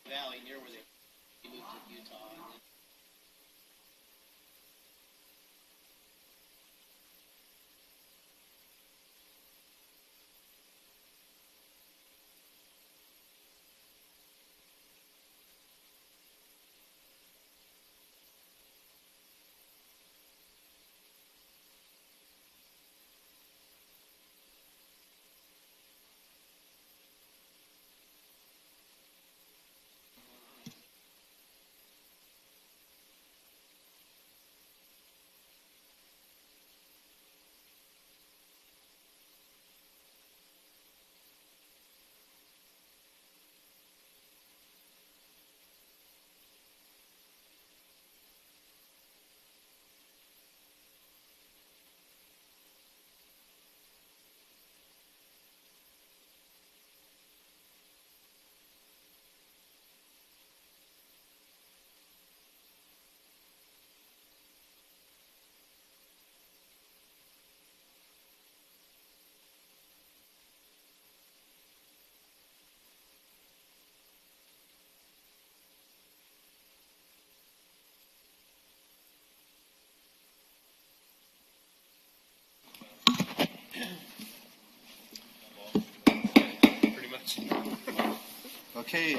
Valley near where they moved to Utah. And then pretty much. Okay,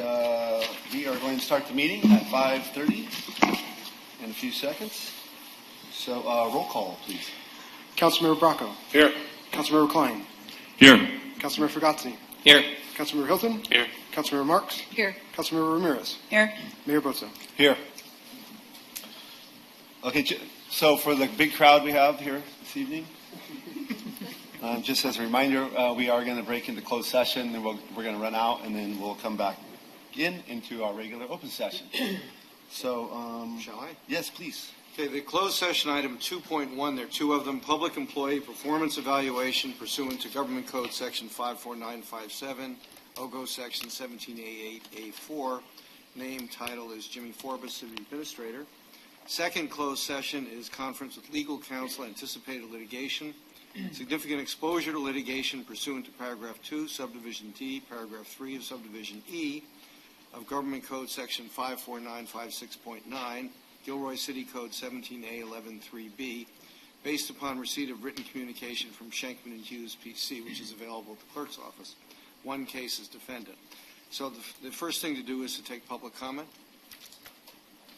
we are going to start the meeting at 5:30 in a few seconds. So roll call, please. Councilmember Bracco. Here. Councilmember Klein. Here. Councilmember Fugazzi. Here. Councilmember Hilton. Here. Councilmember Marks. Here. Councilmember Ramirez. Here. Mayor Bozo. Here. Okay, so for the big crowd we have here this evening, just as a reminder, we are going to break into closed session, and we're going to run out, and then we'll come back into our regular open session. So, Shall I? yes, please. Okay, the closed session item 2.1, there are two of them. Public employee performance evaluation pursuant to Government Code Section 54957, OGO Section 17A8A4. Name, title is Jimmy Forbes, City Administrator. Second closed session is conference with legal counsel, anticipated litigation. Significant exposure to litigation pursuant to Paragraph 2, Subdivision D, Paragraph 3 of Subdivision E of Government Code Section 54956.9, Gilroy City Code 17A113B, based upon receipt of written communication from Schenkman and Hughes, PC, which is available at the clerk's office. One case is defendant. So the first thing to do is to take public comment.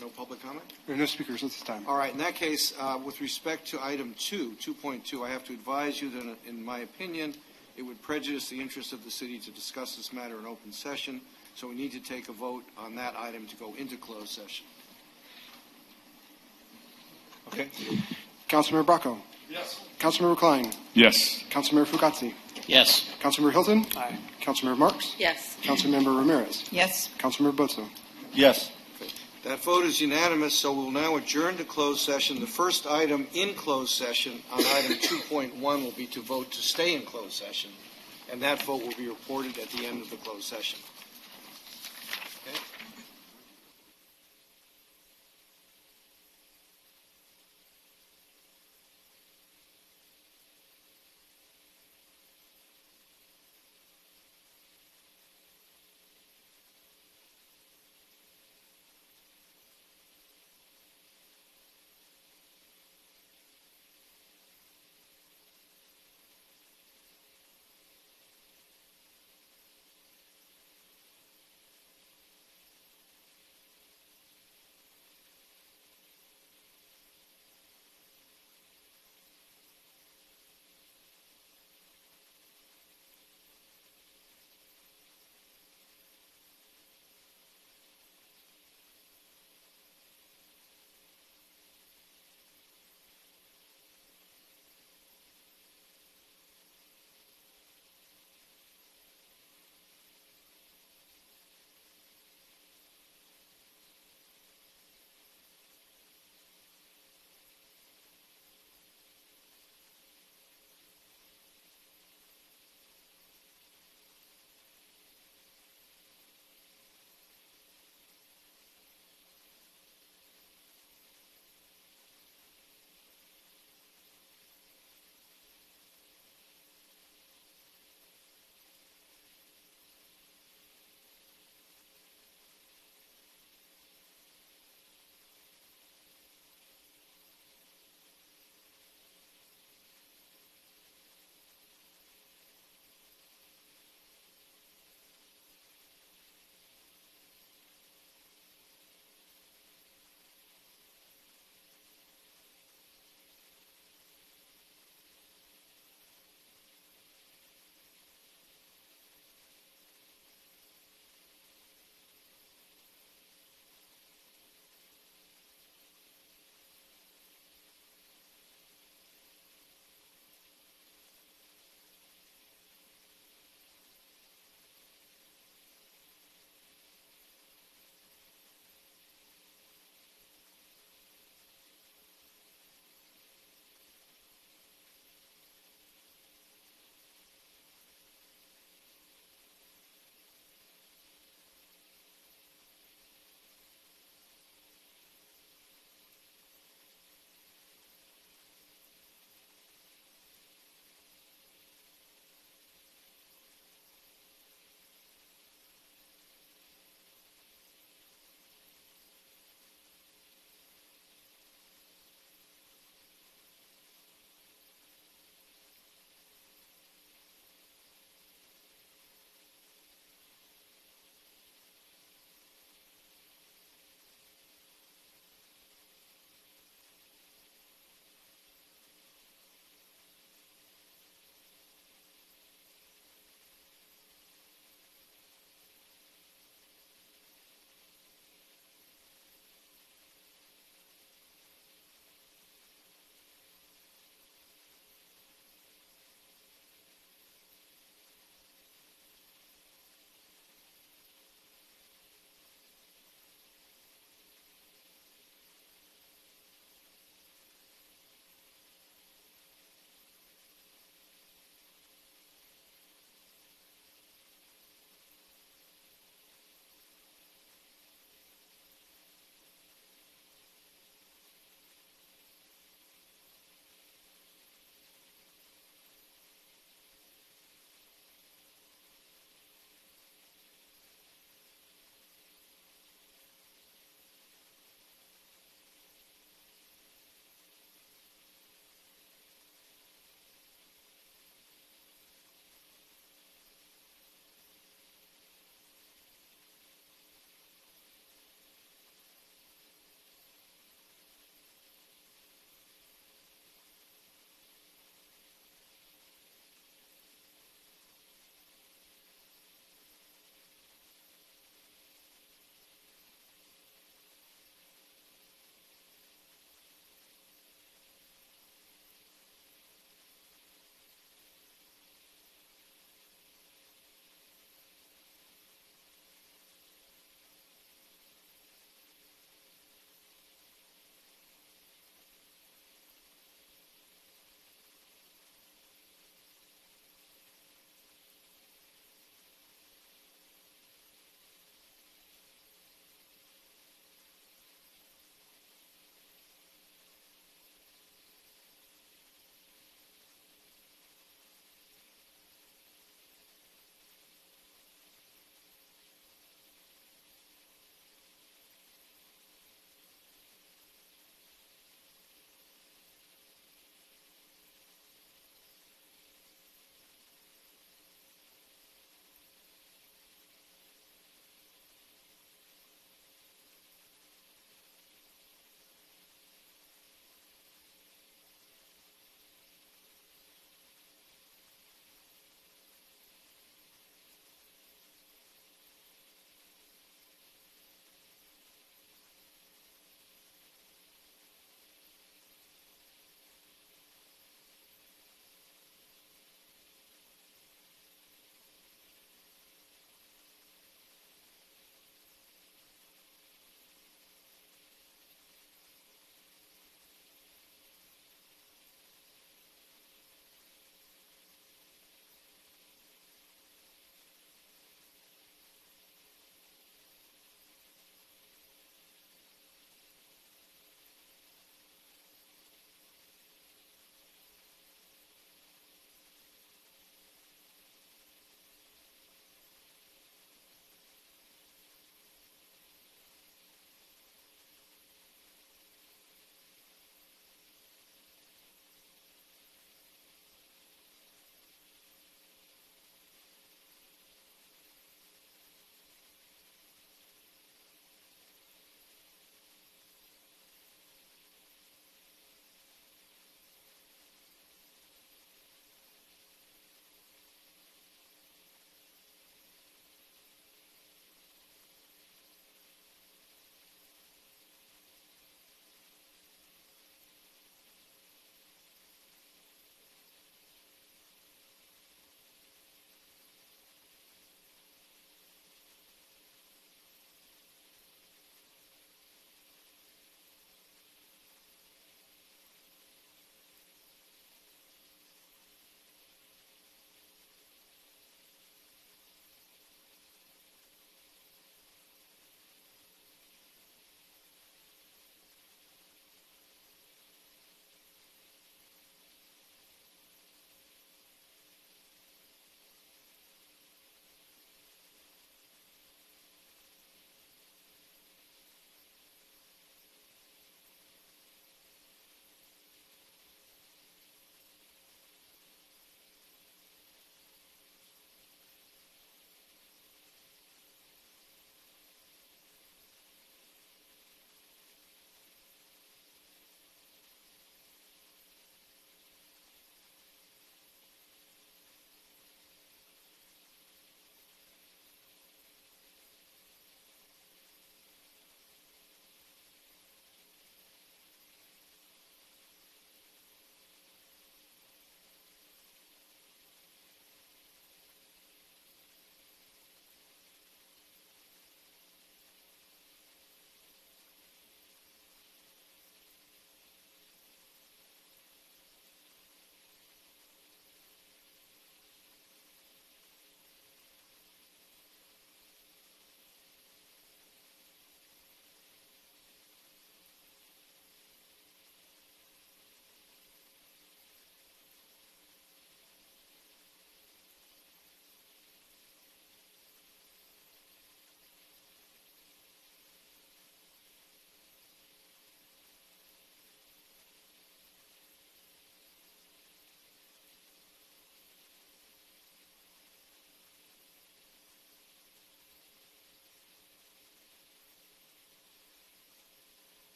No public comment? There are no speakers at this time. All right. In that case, with respect to item 2.2, I have to advise you that, in my opinion, it would prejudice the interest of the city to discuss this matter in open session, so we need to take a vote on that item to go into closed session. Okay. Councilmember Bracco. Yes. Councilmember Klein. Yes. Councilmember Fugazzi. Yes. Councilmember Hilton. Aye. Councilmember Marks. Yes. Councilmember Ramirez. Yes. Councilmember Bozo. Yes. That vote is unanimous, so we'll now adjourn to closed session. The first item in closed session on item 2.1 will be to vote to stay in closed session, and that vote will be reported at the end of the closed session.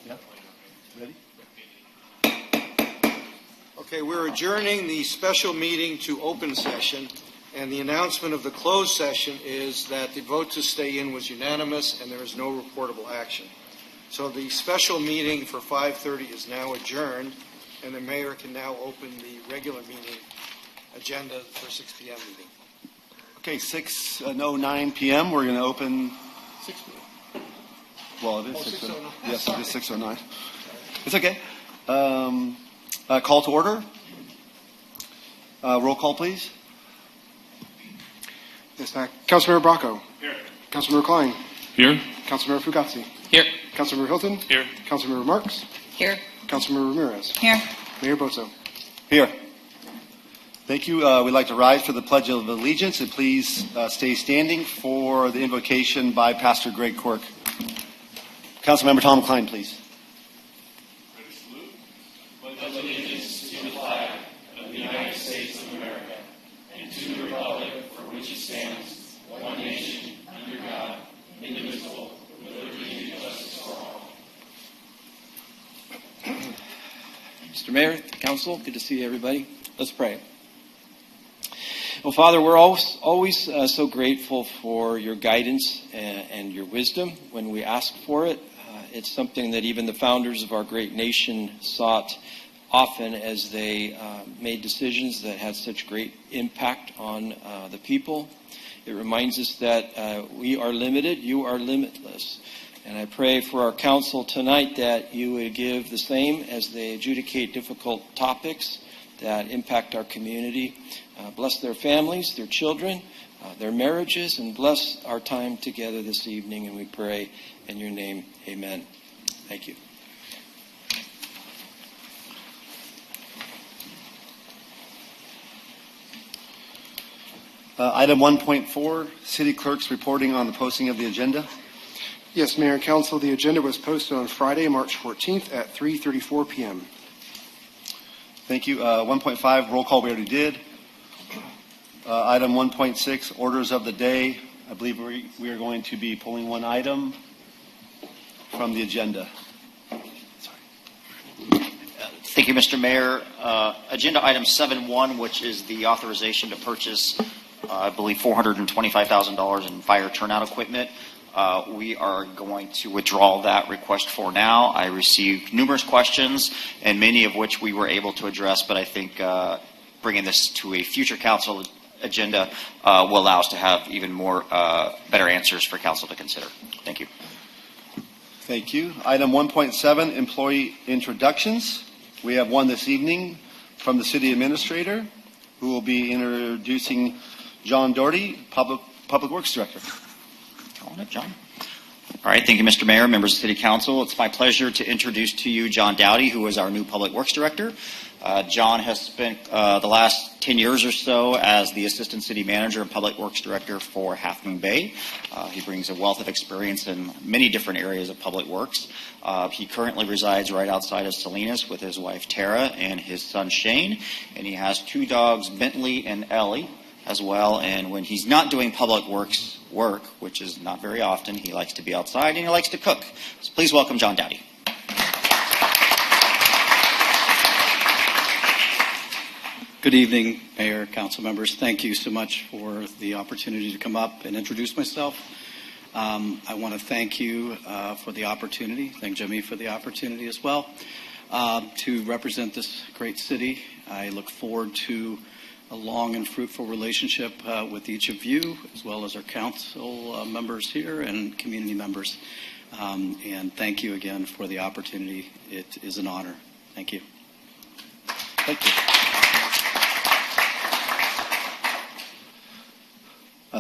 Yep. Ready? Okay, we're adjourning the special meeting to open session, and the announcement of the closed session is that the vote to stay in was unanimous and there is no reportable action. So the special meeting for 5:30 is now adjourned, and the mayor can now open the regular meeting agenda for 6 p.m. meeting. Okay, 6:09 p.m. We're going to open. 6 p.m. Well, it is 6:09. Yes, it is 6:09. It's okay. Call to order. Roll call, please. Yes, Councilmember Bracco. Here. Councilmember Klein. Here. Councilmember Fugazi. Here. Councilmember Hilton. Here. Councilmember Marks. Here. Councilmember Ramirez. Here. Mayor Bozo. Here. Thank you. We'd like to rise for the Pledge of Allegiance, and please stay standing for the invocation by Pastor Greg Quirk. Councilmember Tom Klein, please. Mr. Mayor, Council, good to see everybody. Let's pray. Well, Father, we're always so grateful for your guidance and your wisdom when we ask for it. It's something that even the founders of our great nation sought often as they made decisions that had such great impact on the people. It reminds us that we are limited, you are limitless. And I pray for our council tonight that you would give the same as they adjudicate difficult topics that impact our community. Bless their families, their children, their marriages, and bless our time together this evening. And we pray in your name, amen. Thank you. Item 1.4, City Clerk's reporting on the posting of the agenda. Yes, Mayor and Council, the agenda was posted on Friday, March 14th at 3:34 p.m. Thank you. 1.5, roll call we already did. Item 1.6, orders of the day. I believe we are going to be pulling one item from the agenda. Thank you, Mr. Mayor. Agenda item 7.1, which is the authorization to purchase, I believe, $425,000 in fire turnout equipment. We are going to withdraw that request for now. I received numerous questions, and many of which we were able to address, but I think bringing this to a future council agenda will allow us to have even more better answers for council to consider. Thank you. Thank you. Item 1.7, employee introductions. We have one this evening from the City Administrator, who will be introducing John Doherty, Public Works Director. On it, John. All right, thank you, Mr. Mayor, members of the City Council. It's my pleasure to introduce to you John Dowdy, who is our new Public Works Director. John has spent the last 10 years or so as the Assistant City Manager and Public Works Director for Half Moon Bay. He brings a wealth of experience in many different areas of public works. He currently resides right outside of Salinas with his wife Tara and his son Shane, and he has two dogs, Bentley and Ellie, as well. And when he's not doing public works work, which is not very often, he likes to be outside and he likes to cook. So please welcome John Dowdy. Good evening, Mayor, Council members. Thank you so much for the opportunity to come up and introduce myself. I want to thank you for the opportunity, thank Jimmy for the opportunity as well, to represent this great city. I look forward to a long and fruitful relationship with each of you, as well as our council members here and community members. And thank you again for the opportunity. It is an honor. Thank you. Thank you.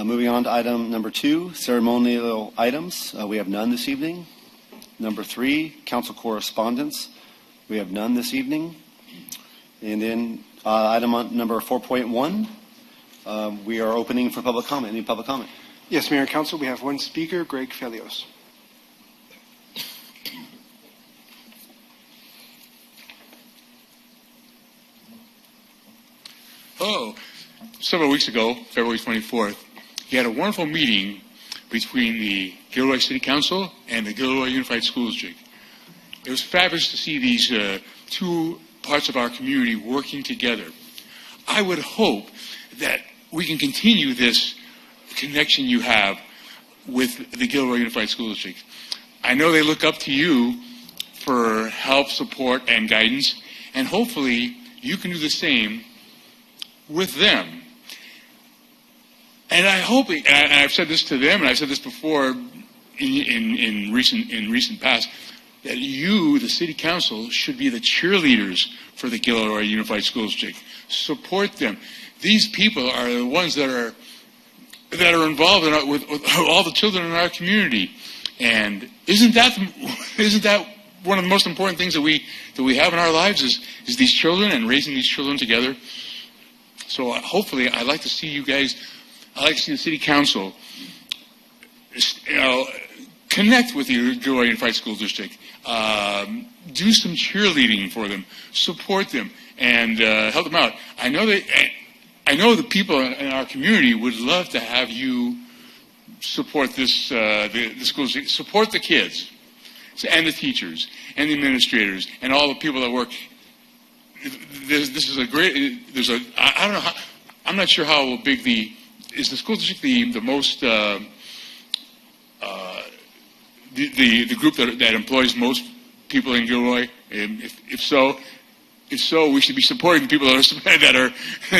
Moving on to item number 2, ceremonial items. We have none this evening. Number 3, council correspondence. We have none this evening. And then item on number 4.1, we are opening for public comment. Any public comment? Yes, Mayor and Council, we have one speaker, Greg Felios. Oh, several weeks ago, February 24th, he had a wonderful meeting between the Gilroy City Council and the Gilroy Unified School District. It was fabulous to see these two parts of our community working together. I would hope that we can continue this connection you have with the Gilroy Unified School District. I know they look up to you for help, support, and guidance, and hopefully you can do the same with them. And I hope, and I've said this to them, and I've said this before in recent past, that you, the City Council, should be the cheerleaders for the Gilroy Unified School District. Support them. These people are the ones that are involved with all the children in our community. And isn't that one of the most important things that we have in our lives is these children and raising these children together? So hopefully, I'd like to see you guys. I'd like to see the City Council, connect with the Gilroy Unified School District, do some cheerleading for them, support them, and help them out. I know the people in our community would love to have you support this the school district, support the kids, and the teachers, and the administrators, and all the people that work. This is a great. I don't know how. I'm not sure how big is the school district the most the group that employs most people in Gilroy. If so, we should be supporting the people that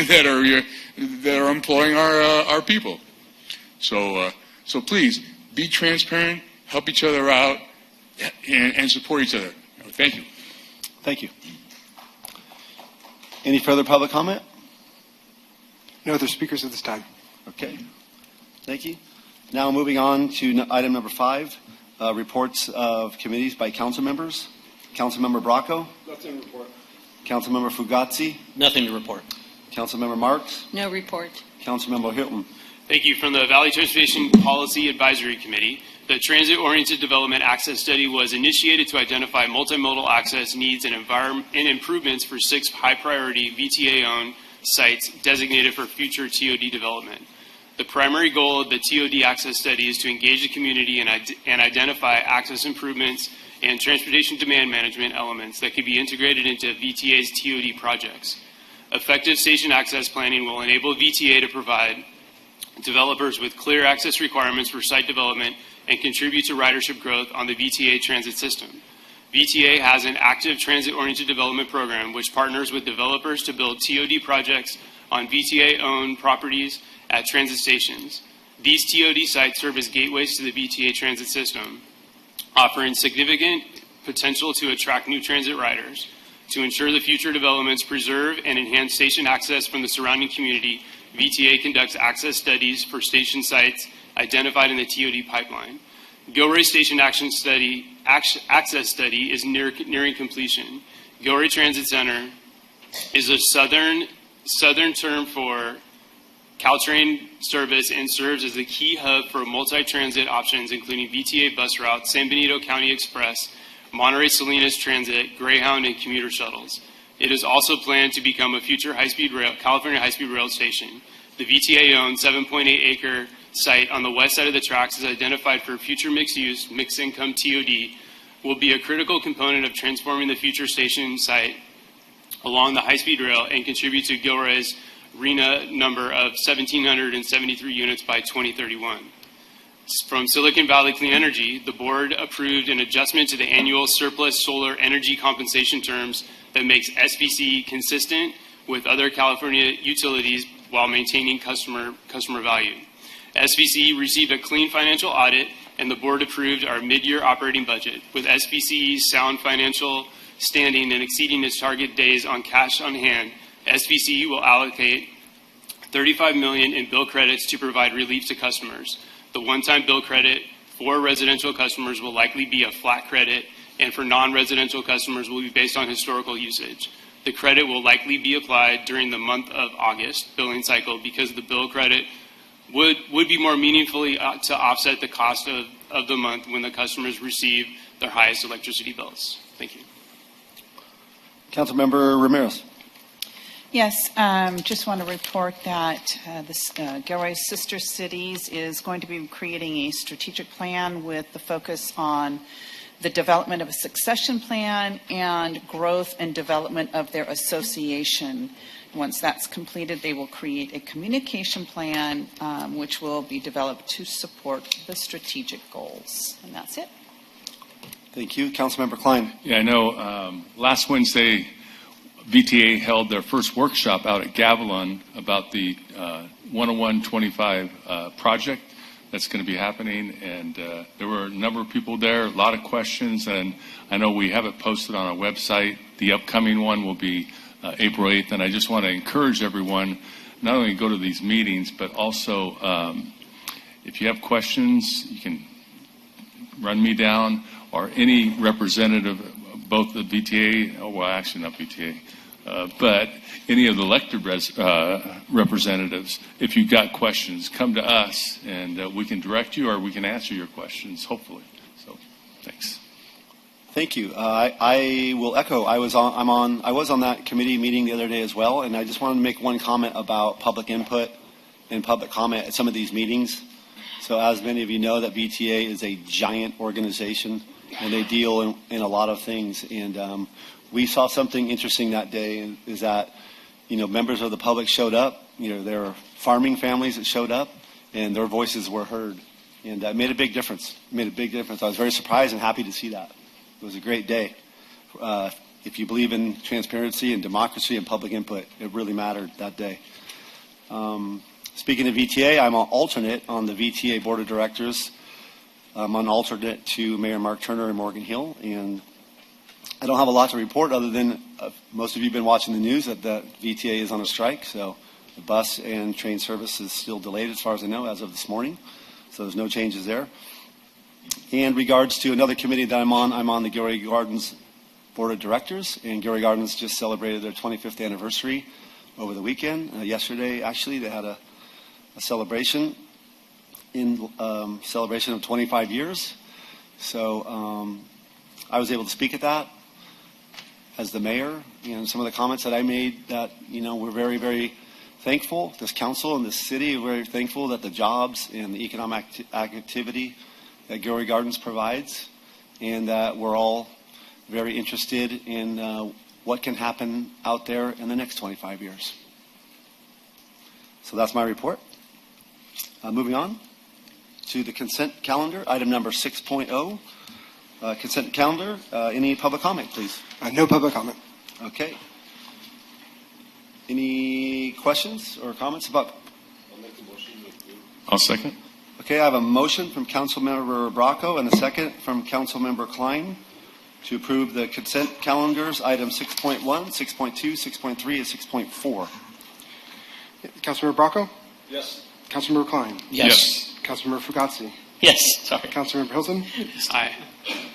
are employing our people. So please be transparent, help each other out, and support each other. Thank you. Thank you. Any further public comment? No other speakers at this time. Okay. Thank you. Now moving on to item number 5, reports of committees by council members. Councilmember Bracco. Nothing to report. Councilmember Fugazzi. Nothing to report. Councilmember Marks. No report. Councilmember Hilton. Thank you. From the Valley Transportation Policy Advisory Committee, the Transit-Oriented Development Access Study was initiated to identify multimodal access needs and improvements for 6 high-priority VTA-owned sites designated for future TOD development. The primary goal of the TOD Access Study is to engage the community and identify access improvements and transportation demand management elements that could be integrated into VTA's TOD projects. Effective station access planning will enable VTA to provide developers with clear access requirements for site development and contribute to ridership growth on the VTA transit system. VTA has an active transit-oriented development program which partners with developers to build TOD projects on VTA-owned properties at transit stations. These TOD sites serve as gateways to the VTA transit system, offering significant potential to attract new transit riders. To ensure the future developments preserve and enhance station access from the surrounding community, VTA conducts access studies for station sites identified in the TOD pipeline. Gilroy Station Access Study is nearing completion. Gilroy Transit Center is a southern term for Caltrain service and serves as the key hub for multi-transit options, including VTA bus routes, San Benito County Express, Monterey Salinas Transit, Greyhound, and commuter shuttles. It is also planned to become a future California high-speed rail station. The VTA-owned 7.8-acre site on the west side of the tracks is identified for future mixed-use, mixed-income TOD, will be a critical component of transforming the future station site along the high-speed rail and contribute to Gilroy's RENA number of 1,773 units by 2031. From Silicon Valley Clean Energy, the board approved an adjustment to the annual surplus solar energy compensation terms that makes SVC consistent with other California utilities while maintaining customer value. SVC received a clean financial audit, and the board approved our mid-year operating budget. With SVC's sound financial standing and exceeding its target days on cash on hand, SVC will allocate $35 million in bill credits to provide relief to customers. The one-time bill credit for residential customers will likely be a flat credit, and for non-residential customers will be based on historical usage. The credit will likely be applied during the month of August billing cycle because the bill credit would be more meaningfully to offset the cost of the month when the customers receive their highest electricity bills. Thank you. Councilmember Ramirez. Yes, just want to report that Gilroy Sister Cities is going to be creating a strategic plan with the focus on the development of a succession plan, and growth and development of their association. Once that's completed, they will create a communication plan, which will be developed to support the strategic goals. And that's it. Thank you. Councilmember Klein. Yeah, I know. Last Wednesday, VTA held their first workshop out at Gavilan about the 10125 project that's going to be happening, and there were a number of people there, a lot of questions, and I know we have it posted on our website. The upcoming one will be April 8th, and I just want to encourage everyone not only to go to these meetings, but also if you have questions, you can run me down, or any representative, both the VTA, well, actually not VTA, but any of the elected representatives. If you've got questions, come to us, and we can direct you, or we can answer your questions, hopefully. So, thanks. Thank you. I will echo. I was on that committee meeting the other day as well, and I just wanted to make one comment about public input and public comment at some of these meetings. So, as many of you know, that VTA is a giant organization, and they deal in a lot of things. And we saw something interesting that day, is that, members of the public showed up. There were farming families that showed up, and their voices were heard. And that made a big difference. I was very surprised and happy to see that. It was a great day. If you believe in transparency and democracy and public input, it really mattered that day. Speaking of VTA, I'm an alternate on the VTA Board of Directors. I'm an alternate to Mayor Mark Turner in Morgan Hill, and I don't have a lot to report other than most of you have been watching the news that the VTA is on a strike, so the bus and train service is still delayed as far as I know as of this morning, so there's no changes there. In regards to another committee that I'm on the Gilroy Gardens Board of Directors, and Gilroy Gardens just celebrated their 25th anniversary over the weekend. Yesterday, actually, they had a celebration in celebration of 25 years. So I was able to speak at that as the mayor, and some of the comments that I made that, we're very, very thankful, this council and this city, we're very thankful that the jobs and the economic activity that Gilroy Gardens provides, and that we're all very interested in what can happen out there in the next 25 years. So that's my report. Moving on to the consent calendar, item number 6.0. Consent calendar. Any public comment, please? No public comment. Okay. Any questions or comments about? I'll second. Okay, I have a motion from Councilmember Bracco and a second from Councilmember Klein to approve the consent calendars, items 6.1, 6.2, 6.3, and 6.4. Councilmember Bracco? Yes. Councilmember Klein? Yes. Councilmember Fugazi? Yes, sorry. Councilmember Hilton? Aye.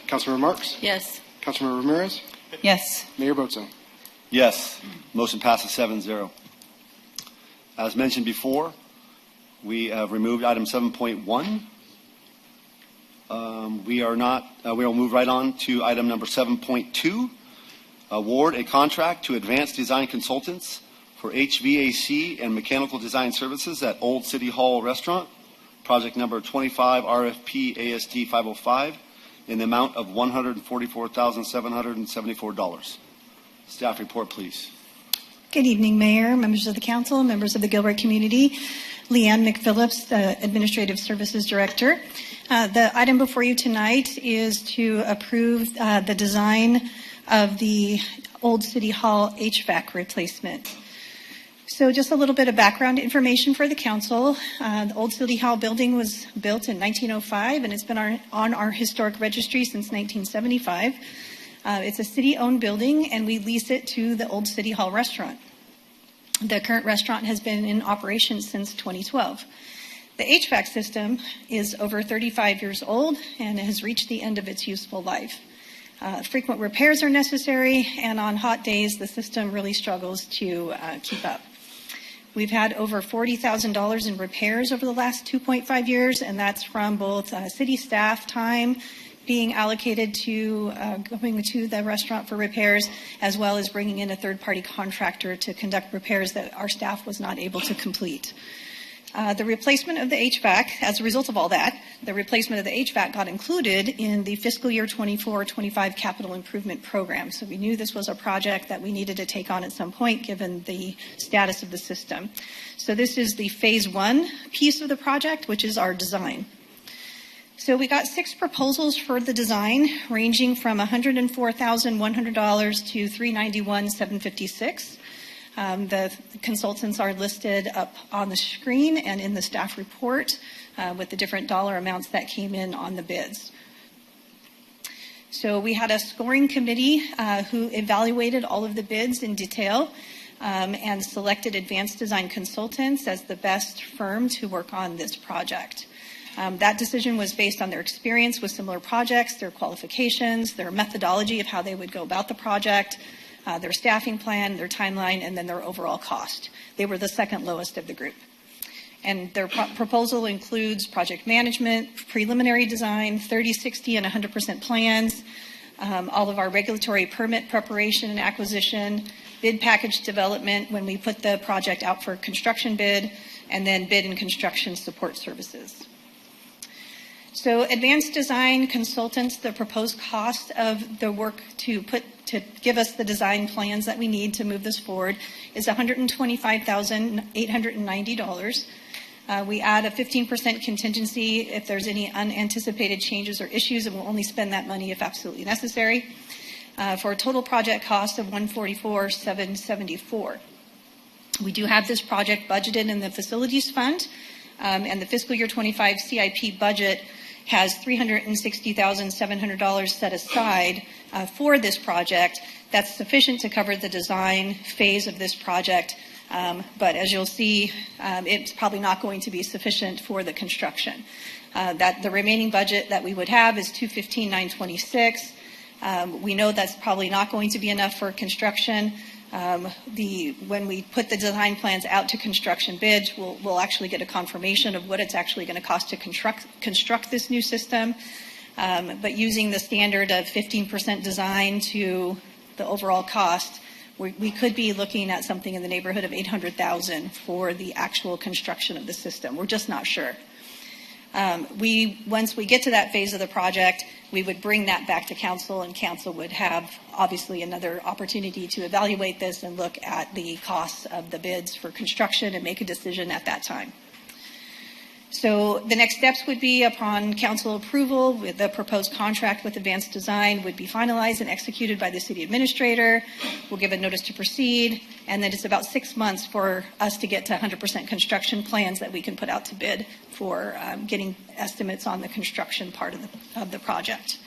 Councilmember Marks? Yes. Councilmember Ramirez? Yes. Mayor Bozo? Yes. Motion passes 7-0. As mentioned before, we have removed item 7.1. We will move right on to item number 7.2. Award a contract to Advanced Design Consultants for HVAC and mechanical design services at Old City Hall Restaurant, project number 25 RFP ASD 505, in the amount of $144,774. Staff report, please. Good evening, Mayor, members of the council, members of the Gilroy community. Leanne McPhillips, the Administrative Services Director. The item before you tonight is to approve the design of the Old City Hall HVAC replacement. So just a little bit of background information for the council. The Old City Hall building was built in 1905, and it's been on our historic registry since 1975. It's a city-owned building, and we lease it to the Old City Hall restaurant. The current restaurant has been in operation since 2012. The HVAC system is over 35 years old and has reached the end of its useful life. Frequent repairs are necessary, and on hot days, the system really struggles to keep up. We've had over $40,000 in repairs over the last 2.5 years, and that's from both city staff time being allocated to going to the restaurant for repairs, as well as bringing in a third-party contractor to conduct repairs that our staff was not able to complete. The replacement of the HVAC, as a result of all that, the replacement of the HVAC got included in the fiscal year 24-25 capital improvement program. So we knew this was a project that we needed to take on at some point given the status of the system. So this is the phase 1 piece of the project, which is our design. So we got 6 proposals for the design, ranging from $104,100 to $391,756. The consultants are listed up on the screen and in the staff report with the different dollar amounts that came in on the bids. So we had a scoring committee who evaluated all of the bids in detail and selected Advanced Design Consultants as the best firm to work on this project. That decision was based on their experience with similar projects, their qualifications, their methodology of how they would go about the project, their staffing plan, their timeline, and then their overall cost. They were the second lowest of the group. And their proposal includes project management, preliminary design, 30, 60, and 100% plans, all of our regulatory permit preparation and acquisition, bid package development when we put the project out for construction bid, and then bid and construction support services. So Advanced Design Consultants, the proposed cost of the work to give us the design plans that we need to move this forward is $125,890. We add a 15% contingency if there's any unanticipated changes or issues, and we'll only spend that money if absolutely necessary, for a total project cost of $144,774. We do have this project budgeted in the facilities fund, and the fiscal year 25 CIP budget has $360,700 set aside for this project. That's sufficient to cover the design phase of this project, but as you'll see, it's probably not going to be sufficient for the construction. The remaining budget that we would have is $215,926. We know that's probably not going to be enough for construction. When we put the design plans out to construction bids, we'll actually get a confirmation of what it's actually going to cost to construct this new system. But using the standard of 15% design to the overall cost, we could be looking at something in the neighborhood of $800,000 for the actual construction of the system. We're just not sure. Once we get to that phase of the project, we would bring that back to council, and council would have obviously another opportunity to evaluate this and look at the costs of the bids for construction and make a decision at that time. So the next steps would be, upon council approval, with the proposed contract with Advanced Design would be finalized and executed by the city administrator. We'll give a notice to proceed, and then it's about 6 months for us to get to 100% construction plans that we can put out to bid for getting estimates on the construction part of the project.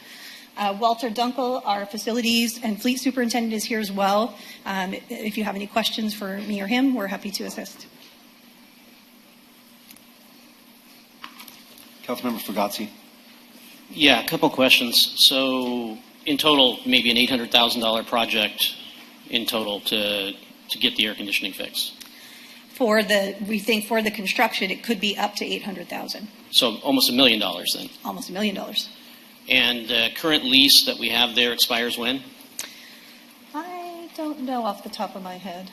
Walter Dunkel, our facilities and fleet superintendent, is here as well. If you have any questions for me or him, we're happy to assist. Councilmember Fugazzi. Yeah, a couple questions. So in total, maybe an $800,000 project in total to get the air conditioning fixed. We think for the construction, it could be up to $800,000. So almost $1 million then. Almost $1 million. And the current lease that we have there expires when? I don't know off the top of my head.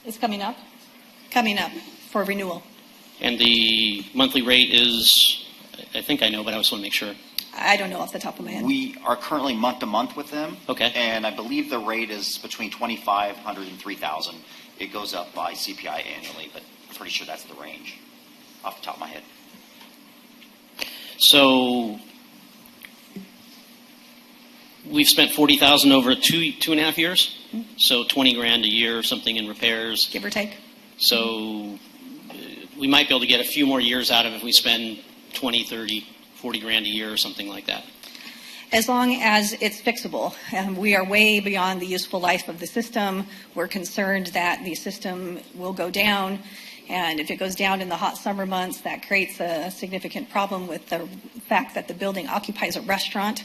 It's coming up? Coming up for renewal. And the monthly rate is, I think I know, but I just want to make sure. I don't know off the top of my head. We are currently month to month with them. Okay. And I believe the rate is between $2,500 and $3,000. It goes up by CPI annually, but I'm pretty sure that's the range off the top of my head. So we've spent $40,000 over 2.5 years. So $20,000 a year or something in repairs. Give or take. So we might be able to get a few more years out of it if we spend 20, 30, 40 grand a year or something like that. As long as it's fixable. We are way beyond the useful life of the system. We're concerned that the system will go down, and if it goes down in the hot summer months, that creates a significant problem with the fact that the building occupies a restaurant,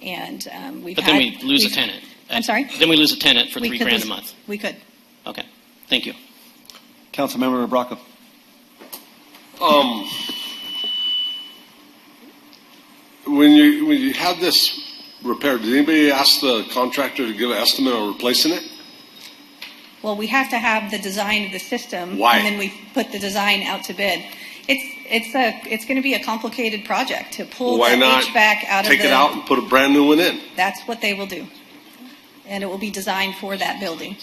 and But then we lose a tenant. I'm sorry? Then we lose a tenant for $3,000 a month. We could. Okay. Thank you. Councilmember Bracco. When you have this repaired, did anybody ask the contractor to give an estimate on replacing it? Well, we have to have the design of the system. Why? And then we put the design out to bid. It's going to be a complicated project to pull Why the not HVAC out of take it out and put a brand new one in? That's what they will do. And it will be designed for that building.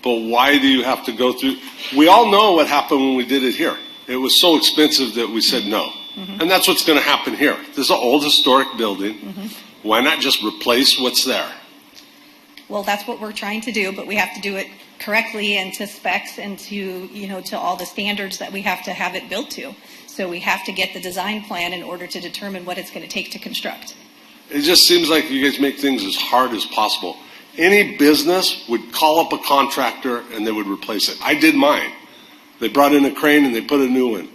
But why do you have to go through? We all know what happened when we did it here. It was so expensive that we said no. Mm-hmm. And that's what's going to happen here. This is an old historic building. Mm-hmm. Why not just replace what's there? Well, that's what we're trying to do, but we have to do it correctly and to specs and to all the standards that we have to have it built to. So we have to get the design plan in order to determine what it's going to take to construct. It just seems like you guys make things as hard as possible. Any business would call up a contractor and they would replace it. I did mine. They brought in a crane and they put a new one.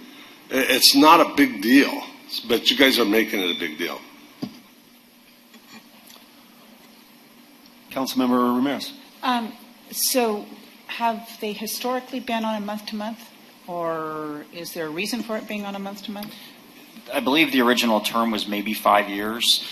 It's not a big deal, but you guys are making it a big deal. Councilmember Ramirez. So have they historically been on a month-to-month, or is there a reason for it being on a month-to-month? I believe the original term was maybe 5 years.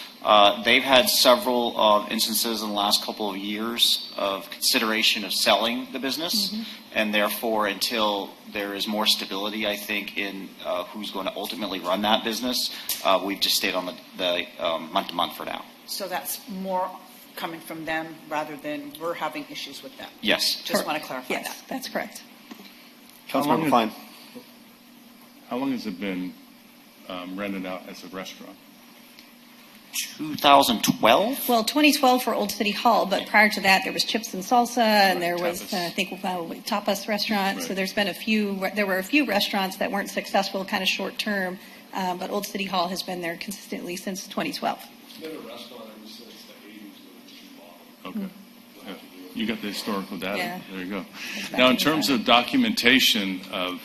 They've had several instances in the last couple of years of consideration of selling the business, Mm-hmm. and therefore, until there is more stability, I think, in who's going to ultimately run that business, we've just stayed on the month-to-month for now. So that's more coming from them rather than we're having issues with them? Yes. Just want to clarify Yes, that. that's correct. Councilmember Klein. How long has it been rented out as a restaurant? 2012? Well, 2012 for Old City Hall, but prior to that, there was Chips and Salsa, and there was, Tapas. I think, Tapas Restaurant. Right. So there were a few restaurants that weren't successful, kind of short term, but Old City Hall has been there consistently since 2012. It's been a restaurant ever since the 80s when it was Okay. Yeah. You got the historical data. Yeah. There you go. back Now, in in terms time. of documentation of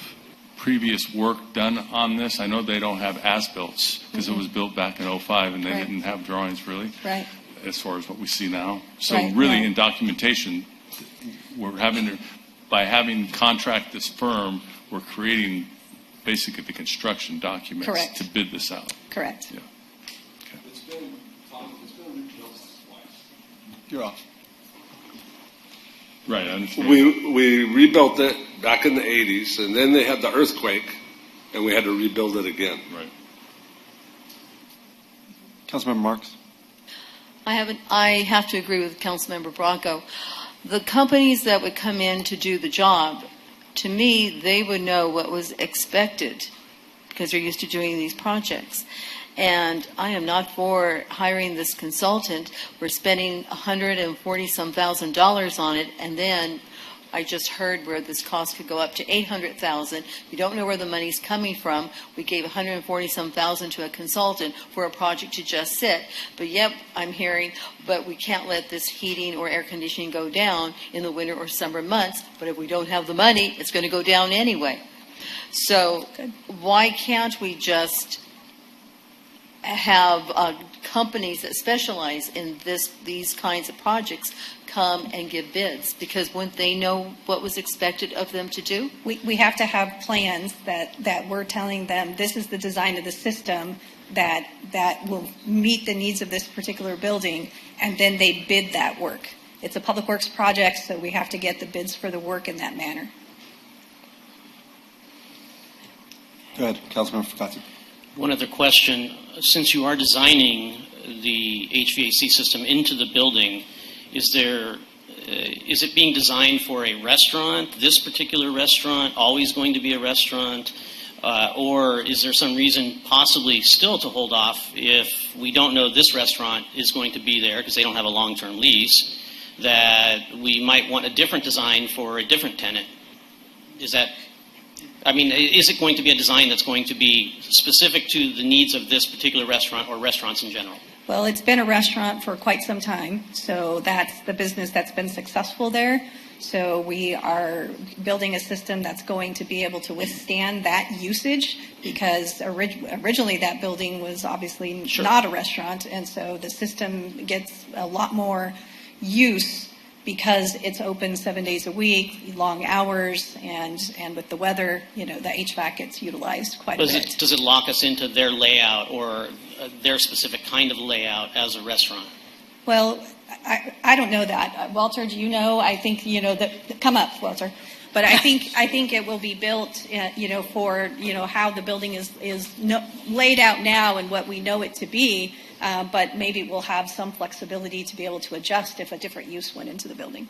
previous work done on this, I know they don't have as-bills because it was built back in 2005 and they Right. didn't have drawings really, Right. as far as what we see now. So Right, really, yeah. in documentation, by having contract this firm, we're creating basically the construction documents Correct. to bid this out. Correct. Yeah. It's been rebuilt twice. You're off. Right, I understand. We rebuilt it back in the 80s, and then they had the earthquake, and we had to rebuild it again. Right. Councilmember Marks. I have to agree with Councilmember Bracco. The companies that would come in to do the job, to me, they would know what was expected because they're used to doing these projects. And I am not for hiring this consultant. We're spending $140-some thousand on it, and then I just heard where this cost could go up to $800,000. We don't know where the money's coming from. We gave $140-some thousand to a consultant for a project to just sit. But yep, I'm hearing, but we can't let this heating or air conditioning go down in the winter or summer months. But if we don't have the money, it's going to go down anyway. So why can't we just have companies that specialize in these kinds of projects come and give bids? Because wouldn't they know what was expected of them to do? We have to have plans that we're telling them this is the design of the system that will meet the needs of this particular building, and then they bid that work. It's a public works project, so we have to get the bids for the work in that manner. Go ahead, Councilmember Facati. One other question. Since you are designing the HVAC system into the building, is it being designed for a restaurant, this particular restaurant, always going to be a restaurant? Or is there some reason possibly still to hold off if we don't know this restaurant is going to be there because they don't have a long-term lease, that we might want a different design for a different tenant? Is it going to be a design that's going to be specific to the needs of this particular restaurant or restaurants in general? Well, it's been a restaurant for quite some time, so that's the business that's been successful there. So we are building a system that's going to be able to withstand that usage because originally that building was obviously not a restaurant, and so the system gets a lot more use because it's open 7 days a week, long hours, and with the weather, the HVAC gets utilized quite a bit. Does it lock us into their layout or their specific kind of layout as a restaurant? Well, I don't know that. Walter, do you know? I think, come up, Walter. But I think it will be built, for, how the building is laid out now and what we know it to be. But maybe we'll have some flexibility to be able to adjust if a different use went into the building.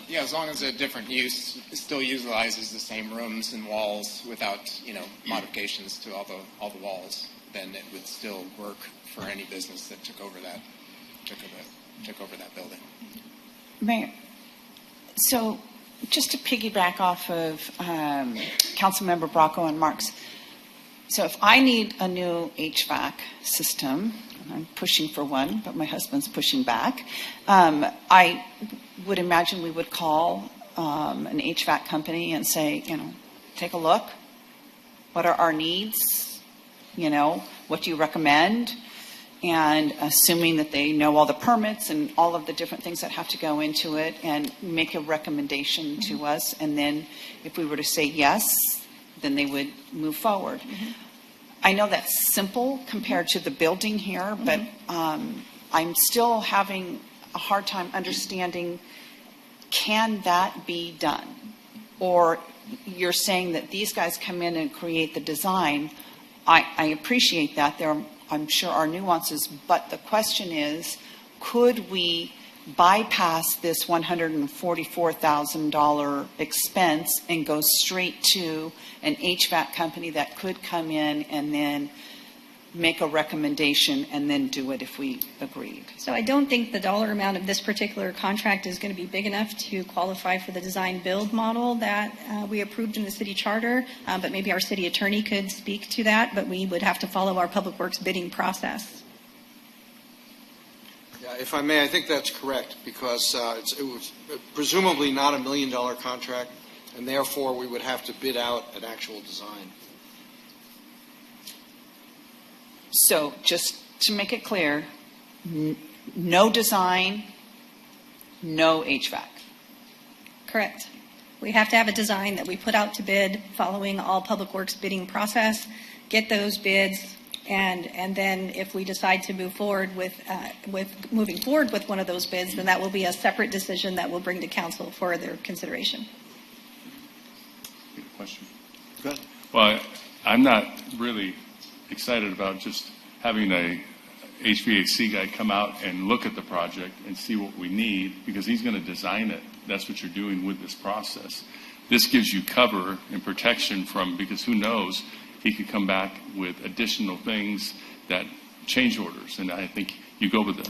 Yeah, as long as a different use still utilizes the same rooms and walls without, modifications to all the walls, then it would still work for any business that took over that building. Mayor, so just to piggyback off of Councilmember Bracco and Marks, so if I need a new HVAC system, and I'm pushing for one, but my husband's pushing back, I would imagine we would call an HVAC company and say, take a look. What are our needs? What do you recommend? And assuming that they know all the permits and all of the different things that have to go into it, and make a recommendation to us. And then if we were to say yes, then they would move forward. I know that's simple compared to the building here, but I'm still having a hard time understanding, can that be done? Or you're saying that these guys come in and create the design. I appreciate that. I'm sure are nuances, but the question is, could we bypass this $144,000 expense and go straight to an HVAC company that could come in and then make a recommendation and then do it if we agreed? So I don't think the dollar amount of this particular contract is going to be big enough to qualify for the design build model that we approved in the city charter, but maybe our city attorney could speak to that, but we would have to follow our public works bidding process. Yeah, if I may, I think that's correct, because it was presumably not $1 million contract, and therefore we would have to bid out an actual design. So just to make it clear, no design, no HVAC. Correct. We have to have a design that we put out to bid following all public works bidding process, get those bids, and then if we decide to move forward with moving forward with one of those bids, then that will be a separate decision that we'll bring to council for their consideration. Good question. Go ahead. Well, I'm not really excited about just having a HVAC guy come out and look at the project and see what we need, because he's going to design it. That's what you're doing with this process. This gives you cover and protection because who knows, he could come back with additional things that change orders. And I think you go with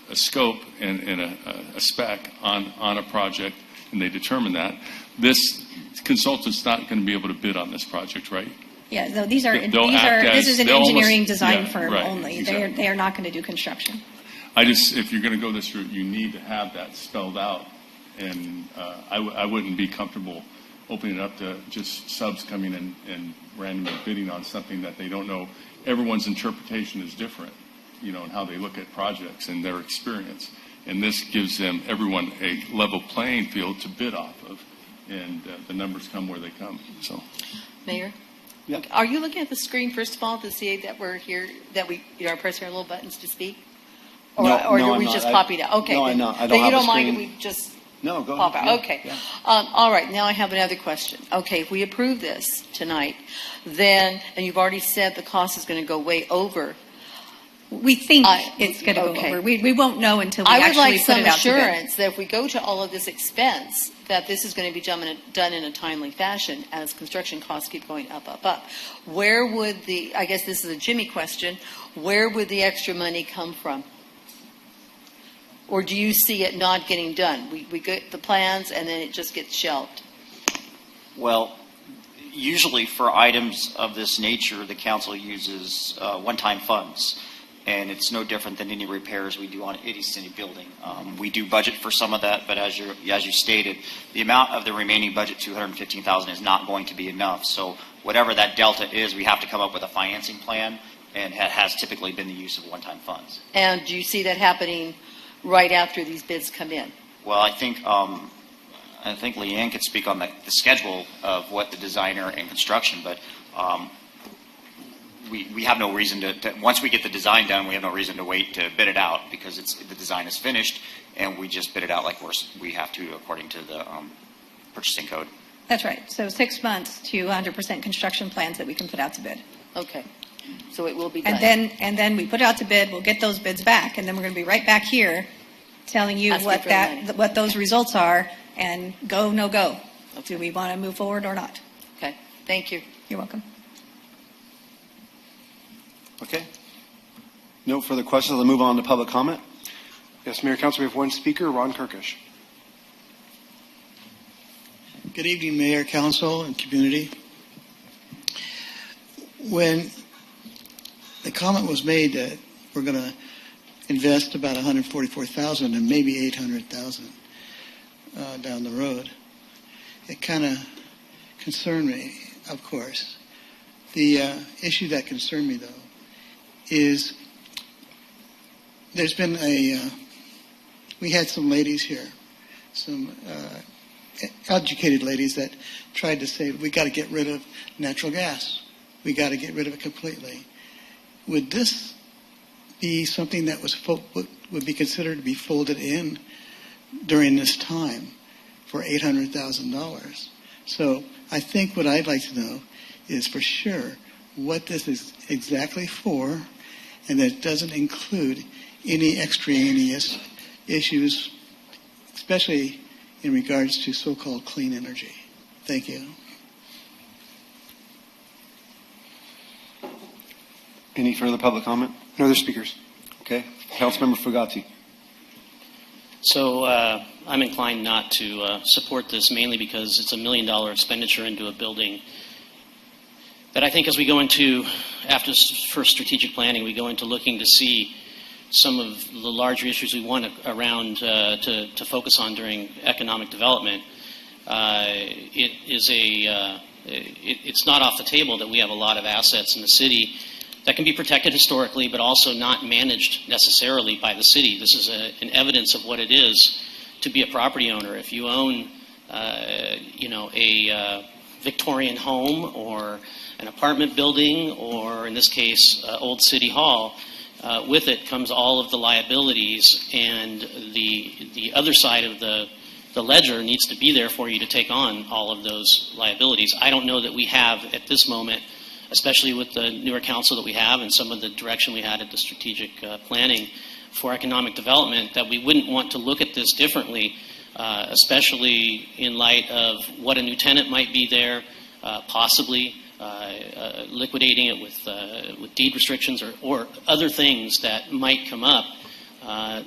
a scope and a spec on a project, and they determine that. This consultant's not going to be able to bid on this project, right? Yeah, so this is an engineering design firm right, only. Exactly. They are not going to do construction. If you're going to go this route, you need to have that spelled out. And I wouldn't be comfortable opening it up to just subs coming in and randomly bidding on something that they don't know. Everyone's interpretation is different, and how they look at projects and their experience. And this gives everyone a level playing field to bid off of. And the numbers come where they come. So, Mayor? Yeah. Are you looking at the screen, first of all, to see that we're here, that we are pressing our little buttons to speak? Or do we just pop it out? Okay. No, I'm not. I don't then have you don't a mind screen. if we just No, go pop ahead. out? Yeah, Okay. yeah. All right. Now I have another question. Okay. If we approve this tonight, then, and you've already said the cost is going to go way over. We think it's going to go okay. over. We won't know until we I would actually like put some it out to bid. assurance that if we go to all of this expense, that this is going to be done in a timely fashion as construction costs keep going up, up, up. Where would I guess this is a Jimmy question, where would the extra money come from? Or do you see it not getting done? We get the plans and then it just gets shelved. Well, usually for items of this nature, the council uses one-time funds. And it's no different than any repairs we do on any city building. We do budget for some of that, but as you stated, the amount of the remaining budget, $215,000, is not going to be enough. So whatever that delta is, we have to come up with a financing plan, and has typically been the use of one-time funds. And do you see that happening right after these bids come in? Well, I think Leanne could speak on the schedule of what the designer and construction, but we have no reason to, once we get the design done, we have no reason to wait to bid it out because the design is finished and we just bid it out like we have to according to the purchasing code. That's right. So 6 months to 100% construction plans that we can put out to bid. Okay. So it will be done. And then we put it out to bid, we'll get those bids back, and then we're going to be right back here telling you Asking what those results are and go, no go. Do we want to move forward or not? Okay. Thank you. You're welcome. Okay. No further questions. I'll move on to public comment. Yes, Mayor, Council, we have one speaker, Ron Kirkish. Good evening, Mayor, Council, and community. When the comment was made that we're going to invest about $144,000 and maybe $800,000 down the road, it kind of concerned me, of course. The issue that concerned me, though, is there's been we had some ladies here, some educated ladies that tried to say, we got to get rid of natural gas. We got to get rid of it completely. Would this be something that would be considered to be folded in during this time for $800,000? So I think what I'd like to know is for sure what this is exactly for, and that it doesn't include any extraneous issues, especially in regards to so-called clean energy. Thank you. Any further public comment? No other speakers. Okay. Councilmember Fugati. So I'm inclined not to support this, mainly because it's $1 million expenditure into a building that I think as we go into, after first strategic planning, we go into looking to see some of the larger issues we want around to focus on during economic development. It's not off the table that we have a lot of assets in the city that can be protected historically, but also not managed necessarily by the city. This is an evidence of what it is to be a property owner. If you own, a Victorian home or an apartment building, or in this case, Old City Hall, with it comes all of the liabilities, and the other side of the ledger needs to be there for you to take on all of those liabilities. I don't know that we have at this moment, especially with the newer council that we have and some of the direction we had at the strategic planning for economic development, that we wouldn't want to look at this differently, especially in light of what a new tenant might be there, possibly liquidating it with deed restrictions or other things that might come up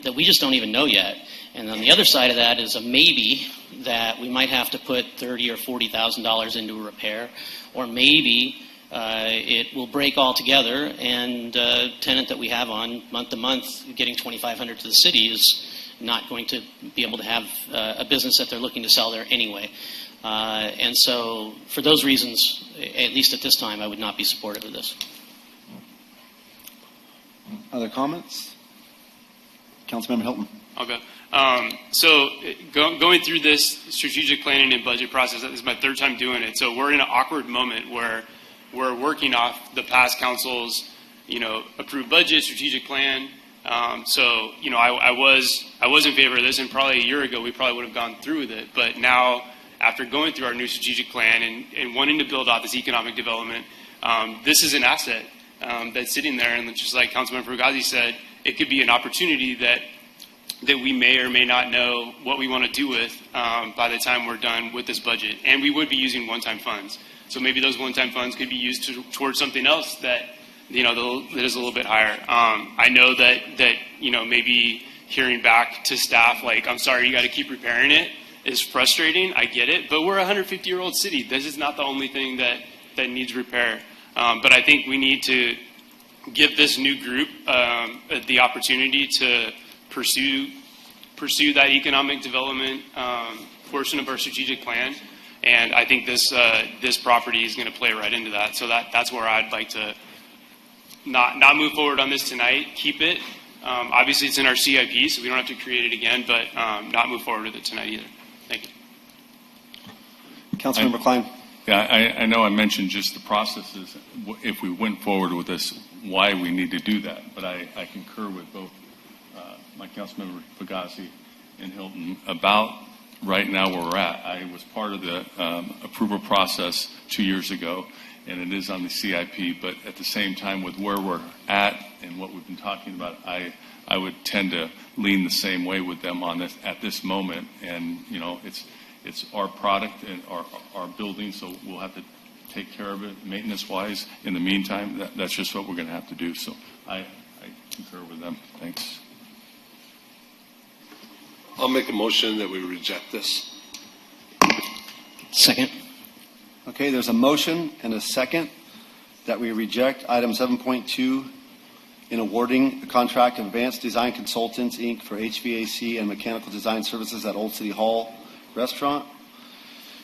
that we just don't even know yet. And on the other side of that is a maybe that we might have to put $30,000 or $40,000 into a repair, or maybe it will break altogether, and tenant that we have on month to month getting $2,500 to the city is not going to be able to have a business that they're looking to sell there anyway. And so for those reasons, at least at this time, I would not be supportive of this. Other comments? Councilmember Hilton. Okay. So going through this strategic planning and budget process, this is my third time doing it. So we're in an awkward moment where we're working off the past council's, approved budget, strategic plan. I was in favor of this, and probably a year ago we probably would have gone through with it. But now, after going through our new strategic plan and wanting to build out this economic development, this is an asset that's sitting there, and just like Councilmember Fugazi said, it could be an opportunity that we may or may not know what we want to do with by the time we're done with this budget. And we would be using one-time funds. So maybe those one-time funds could be used towards something else that, that is a little bit higher. I know that maybe hearing back to staff, like, I'm sorry, you got to keep repairing it, is frustrating. I get it. But we're a 150-year-old city. This is not the only thing that needs repair. But I think we need to give this new group the opportunity to pursue that economic development portion of our strategic plan, and I think this property is going to play right into that. So that's where I'd like to not move forward on this tonight. Keep it. Obviously, it's in our CIP, so we don't have to create it again, but not move forward with it tonight either. Thank you. Councilmember Klein. Yeah, I know I mentioned just the processes, if we went forward with this, why we need to do that. But I concur with both my Councilmember Fugazi and Hilton about right now where we're at. I was part of the approval process 2 years ago, and it is on the CIP. But at the same time, with where we're at and what we've been talking about, I would tend to lean the same way with them on this at this moment. And, you know, it's our product and our building, so we'll have to take care of it maintenance-wise. In the meantime, that's just what we're going to have to do. So I concur with them. Thanks. I'll make a motion that we reject this. Second. Okay, there's a motion and a second that we reject item 7.2 in awarding the contract of Advanced Design Consultants, Inc. for HVAC and mechanical design services at Old City Hall Restaurant.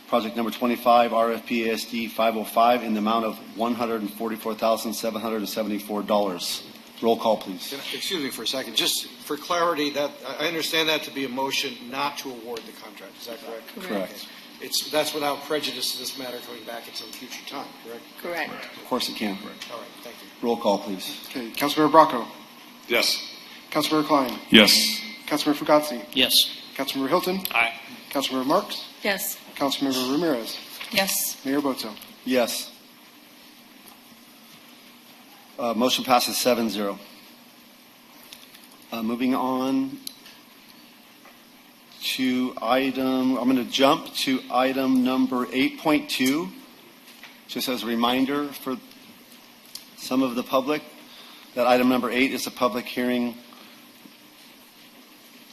Project number 25, RFP ASD 505, in the amount of $144,774. Roll call, please. Excuse me for a second. Just for clarity, that I understand that to be a motion not to award the contract. Is that correct? Correct. Okay. That's without prejudice to this matter coming back at some future time, correct? Correct. Of course it can. All right, thank you. Roll call, please. Okay, Councilmember Bracco. Yes. Councilmember Klein. Yes. Councilmember Fugazi. Yes. Councilmember Hilton. Aye. Councilmember Marks. Yes. Councilmember Ramirez. Yes. Mayor Boto. Yes. Motion passes 7-0. Moving on to I'm going to jump to item number 8.2, just as a reminder for some of the public that item number 8 is a public hearing.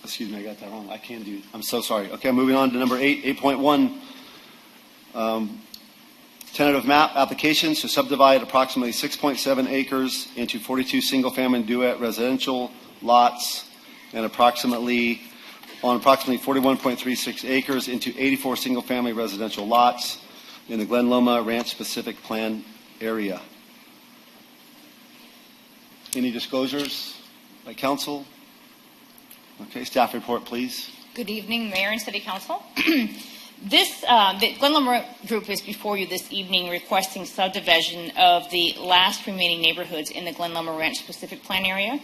Excuse me, I got that wrong. I'm so sorry. Okay, moving on to number 8.1. Tentative map applications to subdivide approximately 6.7 acres into 42 single-family duet residential lots and approximately 41.36 acres into 84 single-family residential lots in the Glen Loma Ranch Specific Plan area. Any disclosures by council? Okay, staff report, please. Good evening, Mayor and City Council. The Glen Loma Group is before you this evening requesting subdivision of the last remaining neighborhoods in the Glen Loma Ranch Specific Plan area.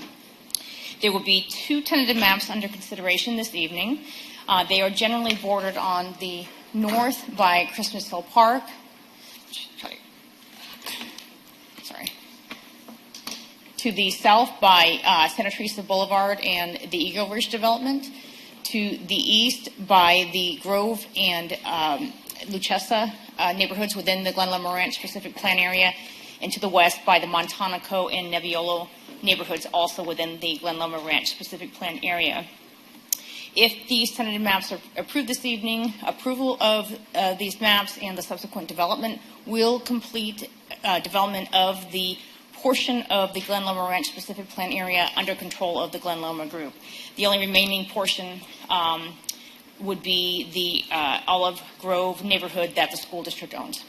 There will be 2 tentative maps under consideration this evening. They are generally bordered on the north by Christmas Hill Park. To the south by Santa Teresa Boulevard and the Eagle Ridge development. To the east by the Grove and Luchesa neighborhoods within the Glen Loma Ranch Specific Plan area. And to the west by the Montanaco and Nebbiolo neighborhoods also within the Glen Loma Ranch Specific Plan area. If these tentative maps are approved this evening, approval of these maps and the subsequent development will complete development of the portion of the Glen Loma Ranch Specific Plan area under control of the Glen Loma Group. The only remaining portion would be the Olive Grove neighborhood that the school district owns.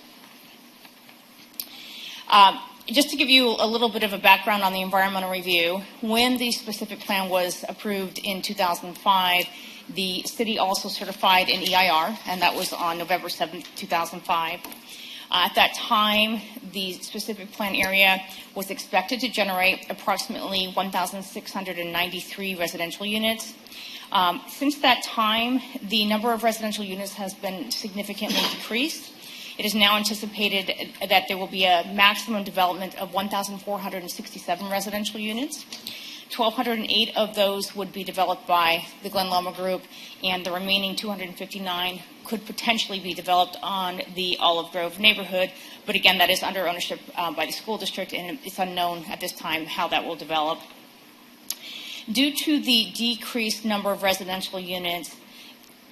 Just to give you a little bit of a background on the environmental review, when the specific plan was approved in 2005, the city also certified an EIR, and that was on November 7th, 2005. At that time, the specific plan area was expected to generate approximately 1,693 residential units. Since that time, the number of residential units has been significantly decreased. It is now anticipated that there will be a maximum development of 1,467 residential units. 1,208 of those would be developed by the Glen Loma Group, and the remaining 259 could potentially be developed on the Olive Grove neighborhood. But again, that is under ownership by the school district, and it's unknown at this time how that will develop. Due to the decreased number of residential units,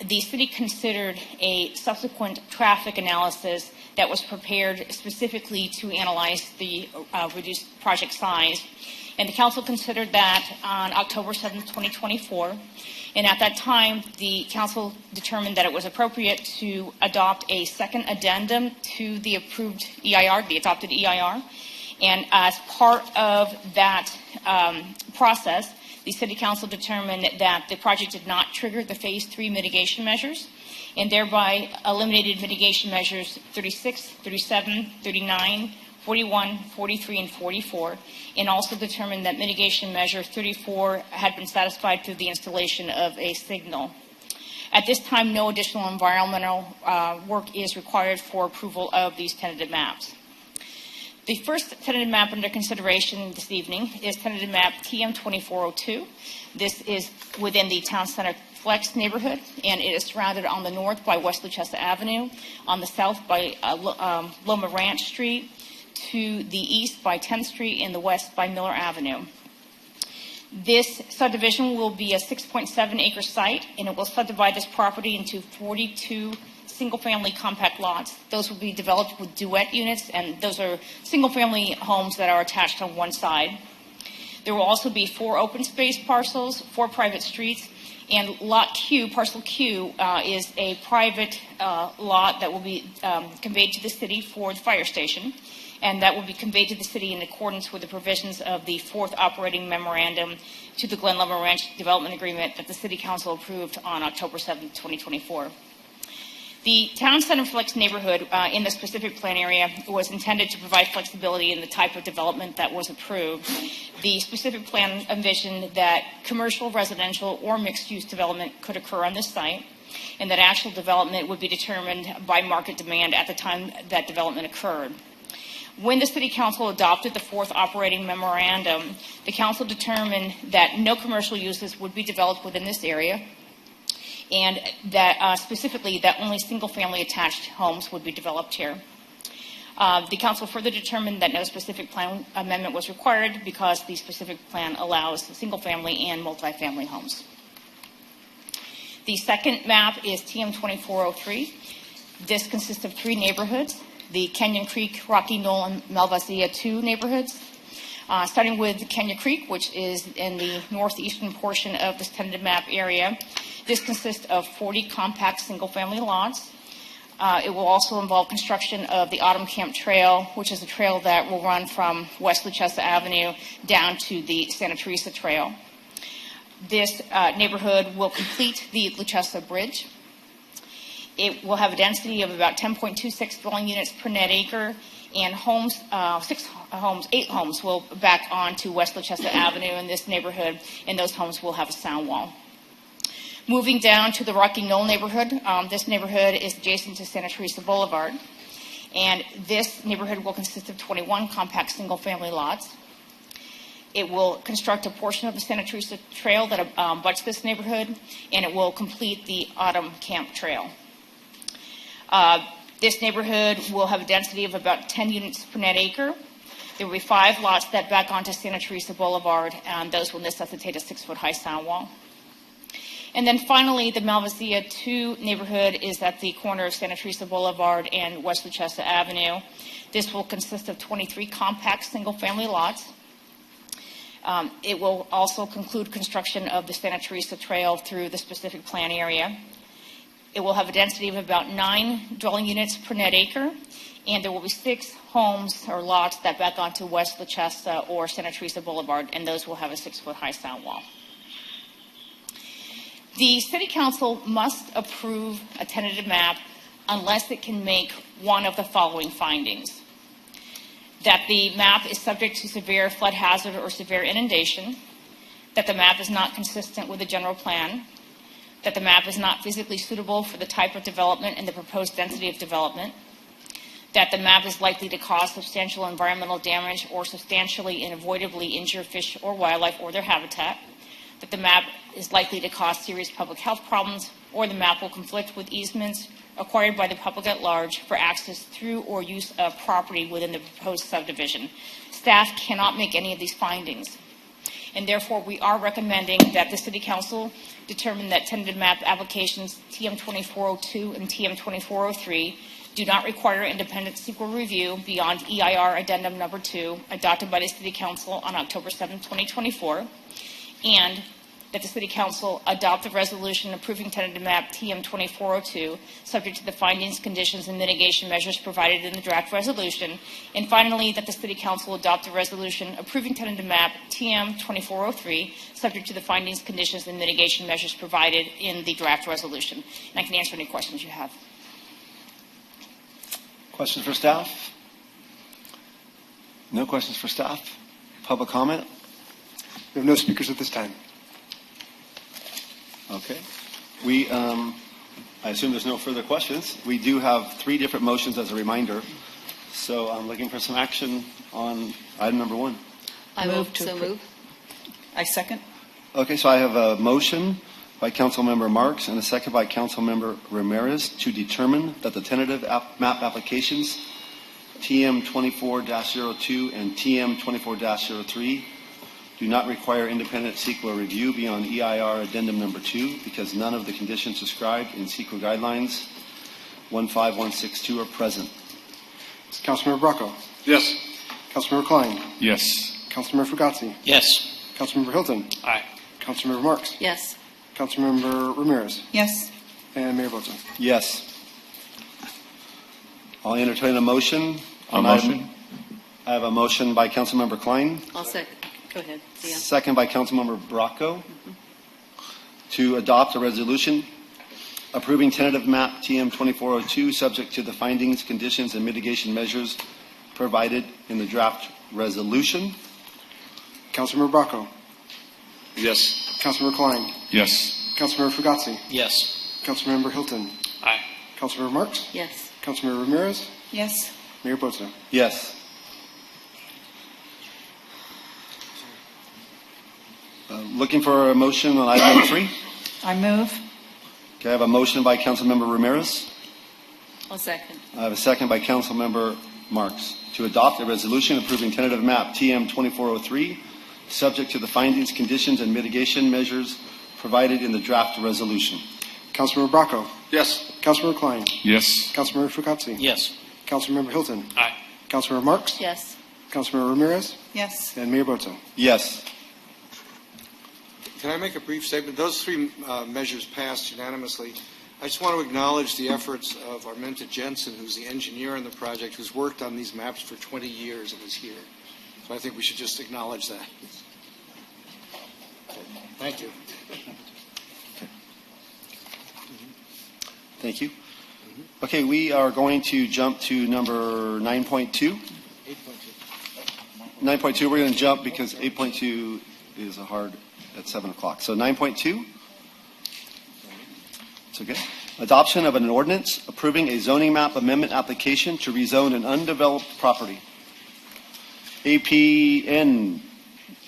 the city considered a subsequent traffic analysis that was prepared specifically to analyze the reduced project size. And the council considered that on October 7th, 2024. And at that time, the council determined that it was appropriate to adopt a second addendum to the approved EIR, the adopted EIR. And as part of that process, the City Council determined that the project did not trigger the Phase 3 mitigation measures, and thereby eliminated mitigation measures 36, 37, 39, 41, 43, and 44, and also determined that mitigation measure 34 had been satisfied through the installation of a signal. At this time, no additional environmental work is required for approval of these tentative maps. The first tentative map under consideration this evening is tentative map TM2402. This is within the Town Center Flex neighborhood, and it is surrounded on the north by West Luchessa Avenue, on the south by Loma Ranch Street, to the east by 10th Street, and the west by Miller Avenue. This subdivision will be a 6.7 acre site, and it will subdivide this property into 42 single-family compact lots. Those will be developed with duet units, and those are single-family homes that are attached on one side. There will also be 4 open space parcels, 4 private streets, and Lot Q, Parcel Q, is a private lot that will be conveyed to the city for the fire station, and that will be conveyed to the city in accordance with the provisions of the 4th operating memorandum to the Glen Loma Ranch Development Agreement that the City Council approved on October 7, 2024. The Town Center Flex neighborhood in the specific plan area was intended to provide flexibility in the type of development that was approved. The specific plan envisioned that commercial, residential, or mixed-use development could occur on this site, and that actual development would be determined by market demand at the time that development occurred. When the City Council adopted the 4th operating memorandum, the Council determined that no commercial uses would be developed within this area, and that specifically that only single-family attached homes would be developed here. The Council further determined that no specific plan amendment was required because the specific plan allows single-family and multifamily homes. The second map is TM2403. This consists of 3 neighborhoods: the Canyon Creek, Rocky Knoll, and Malvasia 2 neighborhoods. Starting with Canyon Creek, which is in the northeastern portion of this tentative map area. This consists of 40 compact single-family lots. It will also involve construction of the Autumn Camp Trail, which is a trail that will run from West Luchessa Avenue down to the Santa Teresa Trail. This neighborhood will complete the Luchessa Bridge. It will have a density of about 10.26 dwelling units per net acre, and 8 homes will back onto West Luchessa Avenue in this neighborhood, and those homes will have a sound wall. Moving down to the Rocky Knoll neighborhood, this neighborhood is adjacent to Santa Teresa Boulevard, and this neighborhood will consist of 21 compact single-family lots. It will construct a portion of the Santa Teresa Trail that abuts this neighborhood, and it will complete the Autumn Camp Trail. This neighborhood will have a density of about 10 units per net acre. There will be 5 lots that back onto Santa Teresa Boulevard, and those will necessitate a 6-foot-high sound wall. And then finally, the Malvasia 2 neighborhood is at the corner of Santa Teresa Boulevard and West Luchessa Avenue. This will consist of 23 compact single-family lots. It will also conclude construction of the Santa Teresa Trail through the specific plan area. It will have a density of about 9 dwelling units per net acre, and there will be 6 homes or lots that back onto West Luchessa or Santa Teresa Boulevard, and those will have a 6-foot-high sound wall. The City Council must approve a tentative map unless it can make one of the following findings: that the map is subject to severe flood hazard or severe inundation, that the map is not consistent with the general plan, that the map is not physically suitable for the type of development and the proposed density of development, that the map is likely to cause substantial environmental damage or substantially and avoidably injure fish or wildlife or their habitat, that the map is likely to cause serious public health problems, or the map will conflict with easements acquired by the public at large for access through or use of property within the proposed subdivision. Staff cannot make any of these findings, and therefore we are recommending that the City Council determine that tentative map applications TM2402 and TM2403 do not require independent CEQA review beyond EIR Addendum Number 2 adopted by the City Council on October 7, 2024, and that the City Council adopt the resolution approving tentative map TM 2402, subject to the findings, conditions, and mitigation measures provided in the draft resolution. And finally, that the City Council adopt the resolution approving tentative map TM 2403, subject to the findings, conditions, and mitigation measures provided in the draft resolution. And I can answer any questions you have. Questions for staff? No questions for staff? Public comment? We have no speakers at this time. Okay. I assume there's no further questions. We do have 3 different motions as a reminder. So I'm looking for some action on item number 1. I move to approve. I second. Okay, so I have a motion by Councilmember Marks and a second by Councilmember Ramirez to determine that the tentative map applications TM 24-02 and TM 24-03 do not require independent CEQA review beyond EIR Addendum Number 2 because none of the conditions described in CEQA Guidelines 15162 are present. Councilmember Bracco. Yes. Councilmember Klein. Yes. Councilmember Fugazzi. Yes. Councilmember Hilton. Aye. Councilmember Marks. Yes. Councilmember Ramirez. Yes. And Mayor Bozo. Yes. I'll entertain a motion. A motion? I have a motion by Councilmember Klein. I'll second. Go ahead. Leah. Second by Councilmember Bracco to adopt a resolution approving tentative map TM 2402 subject to the findings, conditions, and mitigation measures provided in the draft resolution. Councilmember Bracco. Yes. Councilmember Klein. Yes. Councilmember Fugazzi. Yes. Councilmember Hilton. Aye. Councilmember Marks. Yes. Councilmember Ramirez. Yes. Mayor Bozo. Yes. Looking for a motion on item number 3. I move. Okay, I have a motion by Councilmember Ramirez. I'll second. I have a second by Councilmember Marks to adopt a resolution approving tentative map TM 2403, subject to the findings, conditions, and mitigation measures provided in the draft resolution. Councilmember Bracco. Yes. Councilmember Klein. Yes. Councilmember Fugazzi. Yes. Councilmember Hilton. Aye. Councilmember Marks. Yes. Councilmember Ramirez. Yes. And Mayor Bozo. Yes. Can I make a brief statement? Those 3 measures passed unanimously. I just want to acknowledge the efforts of Arminta Jensen, who's the engineer on the project, who's worked on these maps for 20 years and is here. So I think we should just acknowledge that. Thank you. Thank you. Okay, we are going to jump to number 9.2. 9.2, we're going to jump because 8.2 is a hard at 7 o'clock. So 9.2. It's okay. Adoption of an ordinance approving a zoning map amendment application to rezone an undeveloped property. APN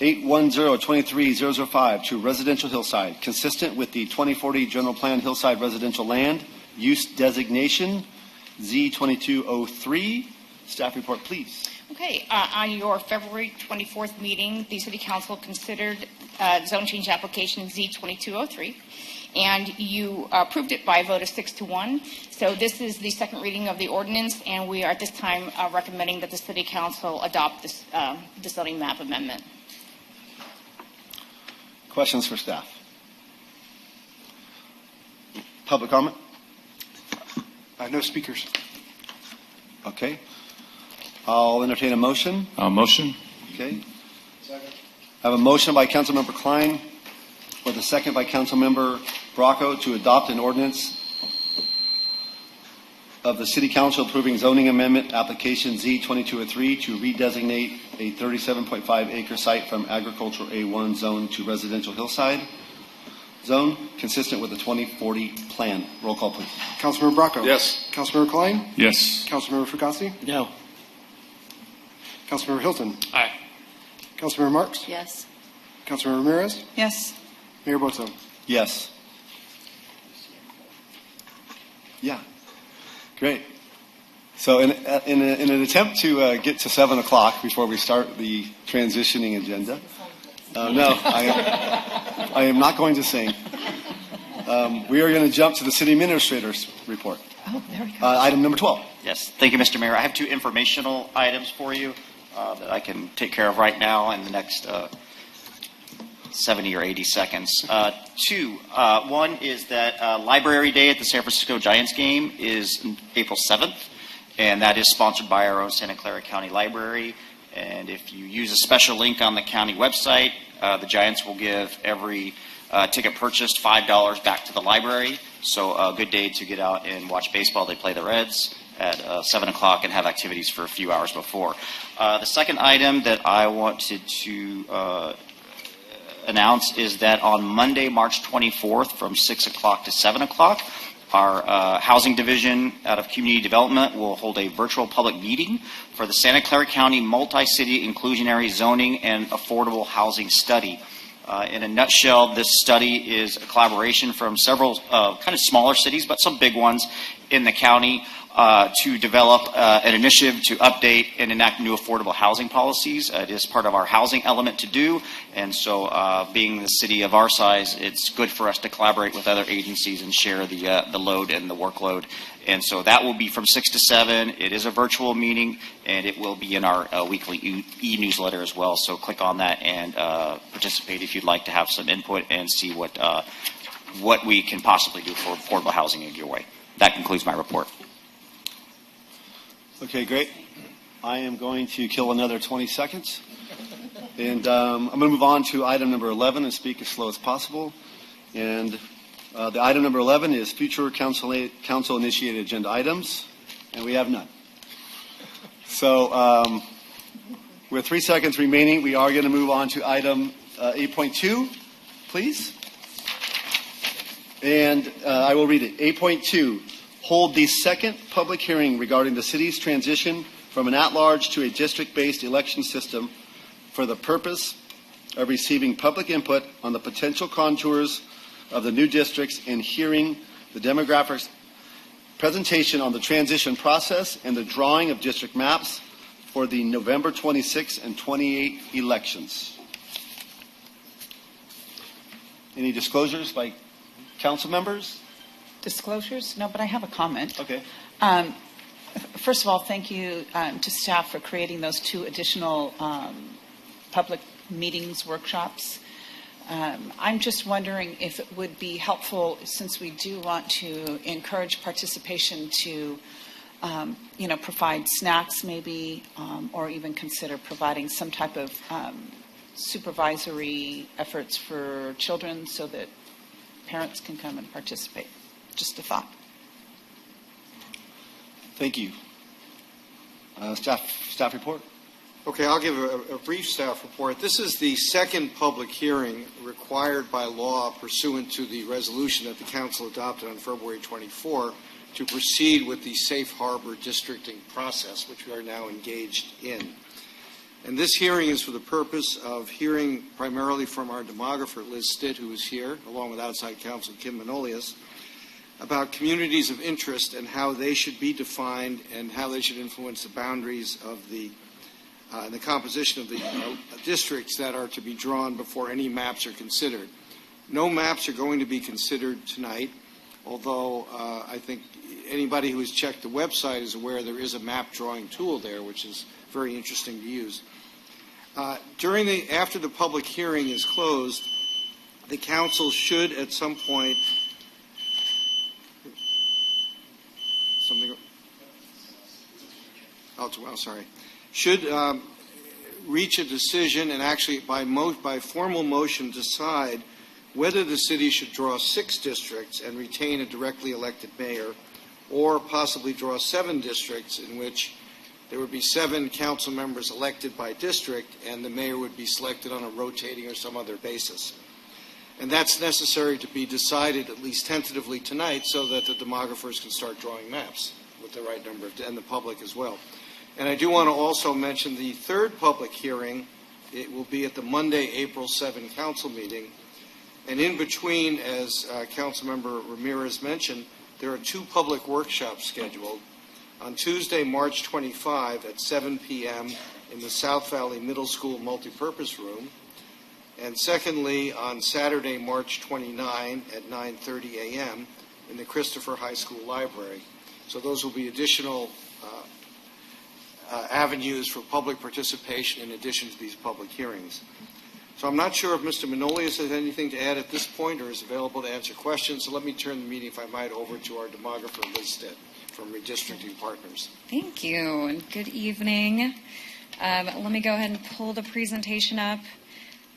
810-23005 to residential hillside, consistent with the 2040 General Plan Hillside Residential Land Use Designation Z2203. Staff report, please. Okay, on your February 24th meeting, the City Council considered zone change application Z2203, and you approved it by a vote of 6-1. So this is the second reading of the ordinance, and we are at this time recommending that the City Council adopt this the zoning map amendment. Questions for staff? Public comment? No speakers. Okay. I'll entertain a motion. Motion? Okay. I have a motion by Councilmember Klein with a second by Councilmember Bracco to adopt an ordinance of the City Council approving zoning amendment application Z2203 to redesignate a 37.5 acre site from agricultural A1 zone to residential hillside zone consistent with the 2040 plan. Roll call, please. Councilmember Bracco. Yes. Councilmember Klein. Yes. Councilmember Fugazzi. No. Councilmember Hilton. Aye. Councilmember Marks. Yes. Councilmember Ramirez. Yes. Mayor Bozo. Yes. Yeah. Great. So in an attempt to get to 7 o'clock before we start the transitioning agenda, no, I am not going to sing. We are going to jump to the city administrator's report. Oh, there we go. Item number 12. Yes, thank you, Mr. Mayor. I have 2 informational items for you that I can take care of right now in the next 70 or 80 seconds. Two, one is that Library Day at the San Francisco Giants game is April 7th, and that is sponsored by our own Santa Clara County Library. And if you use a special link on the county website, the Giants will give every ticket purchased $5 back to the library. So a good day to get out and watch baseball. They play the Reds at 7 o'clock and have activities for a few hours before. The second item that I wanted to announce is that on Monday, March 24th from 6 o'clock to 7 o'clock, our housing division out of community development will hold a virtual public meeting for the Santa Clara County Multi-City Inclusionary Zoning and Affordable Housing Study. In a nutshell, this study is a collaboration from several kind of smaller cities, but some big ones in the county, to develop an initiative to update and enact new affordable housing policies. It is part of our housing element to do, and so being the city of our size, it's good for us to collaborate with other agencies and share the load and the workload. And so that will be from 6 to 7. It is a virtual meeting, and it will be in our weekly e-newsletter as well. So click on that and participate if you'd like to have some input and see what we can possibly do for affordable housing in Gilroy. That concludes my report. Okay, great. I am going to kill another 20 seconds. And I'm going to move on to item number 11 and speak as slow as possible. And the item number 11 is future council-initiated agenda items, and we have none. So with 3 seconds remaining, we are going to move on to item 8.2, please. And I will read it. 8.2. Hold the second public hearing regarding the city's transition from an at-large to a district-based election system for the purpose of receiving public input on the potential contours of the new districts and hearing the demographics presentation on the transition process and the drawing of district maps for the November 26 and 28 elections. Any disclosures by council members? Disclosures? No, but I have a comment. Okay. First of all, thank you to staff for creating those 2 additional public meetings, workshops. I'm just wondering if it would be helpful, since we do want to encourage participation, to provide snacks maybe, or even consider providing some type of supervisory efforts for children so that parents can come and participate. Just a thought. Thank you. Staff report? Okay, I'll give a brief staff report. This is the second public hearing required by law pursuant to the resolution that the council adopted on February 24 to proceed with the safe harbor districting process, which we are now engaged in. And this hearing is for the purpose of hearing primarily from our demographer, Liz Stitt, who is here, along with outside counsel Kim Manolius, about communities of interest and how they should be defined and how they should influence the boundaries of the composition of the districts that are to be drawn before any maps are considered. No maps are going to be considered tonight, although I think anybody who has checked the website is aware there is a map drawing tool there, which is very interesting to use. After the public hearing is closed, the council should at some point should reach a decision and actually by formal motion decide whether the city should draw 6 districts and retain a directly elected mayor, or possibly draw 7 districts in which there would be 7 council members elected by district and the mayor would be selected on a rotating or some other basis. And that's necessary to be decided at least tentatively tonight so that the demographers can start drawing maps with the right number and the public as well. And I do want to also mention the third public hearing. It will be at the Monday, April 7 council meeting. And in between, as Councilmember Ramirez mentioned, there are 2 public workshops scheduled. On Tuesday, March 25 at 7 p.m. in the South Valley Middle School Multipurpose Room. And secondly, on Saturday, March 29 at 9:30 a.m. in the Christopher High School Library. So those will be additional avenues for public participation in addition to these public hearings. So I'm not sure if Mr. Manolius has anything to add at this point or is available to answer questions. So let me turn the meeting, if I might, over to our demographer, Liz Stitt, from Redistricting Partners. Thank you, and good evening. Let me go ahead and pull the presentation up.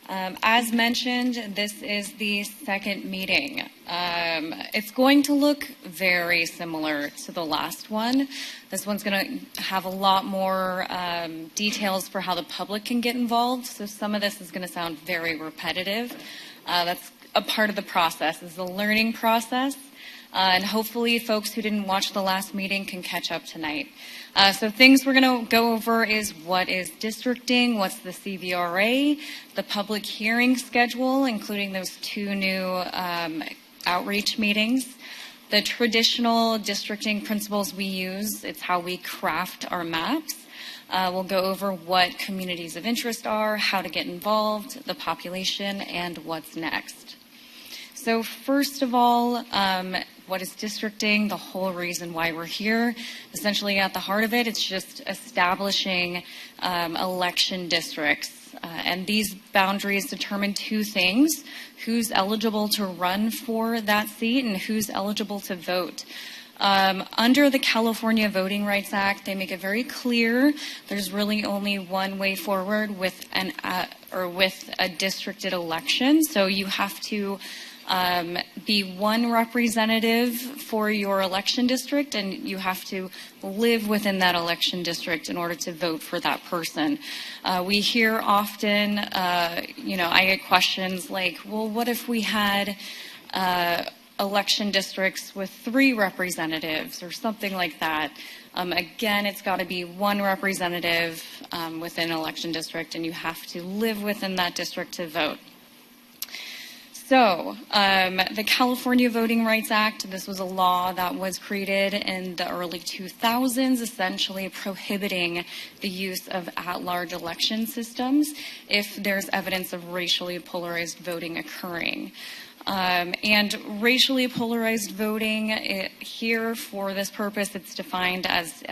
As mentioned, this is the second meeting. It's going to look very similar to the last one. This one's going to have a lot more details for how the public can get involved, so some of this is going to sound very repetitive. That's a part of the process, is the learning process. And hopefully folks who didn't watch the last meeting can catch up tonight. So things we're going to go over is what is districting, what's the CVRA, the public hearing schedule, including those 2 new outreach meetings, the traditional districting principles we use. It's how we craft our maps. We'll go over what communities of interest are, how to get involved, the population, and what's next. So first of all, what is districting? The whole reason why we're here. Essentially at the heart of it, it's just establishing election districts. And these boundaries determine 2 things: who's eligible to run for that seat and who's eligible to vote. Under the California Voting Rights Act, they make it very clear there's really only one way forward with a districted election. So you have to be one representative for your election district, and you have to live within that election district in order to vote for that person. We hear often, I get questions like, well, what if we had election districts with 3 representatives or something like that? Again, it's got to be one representative within an election district, and you have to live within that district to vote. So, the California Voting Rights Act, this was a law that was created in the early 2000s, essentially prohibiting the use of at-large election systems if there's evidence of racially polarized voting occurring. And racially polarized voting, here for this purpose, it's defined as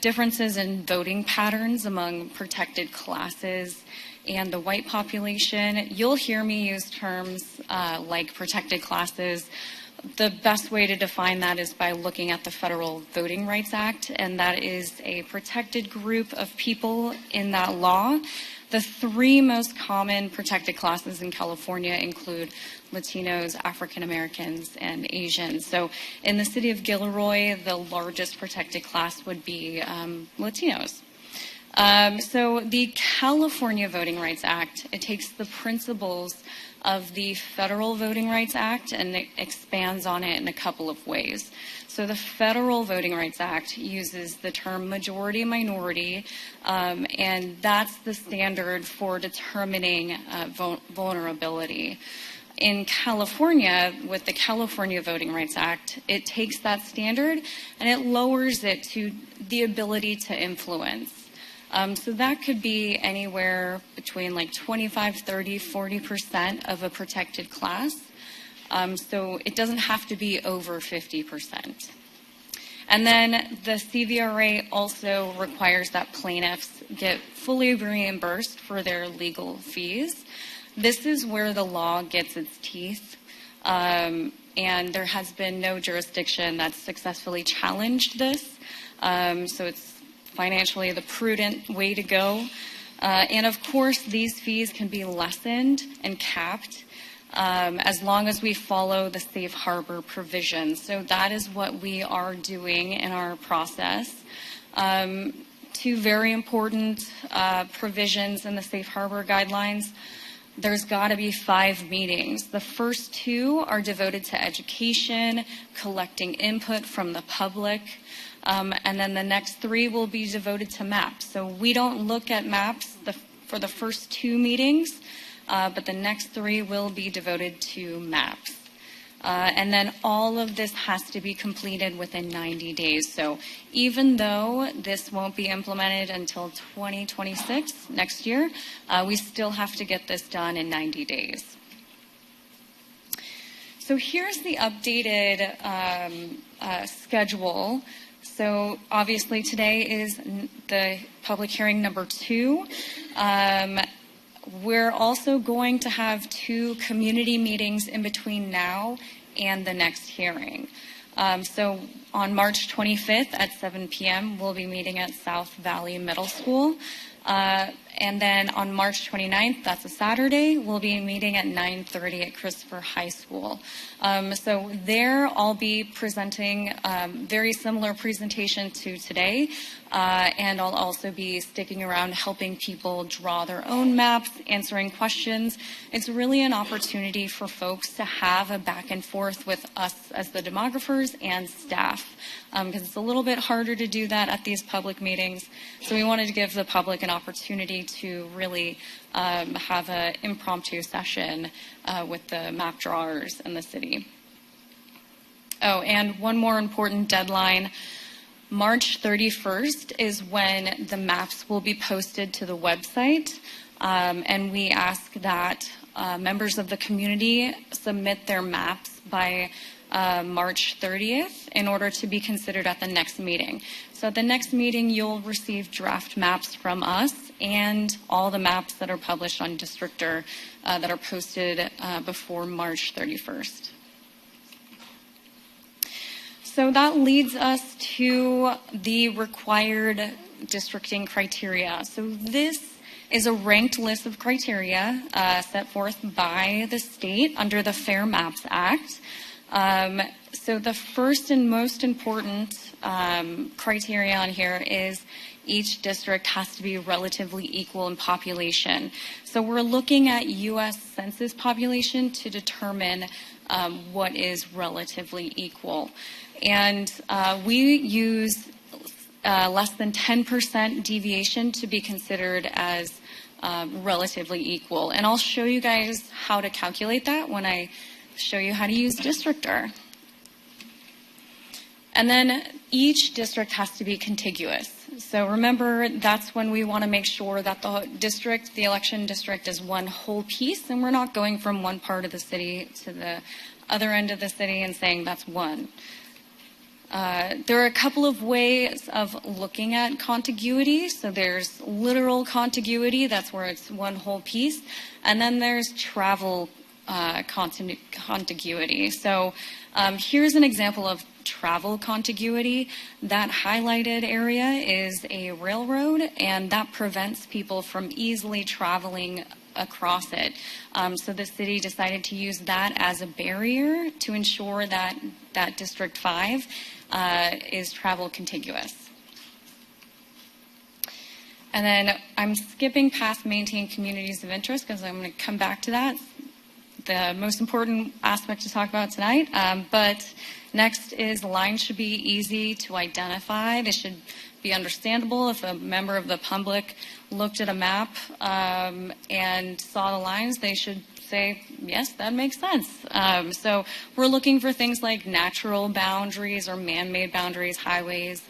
differences in voting patterns among protected classes and the white population. You'll hear me use terms like protected classes. The best way to define that is by looking at the Federal Voting Rights Act, and that is a protected group of people in that law. The 3 most common protected classes in California include Latinos, African Americans, and Asians. So in the city of Gilroy, the largest protected class would be Latinos. So the California Voting Rights Act, it takes the principles of the Federal Voting Rights Act and it expands on it in a couple of ways. So the Federal Voting Rights Act uses the term majority-minority, and that's the standard for determining vulnerability. In California, with the California Voting Rights Act, it takes that standard and it lowers it to the ability to influence. So that could be anywhere between like 25, 30, 40% of a protected class. So it doesn't have to be over 50%. And then the CVRA also requires that plaintiffs get fully reimbursed for their legal fees. This is where the law gets its teeth. And there has been no jurisdiction that's successfully challenged this. So it's financially the prudent way to go. And of course, these fees can be lessened and capped as long as we follow the safe harbor provisions. So that is what we are doing in our process. 2 very important provisions in the safe harbor guidelines. There's got to be 5 meetings. The first 2 are devoted to education, collecting input from the public, and then the next 3 will be devoted to maps. So we don't look at maps for the first 2 meetings, but the next 3 will be devoted to maps. And then all of this has to be completed within 90 days. So even though this won't be implemented until 2026, next year, we still have to get this done in 90 days. So here's the updated schedule. So obviously today is the public hearing number 2. We're also going to have 2 community meetings in between now and the next hearing. So on March 25th at 7 p.m., we'll be meeting at South Valley Middle School. And then on March 29th, that's a Saturday, we'll be meeting at 9:30 at Christopher High School. So there I'll be presenting very similar presentation to today, and I'll also be sticking around helping people draw their own maps, answering questions. It's really an opportunity for folks to have a back and forth with us as the demographers and staff, because it's a little bit harder to do that at these public meetings. So we wanted to give the public an opportunity to really have an impromptu session with the map drawers in the city. Oh, and one more important deadline. March 31st is when the maps will be posted to the website, and we ask that members of the community submit their maps by March 30th in order to be considered at the next meeting. So at the next meeting, you'll receive draft maps from us and all the maps that are published on Districtor that are posted before March 31st. So that leads us to the required districting criteria. So this is a ranked list of criteria set forth by the state under the Fair Maps Act. So the first and most important criteria on here is each district has to be relatively equal in population. So we're looking at U.S. Census population to determine what is relatively equal. And we use less than 10% deviation to be considered as relatively equal. And I'll show you guys how to calculate that when I show you how to use Districtor. And then each district has to be contiguous. So remember, that's when we want to make sure that the election district is one whole piece, and we're not going from one part of the city to the other end of the city and saying that's one. There are a couple of ways of looking at contiguity. So there's literal contiguity, that's where it's one whole piece. And then there's travel contiguity. So here's an example of travel contiguity. That highlighted area is a railroad, and that prevents people from easily traveling across it. So the city decided to use that as a barrier to ensure that District 5 is travel contiguous. And then I'm skipping past maintain communities of interest because I'm going to come back to that. The most important aspect to talk about tonight. But next is lines should be easy to identify. They should be understandable. If a member of the public looked at a map and saw the lines, they should say, yes, that makes sense. So we're looking for things like natural boundaries or man-made boundaries, highways.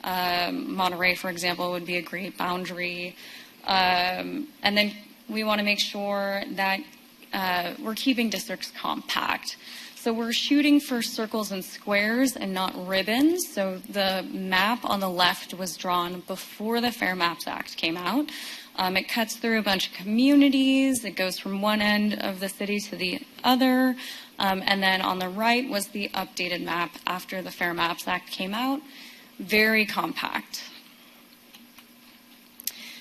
Monterey, for example, would be a great boundary. And then we want to make sure that we're keeping districts compact. So we're shooting for circles and squares and not ribbons. So the map on the left was drawn before the Fair Maps Act came out. It cuts through a bunch of communities. It goes from one end of the city to the other. And then on the right was the updated map after the Fair Maps Act came out. Very compact.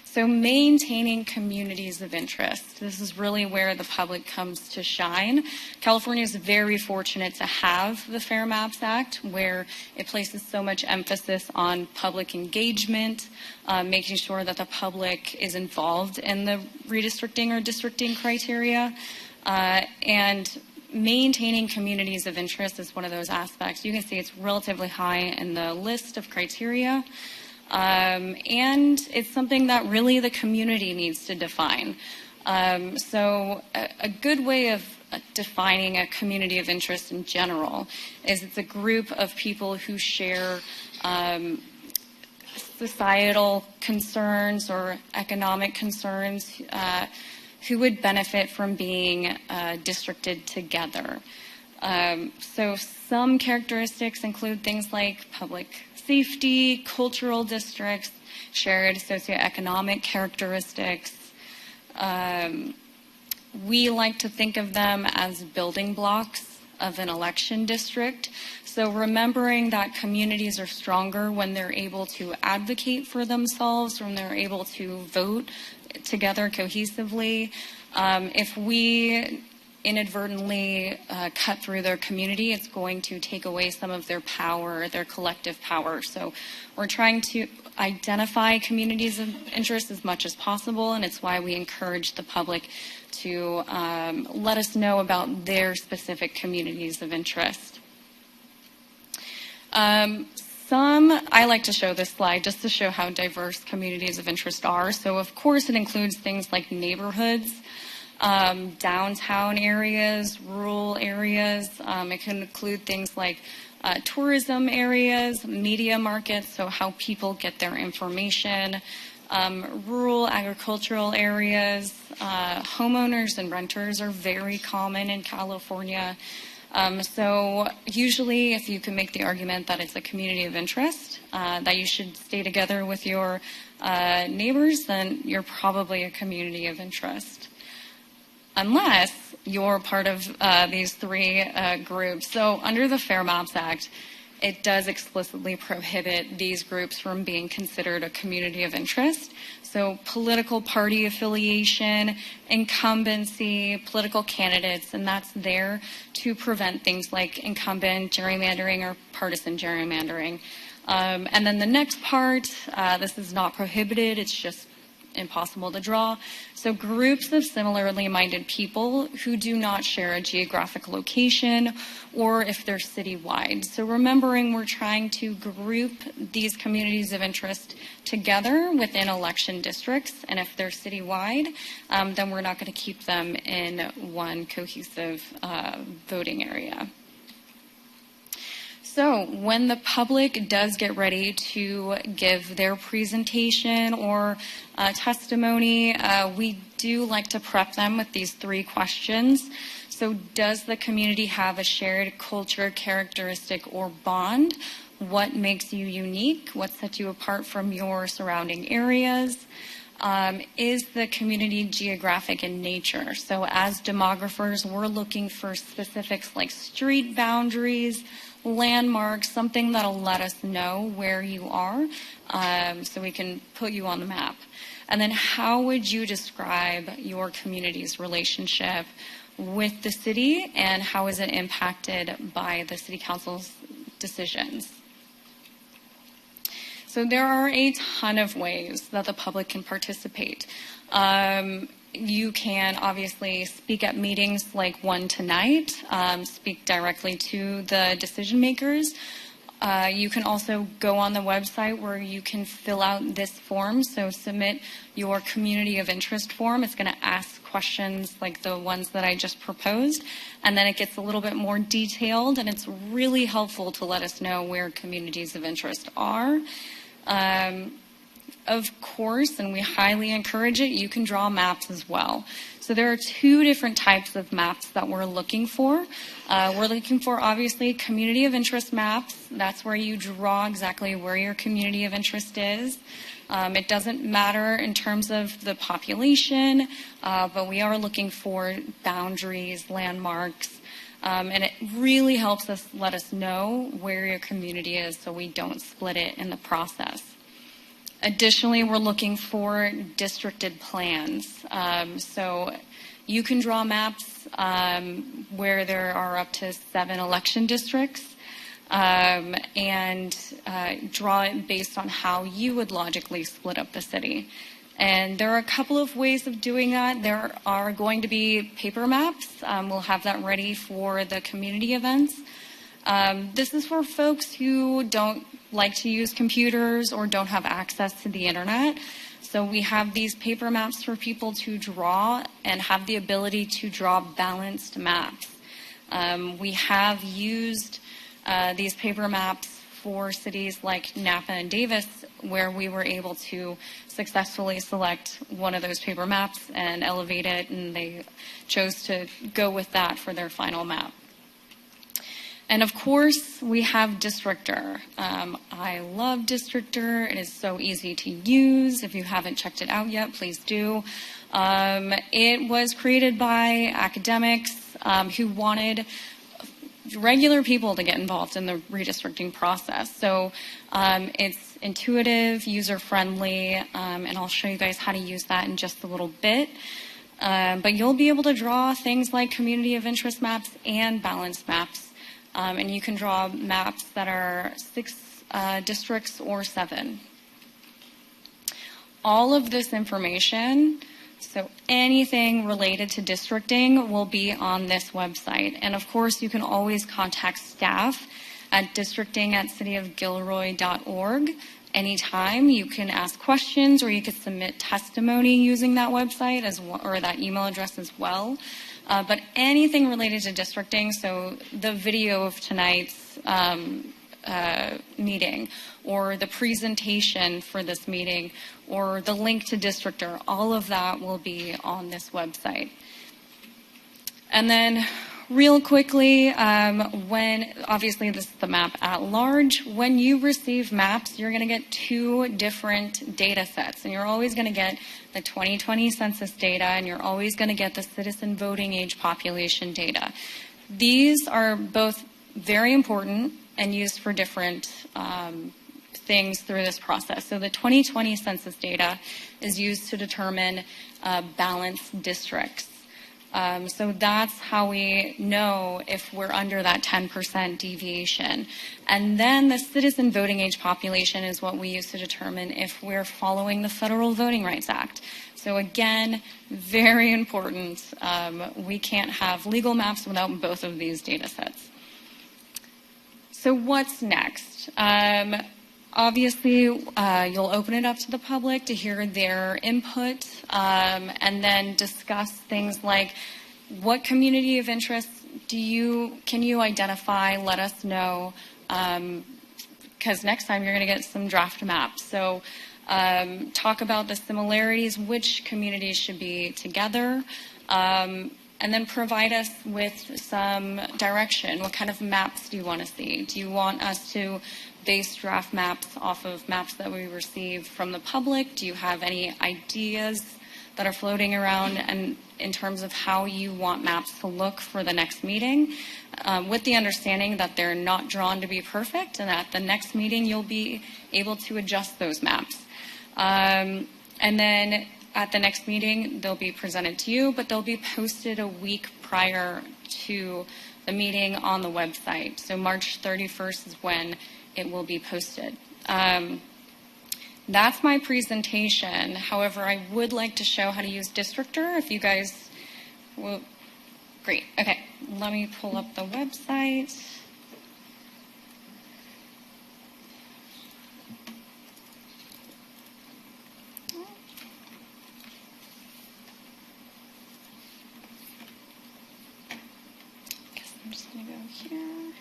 So maintaining communities of interest. This is really where the public comes to shine. California is very fortunate to have the Fair Maps Act, where it places so much emphasis on public engagement, making sure that the public is involved in the redistricting or districting criteria, and maintaining communities of interest is one of those aspects. You can see it's relatively high in the list of criteria. And it's something that really the community needs to define. So a good way of defining a community of interest in general is it's a group of people who share societal concerns or economic concerns who would benefit from being districted together. So some characteristics include things like public safety, cultural districts, shared socioeconomic characteristics, We like to think of them as building blocks of an election district. So remembering that communities are stronger when they're able to advocate for themselves, when they're able to vote together cohesively. If we inadvertently cut through their community, it's going to take away some of their power, their collective power. So we're trying to identify communities of interest as much as possible, and it's why we encourage the public to let us know about their specific communities of interest. I like to show this slide just to show how diverse communities of interest are. So of course it includes things like neighborhoods, downtown areas, rural areas. It can include things like tourism areas, media markets, so how people get their information, rural agricultural areas. Homeowners and renters are very common in California. So usually if you can make the argument that it's a community of interest, that you should stay together with your neighbors, then you're probably a community of interest. Unless you're part of these three groups. So under the Fair Maps Act, it does explicitly prohibit these groups from being considered a community of interest. So political party affiliation, incumbency, political candidates, and that's there to prevent things like incumbent gerrymandering or partisan gerrymandering. And then the next part, this is not prohibited, it's just impossible to draw. So groups of similarly minded people who do not share a geographic location or if they're citywide. So remembering we're trying to group these communities of interest together within election districts, and if they're citywide, then we're not going to keep them in one cohesive voting area. So when the public does get ready to give their presentation or testimony, we do like to prep them with these three questions. So does the community have a shared culture, characteristic, or bond? What makes you unique? What sets you apart from your surrounding areas? Is the community geographic in nature? So as demographers, we're looking for specifics like street boundaries, landmarks, something that'll let us know where you are, so we can put you on the map. And then how would you describe your community's relationship with the city, and how is it impacted by the city council's decisions? So there are a ton of ways that the public can participate. You can obviously speak at meetings like one tonight, speak directly to the decision makers. You can also go on the website where you can fill out this form. So submit your community of interest form. It's going to ask questions like the ones that I just proposed. And then it gets a little bit more detailed, and it's really helpful to let us know where communities of interest are. Of course, and we highly encourage it, you can draw maps as well. So there are two different types of maps that we're looking for. We're looking for, obviously, community of interest maps. That's where you draw exactly where your community of interest is. It doesn't matter in terms of the population, but we are looking for boundaries, landmarks, and it really helps us let us know where your community is so we don't split it in the process. Additionally, we're looking for districted plans. So you can draw maps where there are up to 7 election districts, and draw it based on how you would logically split up the city. And there are a couple of ways of doing that. There are going to be paper maps. We'll have that ready for the community events. This is for folks who don't like to use computers or don't have access to the internet. So we have these paper maps for people to draw and have the ability to draw balanced maps. We have used these paper maps for cities like Napa and Davis, where we were able to successfully select one of those paper maps and elevate it, and they chose to go with that for their final map. And of course, we have Districtor. I love Districtor. It is so easy to use. If you haven't checked it out yet, please do. It was created by academics who wanted regular people to get involved in the redistricting process. So it's intuitive, user-friendly, and I'll show you guys how to use that in just a little bit. But you'll be able to draw things like community of interest maps and balanced maps. And you can draw maps that are 6 districts or 7. All of this information, so anything related to districting, will be on this website. And of course, you can always contact staff at districting@cityofgilroy.org anytime. You can ask questions, or you could submit testimony using that website as well, or that email address as well. But anything related to districting, so the video of tonight's meeting, or the presentation for this meeting, or the link to Districtor, all of that will be on this website. And then real quickly, when obviously this is the map at large, when you receive maps, you're going to get 2 different data sets. And you're always going to get the 2020 census data, and you're always going to get the citizen voting age population data. These are both very important and used for different things through this process. So the 2020 census data is used to determine balanced districts. So that's how we know if we're under that 10% deviation. And then the citizen voting age population is what we use to determine if we're following the Federal Voting Rights Act. So again, very important. We can't have legal maps without both of these data sets. So what's next? Obviously, you'll open it up to the public to hear their input, and then discuss things like what community of interest can you identify, let us know, because next time you're going to get some draft maps. So talk about the similarities, which communities should be together, and then provide us with some direction. What kind of maps do you want to see? Do you want us to base draft maps off of maps that we receive from the public? Do you have any ideas that are floating around and in terms of how you want maps to look for the next meeting? With the understanding that they're not drawn to be perfect, and at the next meeting you'll be able to adjust those maps. And then at the next meeting they'll be presented to you, but they'll be posted a week prior to the meeting on the website. So March 31st is when it will be posted. That's my presentation. However, I would like to show how to use Districtor if you guys will. Great. Okay. Let me pull up the website. Guess I'm just going to go here.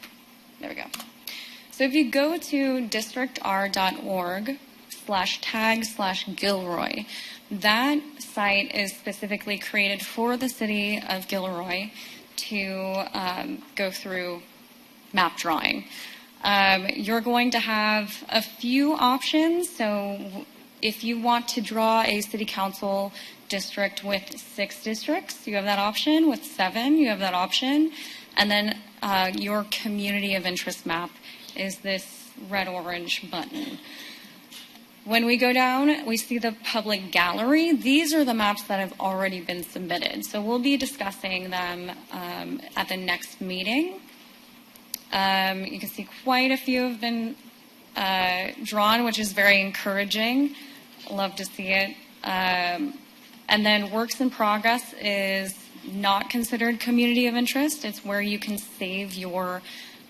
There we go. So if you go to districtr.org/tag/Gilroy, that site is specifically created for the city of Gilroy to go through map drawing. You're going to have a few options. So if you want to draw a city council district with 6 districts, you have that option. With 7, you have that option. And then your community of interest map is this red-orange button. When we go down, we see the public gallery. These are the maps that have already been submitted. So we'll be discussing them at the next meeting. You can see quite a few have been drawn, which is very encouraging. Love to see it. And then works in progress is not considered community of interest. It's where you can save your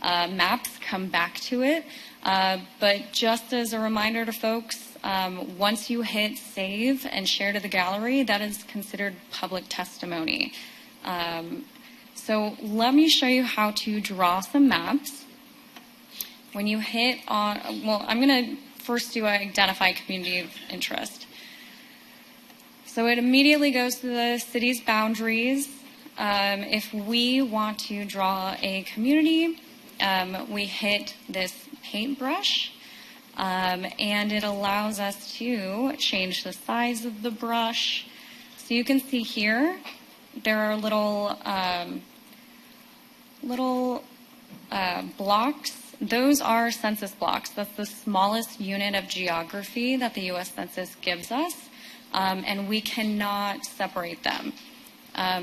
maps, come back to it. But just as a reminder to folks, once you hit save and share to the gallery, that is considered public testimony. So let me show you how to draw some maps. When you hit on, well, I'm going to first do identify community of interest. So it immediately goes to the city's boundaries. If we want to draw a community, we hit this paintbrush, and it allows us to change the size of the brush. So So you can see here, there are little blocks. Those are census blocks. That's the smallest unit of geography that the U.S. Census gives us, and we cannot separate them.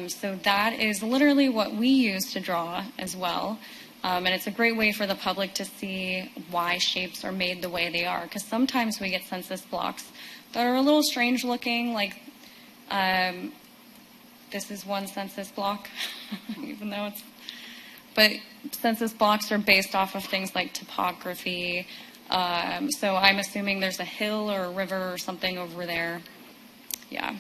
So that is literally what we use to draw as well. And it's a great way for the public to see why shapes are made the way they are. Because sometimes we get census blocks that are a little strange looking, like this is one census block, even though it's... But census blocks are based off of things like topography. So I'm assuming there's a hill or a river or something over there. Yeah.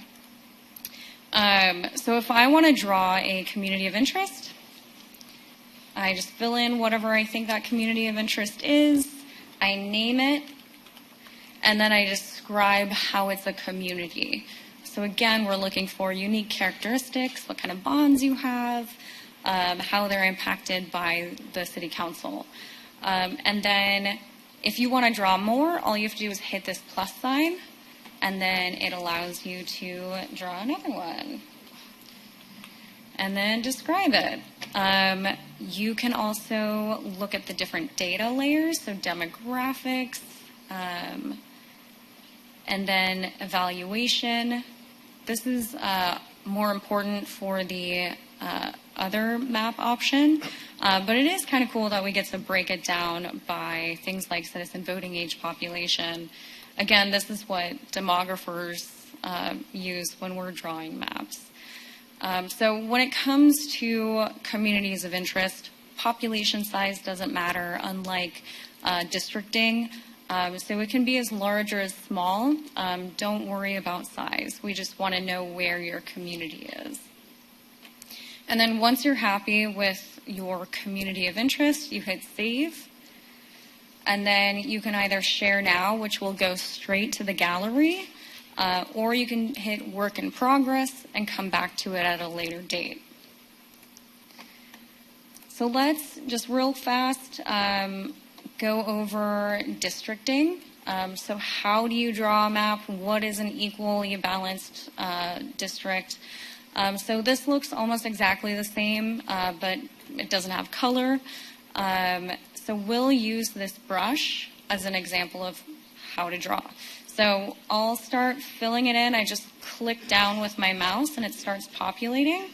So if I want to draw a community of interest, I just fill in whatever I think that community of interest is. I name it, and then I describe how it's a community. So again, we're looking for unique characteristics, what kind of bonds you have, how they're impacted by the city council. And then if you want to draw more, all you have to do is hit this plus sign, and then it allows you to draw another one. And then describe it. You can also look at the different data layers, so demographics, and then evaluation. This is more important for the other map option, but it is kind of cool that we get to break it down by things like citizen voting age, population. Again, this is what demographers use when we're drawing maps. So when it comes to communities of interest, population size doesn't matter, unlike districting. So it can be as large or as small. Don't worry about size. We just want to know where your community is. And then once you're happy with your community of interest, you hit save. And then you can either share now, which will go straight to the gallery, or you can hit work in progress and come back to it at a later date. So let's just real fast go over districting. So how do you draw a map? What is an equally balanced district? So this looks almost exactly the same, but it doesn't have color. So we'll use this brush as an example of how to draw. So I'll start filling it in. I just click down with my mouse and it starts populating.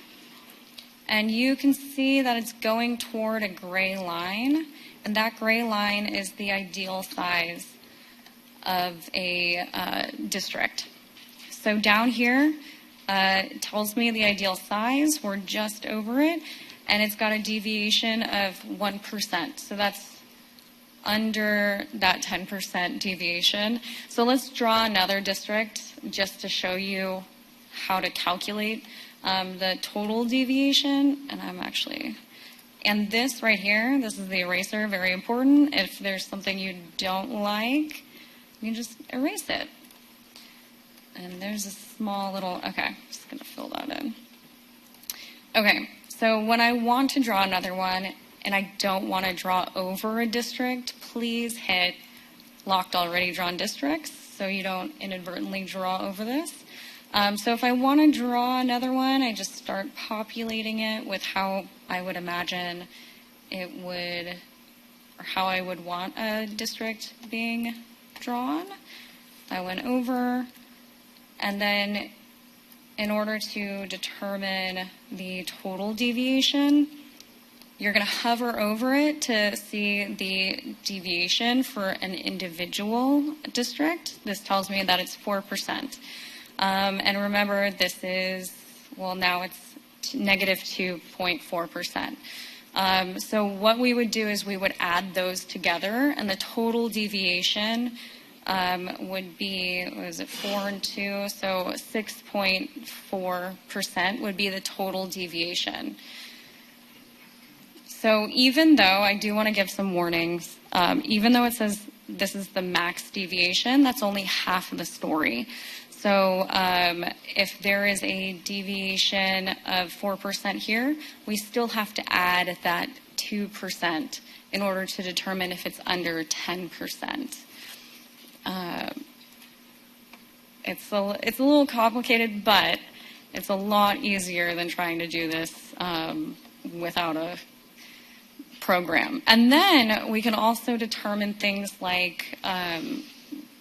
And you can see that it's going toward a gray line. And that gray line is the ideal size of a district. So down here, it tells me the ideal size. We're just over it. And it's got a deviation of 1%. So that's under that 10% deviation. So let's draw another district just to show you how to calculate the total deviation. And this right here, this is the eraser, very important. If there's something you don't like, you can just erase it. And there's a small little, okay, I'm just gonna fill that in. Okay, so when I want to draw another one, and I don't want to draw over a district, please hit locked already drawn districts so you don't inadvertently draw over this. So if I want to draw another one, I just start populating it with how I would imagine it would, or how I would want a district being drawn. I went over, and then in order to determine the total deviation, you're going to hover over it to see the deviation for an individual district. This tells me that it's 4%. And remember, this is, well, now it's negative 2.4%. So what we would do is we would add those together, and the total deviation would be, what is it, 4 and 2, so 6.4% would be the total deviation. So even though, I do want to give some warnings, even though it says this is the max deviation, that's only half of the story. So if there is a deviation of 4% here, we still have to add that 2% in order to determine if it's under 10%. It's a little complicated, but It's a lot easier than trying to do this without a program. And then we can also determine things like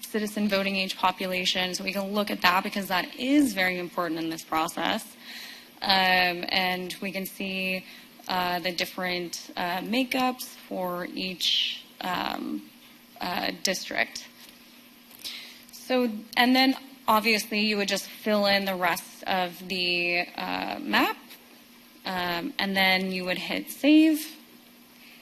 citizen voting age population. So we can look at that because that is very important in this process. And we can see the different makeups for each district. So, and then obviously you would just fill in the rest of the map, and then you would hit save.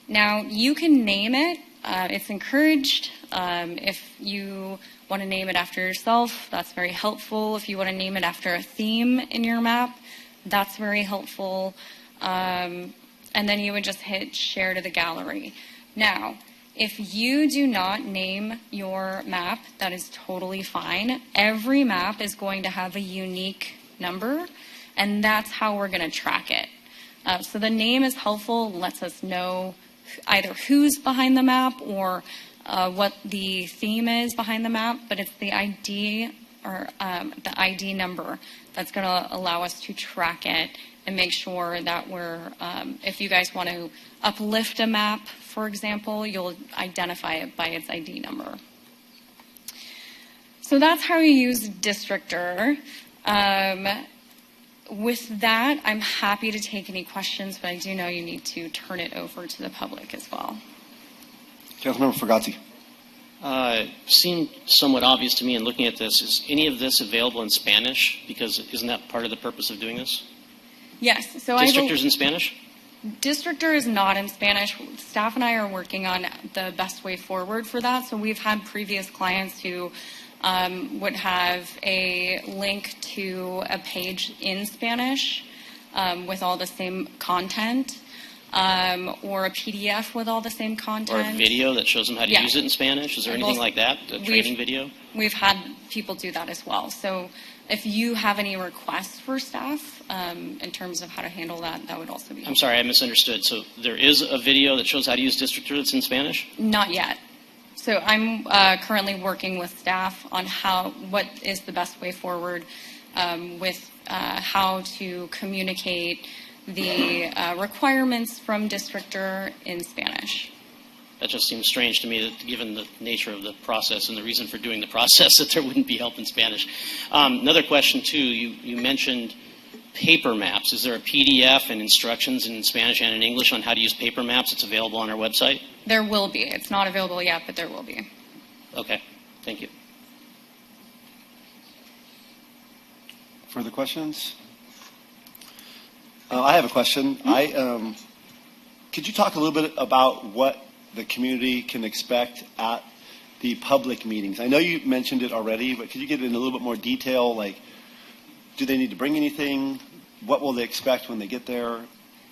Now you can name it. It's encouraged. If you want to name it after yourself, that's very helpful. If you want to name it after a theme in your map, that's very helpful. And then you would just hit share to the gallery. Now, if you do not name your map, that is totally fine. Every map is going to have a unique number, and that's how we're going to track it. So the name is helpful, lets us know either who's behind the map or what the theme is behind the map, but it's the ID or the ID number that's going to allow us to track it and make sure that we're, if you guys want to uplift a map, for example, you'll identify it by its ID number. So that's how you use Districtor. With that, I'm happy to take any questions, but I do know you need to turn it over to the public as well. Councilmember Fugazzi. Seemed somewhat obvious to me in looking at this. Is any of this available in Spanish? Because isn't that part of the purpose of doing this? Yes. So Districtor's in Spanish? Districtor is not in Spanish. Staff and I are working on the best way forward for that. So we've had previous clients who would have a link to a page in Spanish with all the same content, or a PDF with all the same content. Or a video that shows them how to use it in Spanish? Is there anything like that, a training video? We've had people do that as well. So if you have any requests for staff in terms of how to handle that, that would also be helpful. I'm sorry, I misunderstood. So there is a video that shows how to use Districtor that's in Spanish? Not yet. So I'm currently working with staff on what is the best way forward with how to communicate the requirements from Districtor in Spanish. That just seems strange to me, that given the nature of the process and the reason for doing the process, that there wouldn't be help in Spanish. Another question, too. You mentioned paper maps. Is there a PDF and instructions in Spanish and in English on how to use paper maps? It's available on our website? There will be. It's not available yet, but there will be. Okay. Thank you. Further questions? I have a question. Could you talk a little bit about what the community can expect at the public meetings? I know you mentioned it already, but could you get in a little bit more detail? Like, do they need to bring anything? What will they expect when they get there,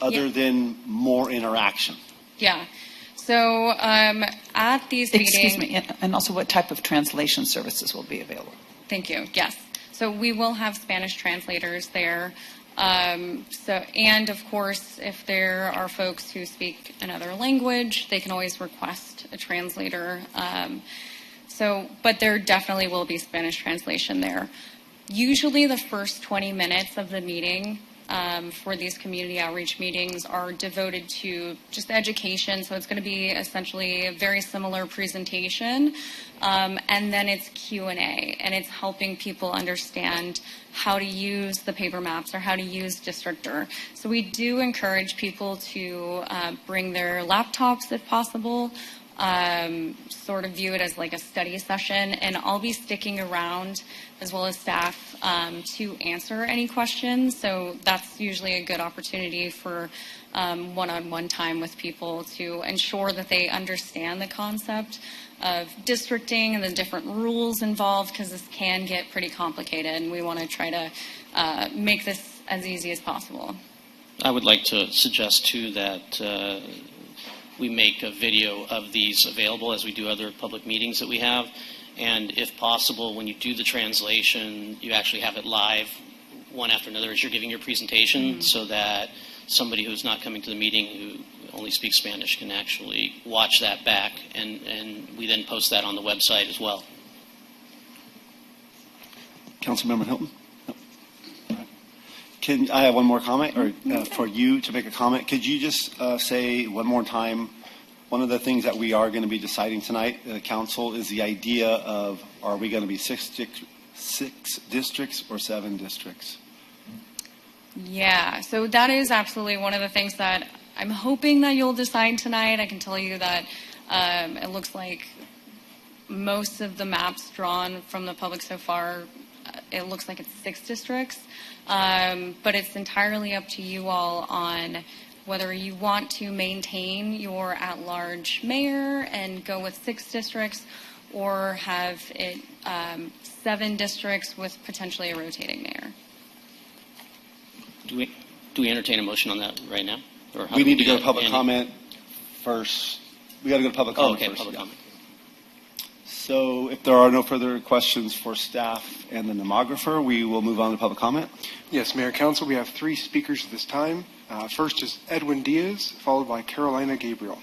other than more interaction? Yeah. So at these meetings... Excuse me, and also what type of translation services will be available? Thank you. Yes. So we will have Spanish translators there. And of course, if there are folks who speak another language, they can always request a translator. But there definitely will be Spanish translation there. Usually the first 20 minutes of the meeting for these community outreach meetings are devoted to just education. So it's going to be essentially a very similar presentation. And then it's Q&A, and it's helping people understand how to use the paper maps or how to use Districtor. So we do encourage people to bring their laptops if possible, sort of view it as like a study session, and I'll be sticking around as well as staff to answer any questions. So that's usually a good opportunity for one-on-one time with people to ensure that they understand the concept of districting and the different rules involved, because this can get pretty complicated, and we want to try to make this as easy as possible. I would like to suggest, too, that we make a video of these available as we do other public meetings that we have. And if possible, when you do the translation, you actually have it live one after another as you're giving your presentation, so that somebody who's not coming to the meeting who only speaks Spanish can actually watch that back, and we then post that on the website as well. Councilmember Hilton? I have one more comment, or for you to make a comment? Could you just say one more time, one of the things that we are going to be deciding tonight, council, is the idea of, are we going to be six districts or 7 districts? Yeah, so that is absolutely one of the things that I'm hoping that you'll decide tonight. I can tell you that it looks like most of the maps drawn from the public so far, it looks like it's 6 districts. But it's entirely up to you all on whether you want to maintain your at-large mayor and go with 6 districts, or have it 7 districts with potentially a rotating mayor. Do we entertain a motion on that right now? Or how We do need to go do to that, public Andy? comment first. We got to go to public comment okay, first. public yeah. comment. So if there are no further questions for staff and the nomographer, we will move on to public comment. Yes, Mayor, Council, we have 3 speakers at this time. First is Edwin Diaz, followed by Carolina Gabriel.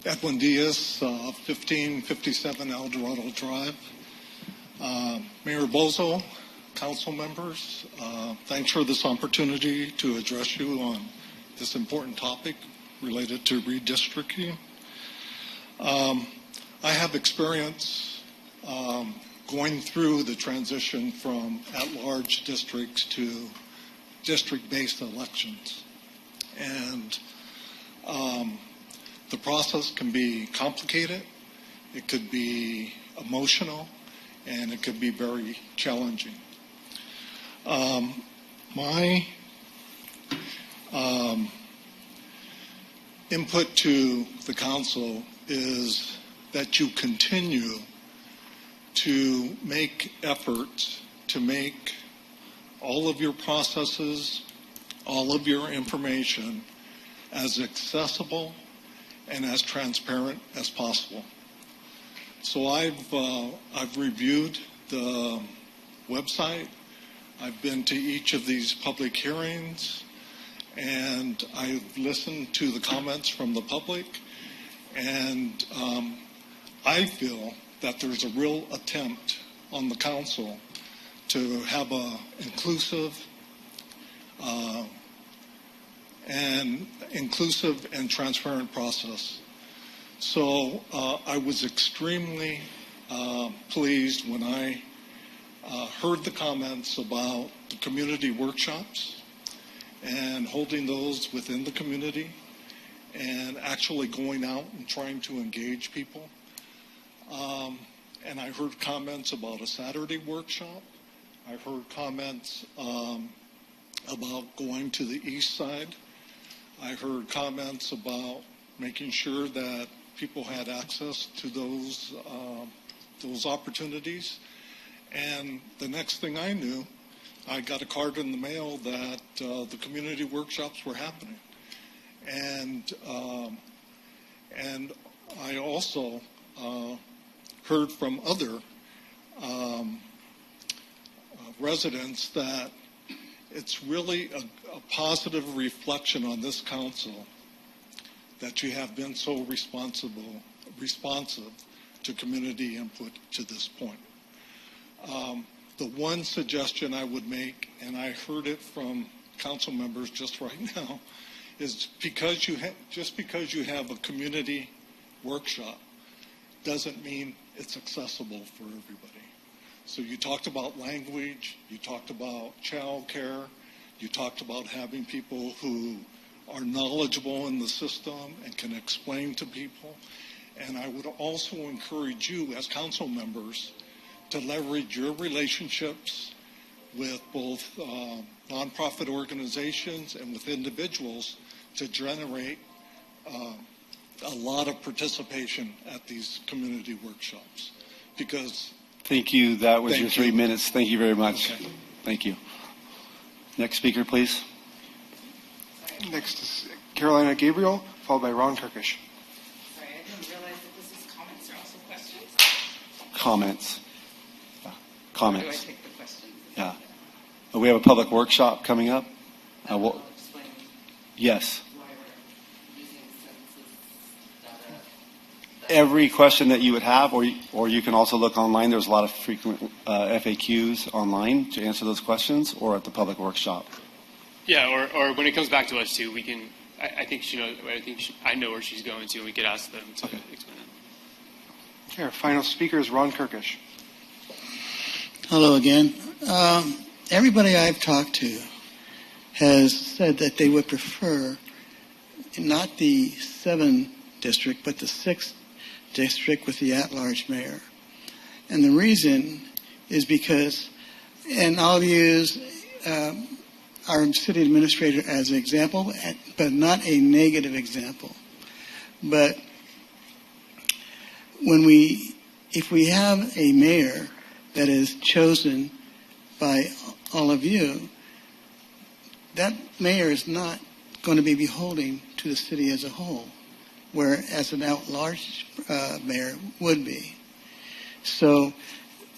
Edwin Diaz, 1557 El Dorado Drive. Mayor Bozo, council members, thanks for this opportunity to address you on this important topic related to redistricting. I have experience going through the transition from at-large districts to district-based elections. And the process can be complicated, it could be emotional, and it could be very challenging. My input to the council is that you continue to make efforts to make all of your processes, all of your information as accessible and as transparent as possible. So I've reviewed the website. I've been to each of these public hearings, and I've listened to the comments from the public, and I feel that there's a real attempt on the council to have a inclusive and transparent process. So I was extremely pleased when I heard the comments about the community workshops and holding those within the community and actually going out and trying to engage people. And I heard comments about a Saturday workshop. I heard comments about going to the east side. I heard comments about making sure that people had access to those opportunities. And the next thing I knew, I got a card in the mail that the community workshops were happening. And I also heard from other residents that it's really a positive reflection on this council that you have been so responsive to community input to this point. The one suggestion I would make, and I heard it from council members just right now, is just because you have a community workshop doesn't mean it's accessible for everybody. So you talked about language, you talked about child care, you talked about having people who are knowledgeable in the system and can explain to people. And I would also encourage you as council members to leverage your relationships with both nonprofit organizations and with individuals to generate a lot of participation at these community workshops. Because Thank you. That was Thank your 3 you. minutes. Thank you very much. Okay. Thank you. Next speaker, please. Next is Carolina Gabriel, followed by Ron Kirkish. Sorry, I didn't realize that this is comments or also questions. Comments. Or do I Comments. take the questions? Yeah. We have a public workshop coming up. I'll explain Yes. why we're using census data that every question that you would have, or you can also look online. There's a lot of frequent FAQs online to answer those questions, or at the Public Works shop. Yeah, or when it comes back to us too, we can. I think I know where she's going to, and we could ask them to explain it. Okay, our final speaker is Ron Kirkish. Hello again. Everybody I've talked to has said that they would prefer not the 7th district, but the 6th district with the at-large mayor. And the reason is because, and I'll use our city administrator as an example, but not a negative example. But if we have a mayor that is chosen by all of you, that mayor is not going to be beholden to the city as a whole, whereas an at-large mayor would be. So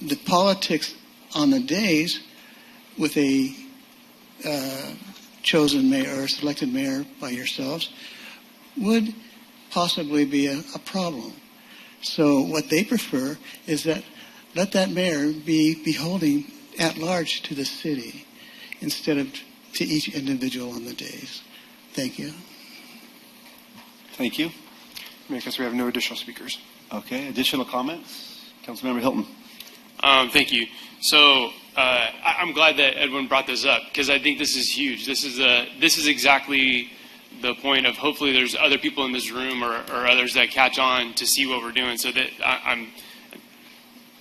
the politics on the days with a chosen mayor or selected mayor by yourselves would possibly be a problem. So what they prefer is that let that mayor be beholden at large to the city instead of to each individual on the days. Thank you. Thank you. Because we have no additional speakers. Okay, additional comments? Councilmember Hilton. Thank you. So I'm glad that Edwin brought this up because I think this is huge. This is exactly the point of hopefully there's other people in this room or others that catch on to see what we're doing. So that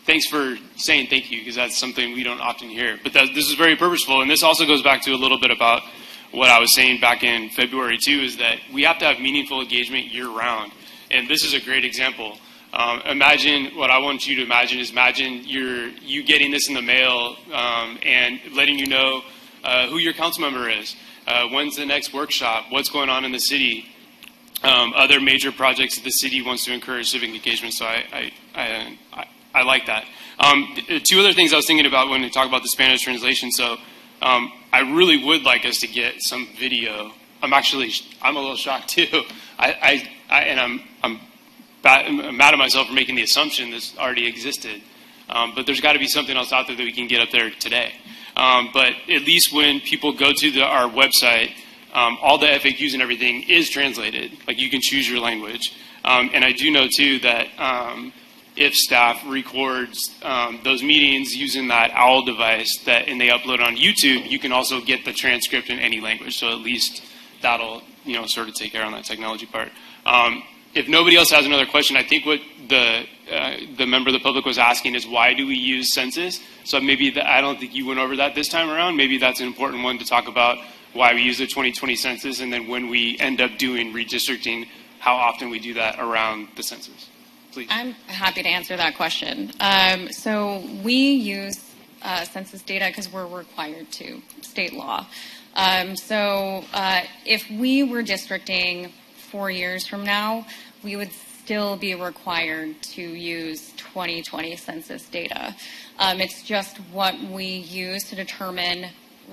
thanks for saying thank you because that's something we don't often hear. But this is very purposeful, and this also goes back to a little bit about what I was saying back in February too, is that we have to have meaningful engagement year round. And this is a great example. Imagine what I want you to imagine is you getting this in the mail and letting you know who your council member is, when's the next workshop, what's going on in the city, other major projects that the city wants to encourage civic engagement. So I like that. Two other things I was thinking about when we talk about the Spanish translation. So I really would like us to get some video. I'm a little shocked too. I'm mad at myself for making the assumption this already existed. But there's got to be something else out there that we can get up there today. But at least when people go to our website, all the FAQs and everything is translated. Like you can choose your language. And I do know too that if staff records those meetings using that OWL device and they upload on YouTube, you can also get the transcript in any language. So at least that'll sort of take care on that technology part. If nobody else has another question, I think what the member of the public was asking is why do we use census? So maybe I don't think you went over that this time around. Maybe that's an important one to talk about why we use the 2020 census, and then when we end up doing redistricting, how often we do that around the census. Please. I'm happy to answer that question. So we use census data because we're required to, state law. So if we were districting 4 years from now, we would still be required to use 2020 census data. It's just what we use to determine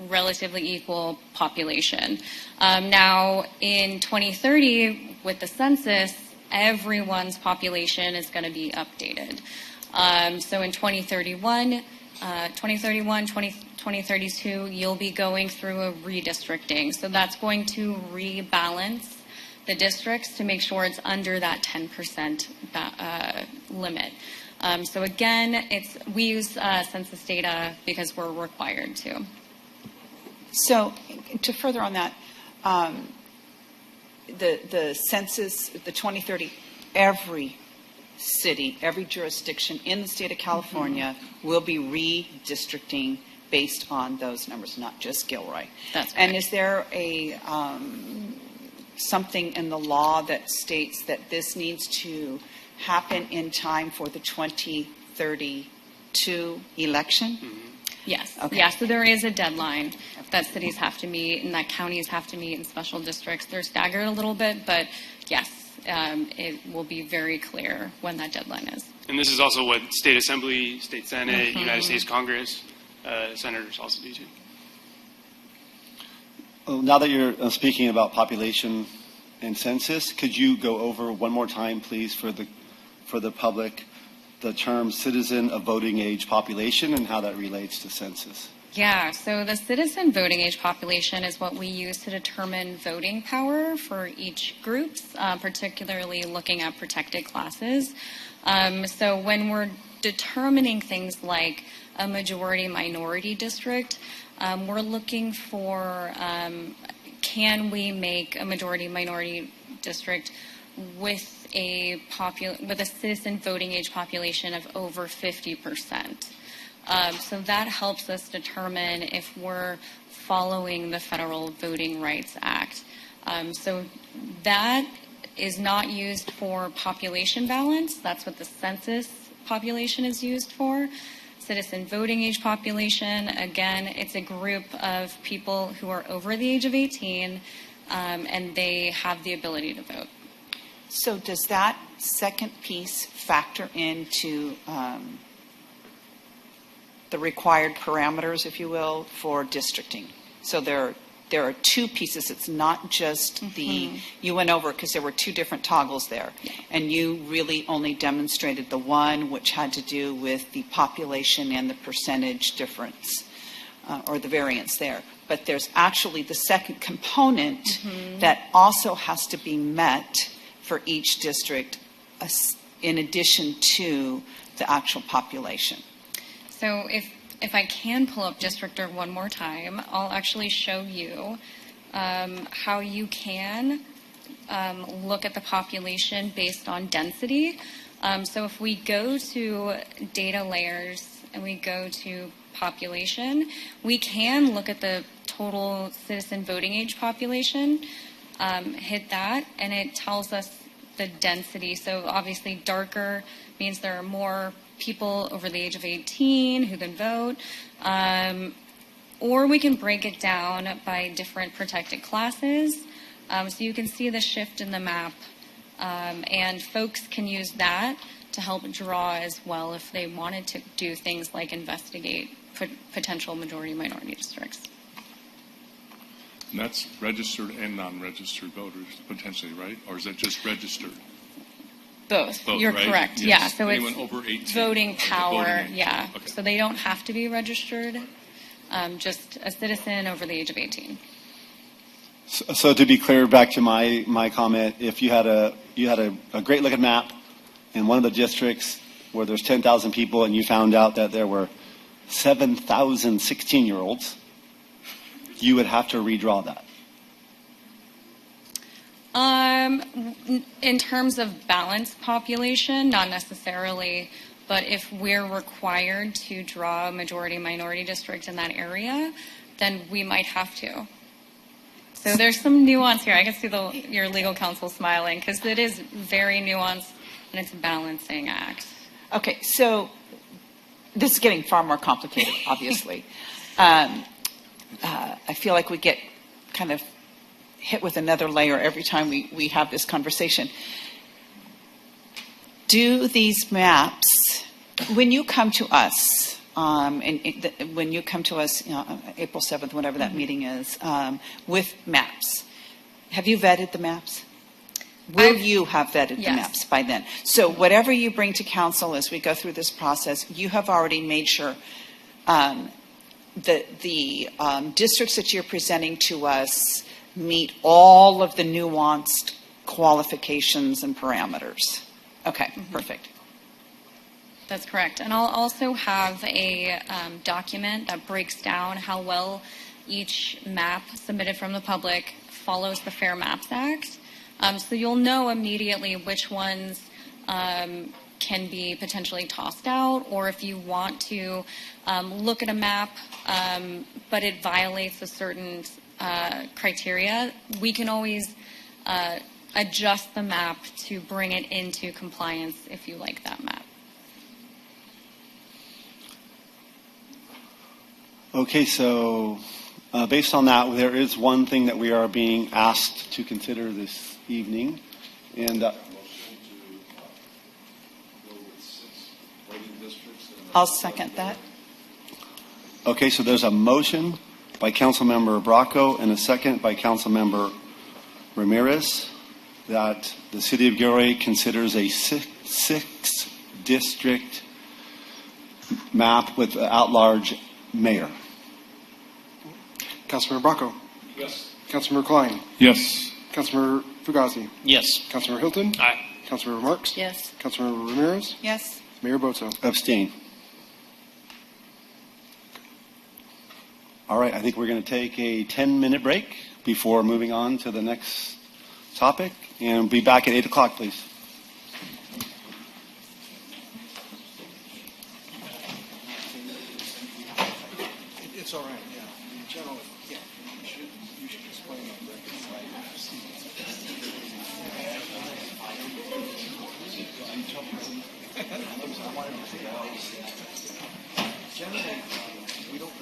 relatively equal population. Now, in 2030, with the census, everyone's population is going to be updated. So in 2031, 2032, you'll be going through a redistricting. So that's going to rebalance the districts to make sure it's under that 10% limit. So again, we use census data because we're required to. So to further on that, the census, the 2030, every city, every jurisdiction in the state of California will be redistricting based on those numbers, not just Gilroy. That's and is there a something in the law that states that this needs to happen in time for the 2032 election? Mm-hmm. Yes. Okay. Yeah, so there is a deadline that cities have to meet and that counties have to meet in special districts. They're staggered a little bit, but yes, it will be very clear when that deadline is. And this is also what State Assembly, State Senate, United States Congress, senators also do too. Well, now that you're speaking about population and census, could you go over one more time, please, for the for the public the term citizen of voting age population and how that relates to census? Yeah, so the citizen voting age population is what we use to determine voting power for each group, particularly looking at protected classes. So when we're determining things like a majority-minority district, we're looking for can we make a majority-minority district with a citizen voting age population of over 50%. So that helps us determine if we're following the Federal Voting Rights Act. So that is not used for population balance. That's what the census population is used for. Citizen voting age population, again, it's a group of people who are over the age of 18 and they have the ability to vote. So does that second piece factor into the required parameters, if you will, for districting? So there are two pieces. It's not just you went over because there were two different toggles there. And you really only demonstrated the one which had to do with the population and the percentage difference or the variance there. But there's actually the second component that also has to be met for each district in addition to the actual population. So if I can pull up Districtor one more time, I'll actually show you how you can look at the population based on density. So if we go to data layers and we go to population, we can look at the total citizen voting age population, hit that, and it tells us the density. So obviously darker means there are more people over the age of 18 who can vote, or we can break it down by different protected classes. So you can see the shift in the map, and folks can use that to help draw as well if they wanted to do things like investigate potential majority-minority districts. And that's registered and non-registered voters, potentially, right? Or is it just registered? Both. Both, You're right? correct. Yes. Yeah. So Anyone it's over 18. voting power. Voting age. Yeah. Okay. So they don't have to be registered. Just a citizen over the age of 18. So to be clear, back to my comment, if you had a great looking map in one of the districts where there's 10,000 people and you found out that there were 7,000 16-year-olds, you would have to redraw that. In terms of balanced population, not necessarily, but if we're required to draw a majority-minority district in that area, then we might have to. So there's some nuance here. I can see your legal counsel smiling because it is very nuanced and it's a balancing act. Okay, so this is getting far more complicated, obviously. I feel like we get kind of hit with another layer every time we have this conversation. Do these maps, when you come to us, when you come to us, April 7th, whatever that meeting is, with maps, have you vetted the maps? Will you have vetted the maps by then? So whatever you bring to council as we go through this process, you have already made sure that the districts that you're presenting to us meet all of the nuanced qualifications and parameters. Okay, perfect. That's correct. And I'll also have a document that breaks down how well each map submitted from the public follows the Fair Maps Act. So you'll know immediately which ones can be potentially tossed out, or if you want to look at a map, but it violates a certain criteria, we can always adjust the map to bring it into compliance if you like that map. Okay, so based on that, there is one thing that we are being asked to consider this evening, and I'll second that. okay, so there's a motion by Councilmember Bracco and a second by Councilmember Ramirez that the City of Gilroy considers a 6-district map with the at-large mayor. Councilmember Bracco. Yes. Councilmember Klein. Yes. Councilmember Fugazi. Yes. Councilmember Hilton. Aye. Councilmember Marks. Yes. Councilmember Ramirez. Yes. Mayor Bozo. Abstain. All right, I think we're going to take a 10-minute break before moving on to the next topic, and be back at 8 o'clock, please. It's all right, yeah. In general, yeah. You should explain that Generally, we don't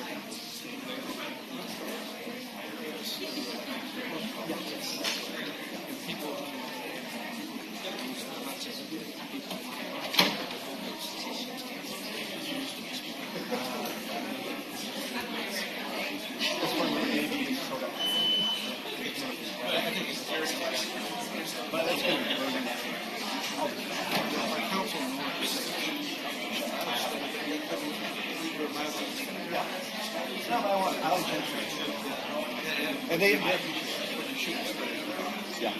And they yeah.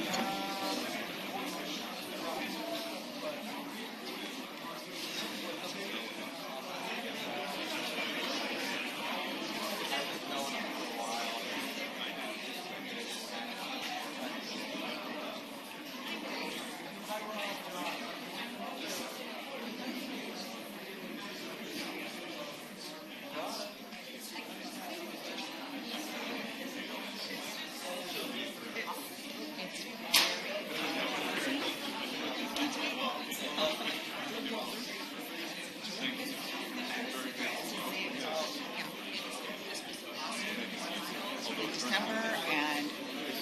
December, and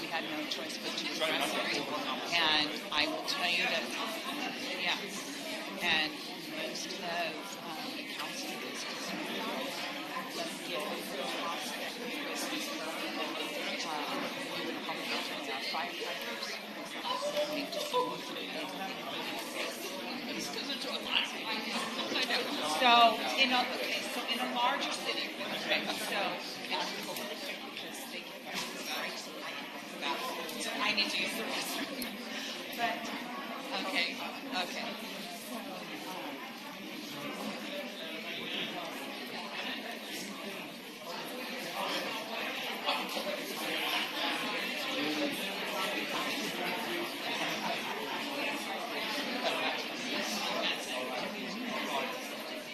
we had no choice but to address it. And I will tell you that, yeah, and most of the council is concerned about it. But given the cost that this is public health our firefighters, we just so in a larger city, okay, so because they I need to use the restroom. But okay.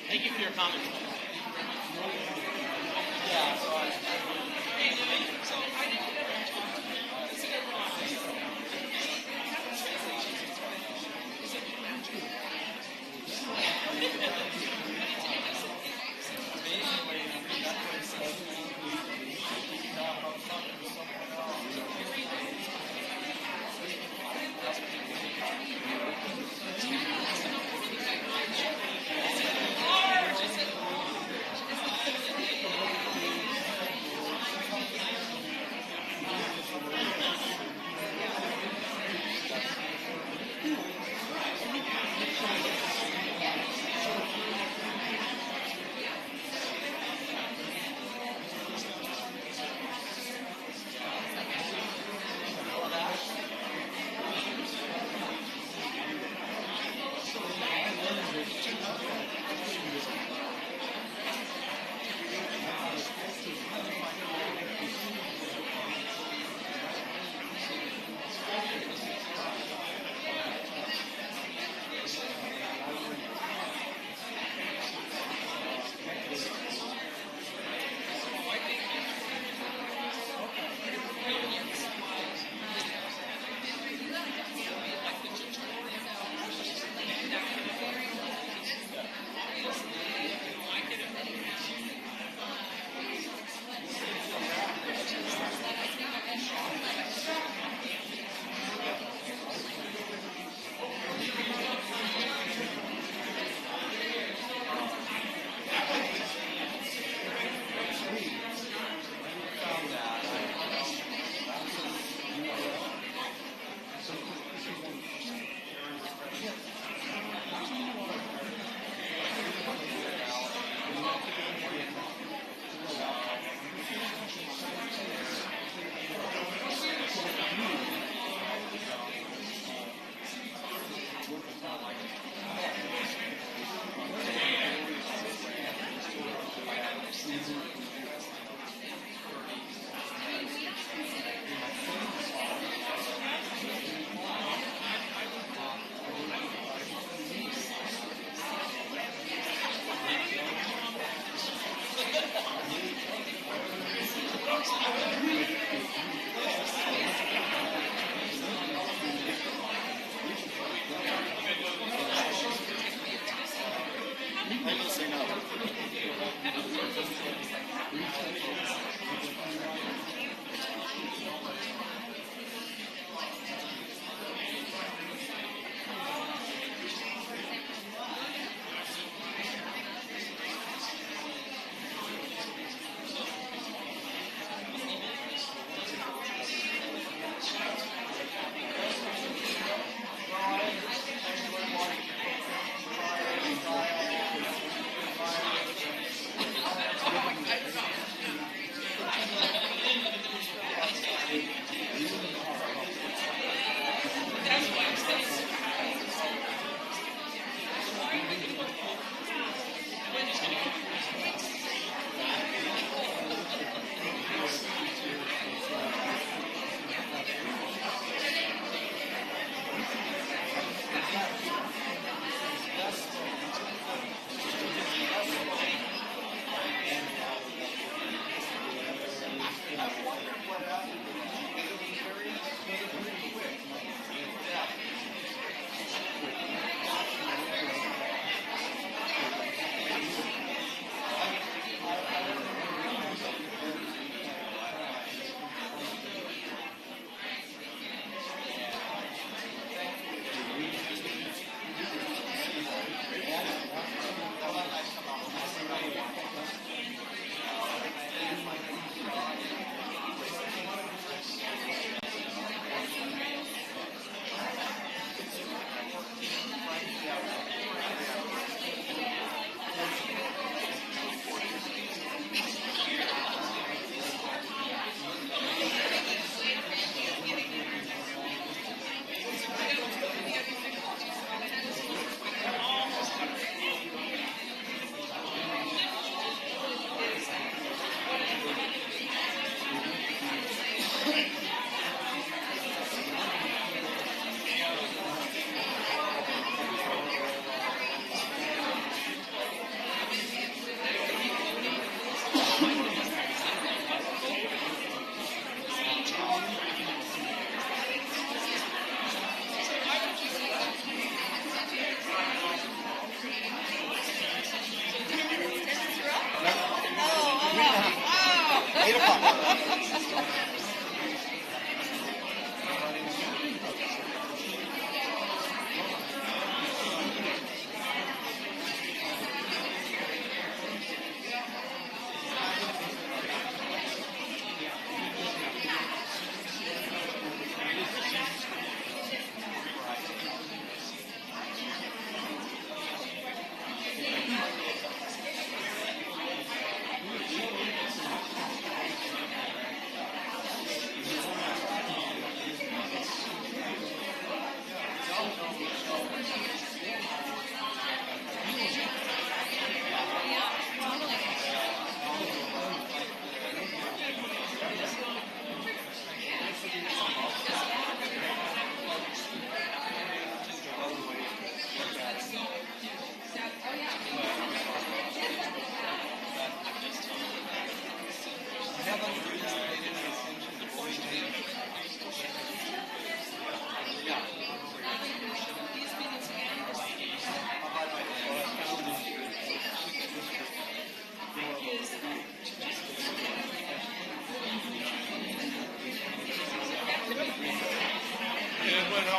Thank you for your comments.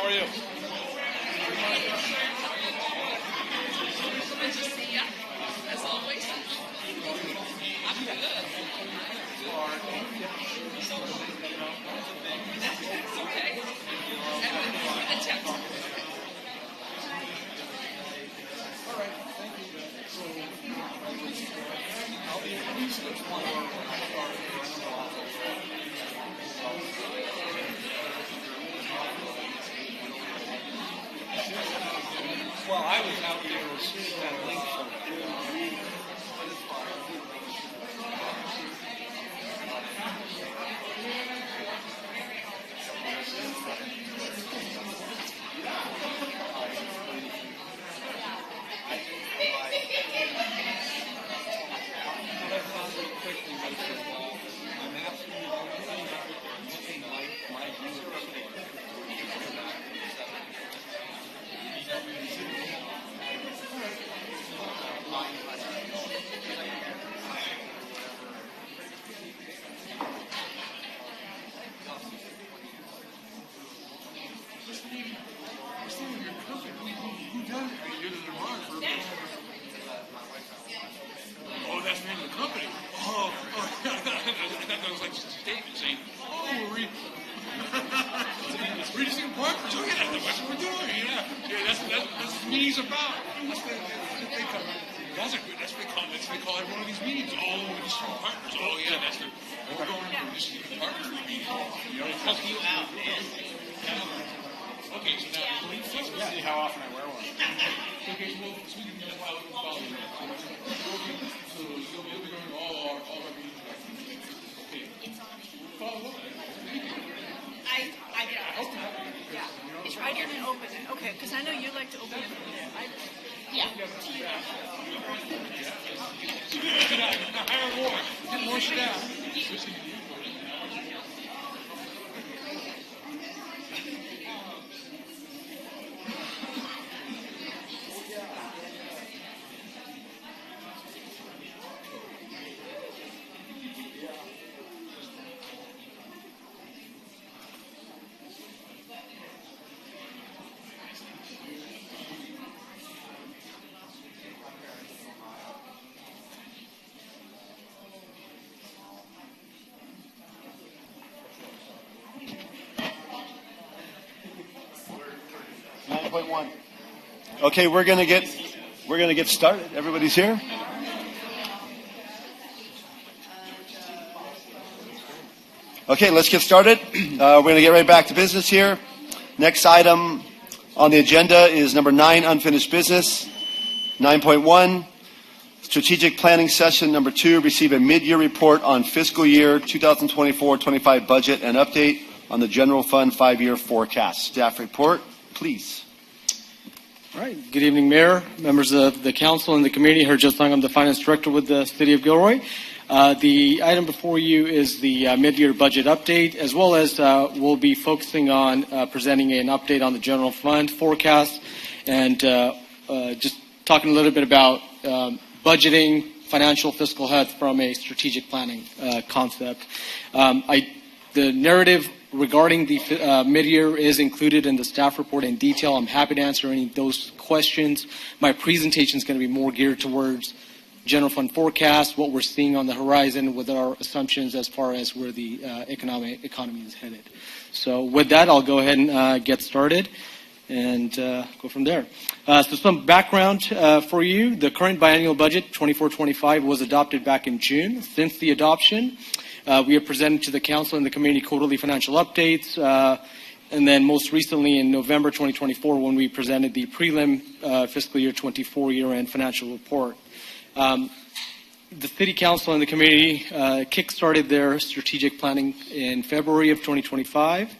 How are you? As always. I'm good. Okay. Attempt. All right. Thank you. Well, I was out there as soon as that link showed. Oh, that's the name of the company. Oh, I thought that was like just a statement saying, oh, we're reducing partners. Oh, yeah, that's what we're doing. Yeah, that's what meetings about. That's what they call it one of these meetings. Oh, reducing partners. Oh, yeah, that's the, we're going to reducing partners meeting. Help you out, man. Okay, so now, let's see how often I wear one. Okay, well, so we can follow you. So you'll be going to all our meetings. Okay. Follow up. I got it. Yeah. It's right here and open it. Okay, because I know you like to open it. Yeah. Hire more. Get more staff. Okay, we're gonna get started. Everybody's here. Okay, let's get started. We're gonna get right back to business here. Next item on the agenda is number 9, unfinished business. 9.1, strategic planning session number 2, receive a mid-year report on fiscal year 2024-25 budget and update on the general fund 5-year forecast. Staff report, please. All right. Good evening, Mayor, members of the council and the committee. Herjot Sung, I'm the finance director with the city of Gilroy. The item before you is the mid-year budget update, as well as we'll be focusing on presenting an update on the general fund forecast and just talking a little bit about budgeting, financial fiscal health from a strategic planning concept. The narrative regarding the mid-year is included in the staff report in detail. I'm happy to answer any of those questions. My presentation is going to be more geared towards general fund forecast, what we're seeing on the horizon with our assumptions as far as where the economy is headed. So with that, I'll go ahead and get started and go from there. So some background for you. The current biennial budget, 24-25, was adopted back in June. Since the adoption, we have presented to the council and the community quarterly financial updates, and then most recently in November 2024 when we presented the prelim fiscal year 24 year-end financial report. The City Council and the community kick-started their strategic planning in February of 2025.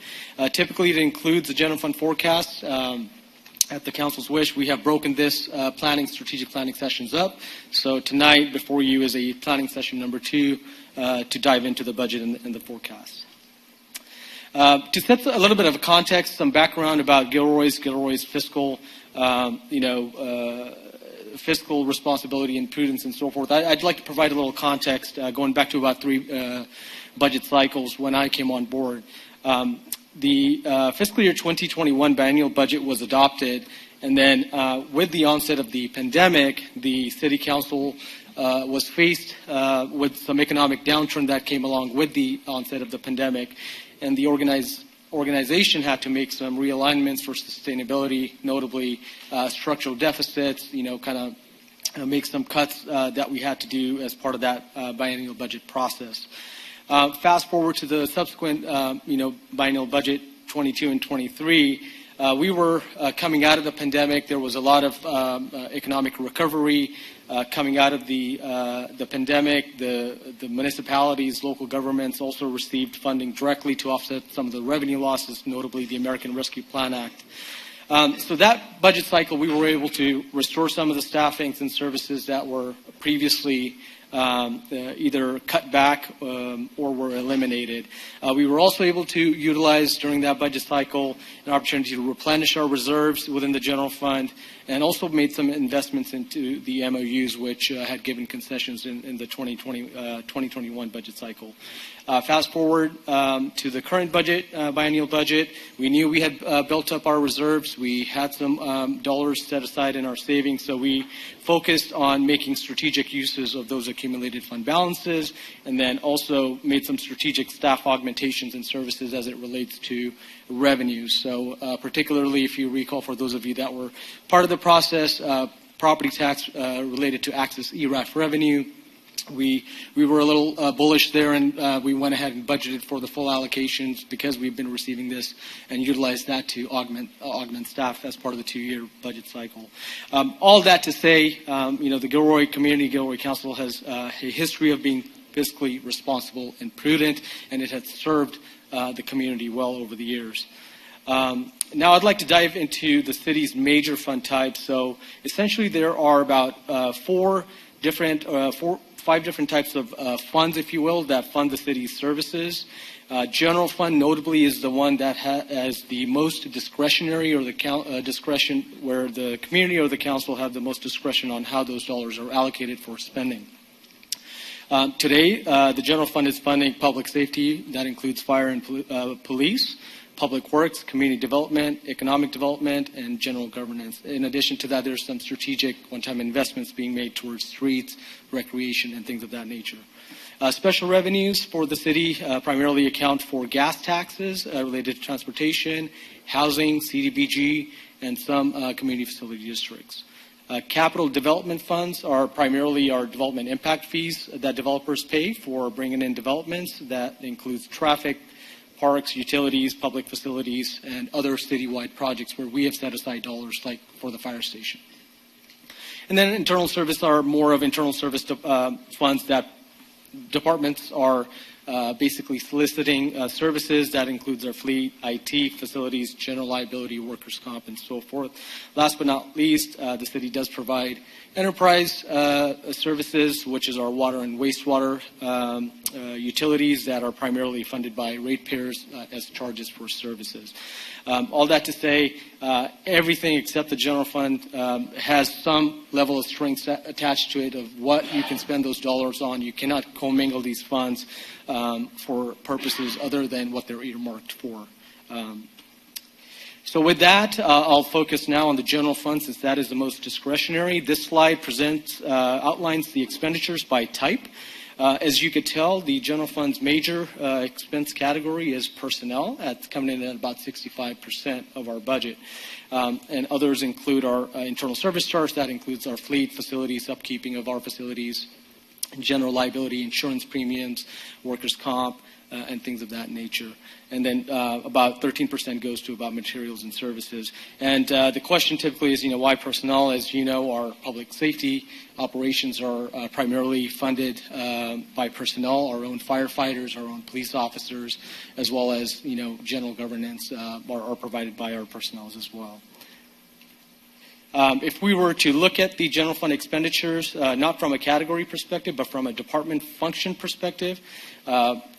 Typically, it includes the general fund forecast. At the Council's wish, we have broken this strategic planning sessions up. So tonight, before you, is a planning session number 2 to dive into the budget and the forecast. To set a little bit of a context, some background about Gilroy's fiscal, fiscal responsibility and prudence and so forth. I'd like to provide a little context going back to about 3 budget cycles when I came on board. the fiscal year 2021 biennial budget was adopted, and then with the onset of the pandemic, the City Council was faced with some economic downturn that came along with the onset of the pandemic, and the organization had to make some realignments for sustainability, notably structural deficits, kind of make some cuts that we had to do as part of that biennial budget process. Fast forward to the subsequent, biennial budget 22 and 23. We were coming out of the pandemic. There was a lot of economic recovery coming out of the pandemic. The municipalities, local governments also received funding directly to offset some of the revenue losses, notably the American Rescue Plan Act. So that budget cycle, we were able to restore some of the staffings and services that were previously either cut back or were eliminated. We were also able to utilize during that budget cycle an opportunity to replenish our reserves within the general fund, and also made some investments into the MOUs, which had given concessions in the 2021 budget cycle. Fast forward to the current budget, biennial budget, we knew we had built up our reserves. We had some dollars set aside in our savings, so we focused on making strategic uses of those accumulated fund balances, and then also made some strategic staff augmentations and services as it relates to revenues. So particularly, if you recall, for those of you that were part of the process, property tax related to Access ERAF revenue, we were a little bullish there, and we went ahead and budgeted for the full allocations because we've been receiving this, and utilized that to augment staff as part of the 2-year budget cycle. All that to say, the Gilroy Community, Gilroy Council has a history of being fiscally responsible and prudent, and it has served the community well over the years. Now I'd like to dive into the city's major fund types. So essentially there are about 5 different types of funds, if you will, that fund the city's services. General fund, notably, is the one that has the most discretionary, or the discretion where the community or the council have the most discretion on how those dollars are allocated for spending. Today, the general fund is funding public safety. That includes fire and police, public works, community development, economic development, and general governance. In addition to that, there's some strategic one-time investments being made towards streets, recreation, and things of that nature. Special revenues for the city primarily account for gas taxes related to transportation, housing, CDBG, and some community facility districts. Capital development funds are primarily our development impact fees that developers pay for bringing in developments. That includes traffic, parks, utilities, public facilities, and other citywide projects where we have set aside dollars, like for the fire station. And then internal service are more of internal service funds that departments are basically soliciting services. That includes our fleet, IT, facilities, general liability, workers' comp, and so forth. Last but not least, the city does provide enterprise services, which is our water and wastewater utilities that are primarily funded by ratepayers as charges for services. All that to say, everything except the general fund has some level of strings attached to it of what you can spend those dollars on. You cannot commingle these funds for purposes other than what they're earmarked for. So with that, I'll focus now on the general fund, since that is the most discretionary. This slide outlines the expenditures by type. As you could tell, the general fund's major expense category is personnel, coming in at about 65% of our budget. And others include our internal service charge. That includes our fleet, facilities, upkeeping of our facilities, general liability, insurance premiums, workers' comp, and things of that nature. And then about 13% goes to about materials and services. And the question typically is, why personnel? As you know, our public safety operations are primarily funded by personnel, our own firefighters, our own police officers, as well as, general governance are provided by our personnel as well. If we were to look at the general fund expenditures, not from a category perspective, but from a department function perspective,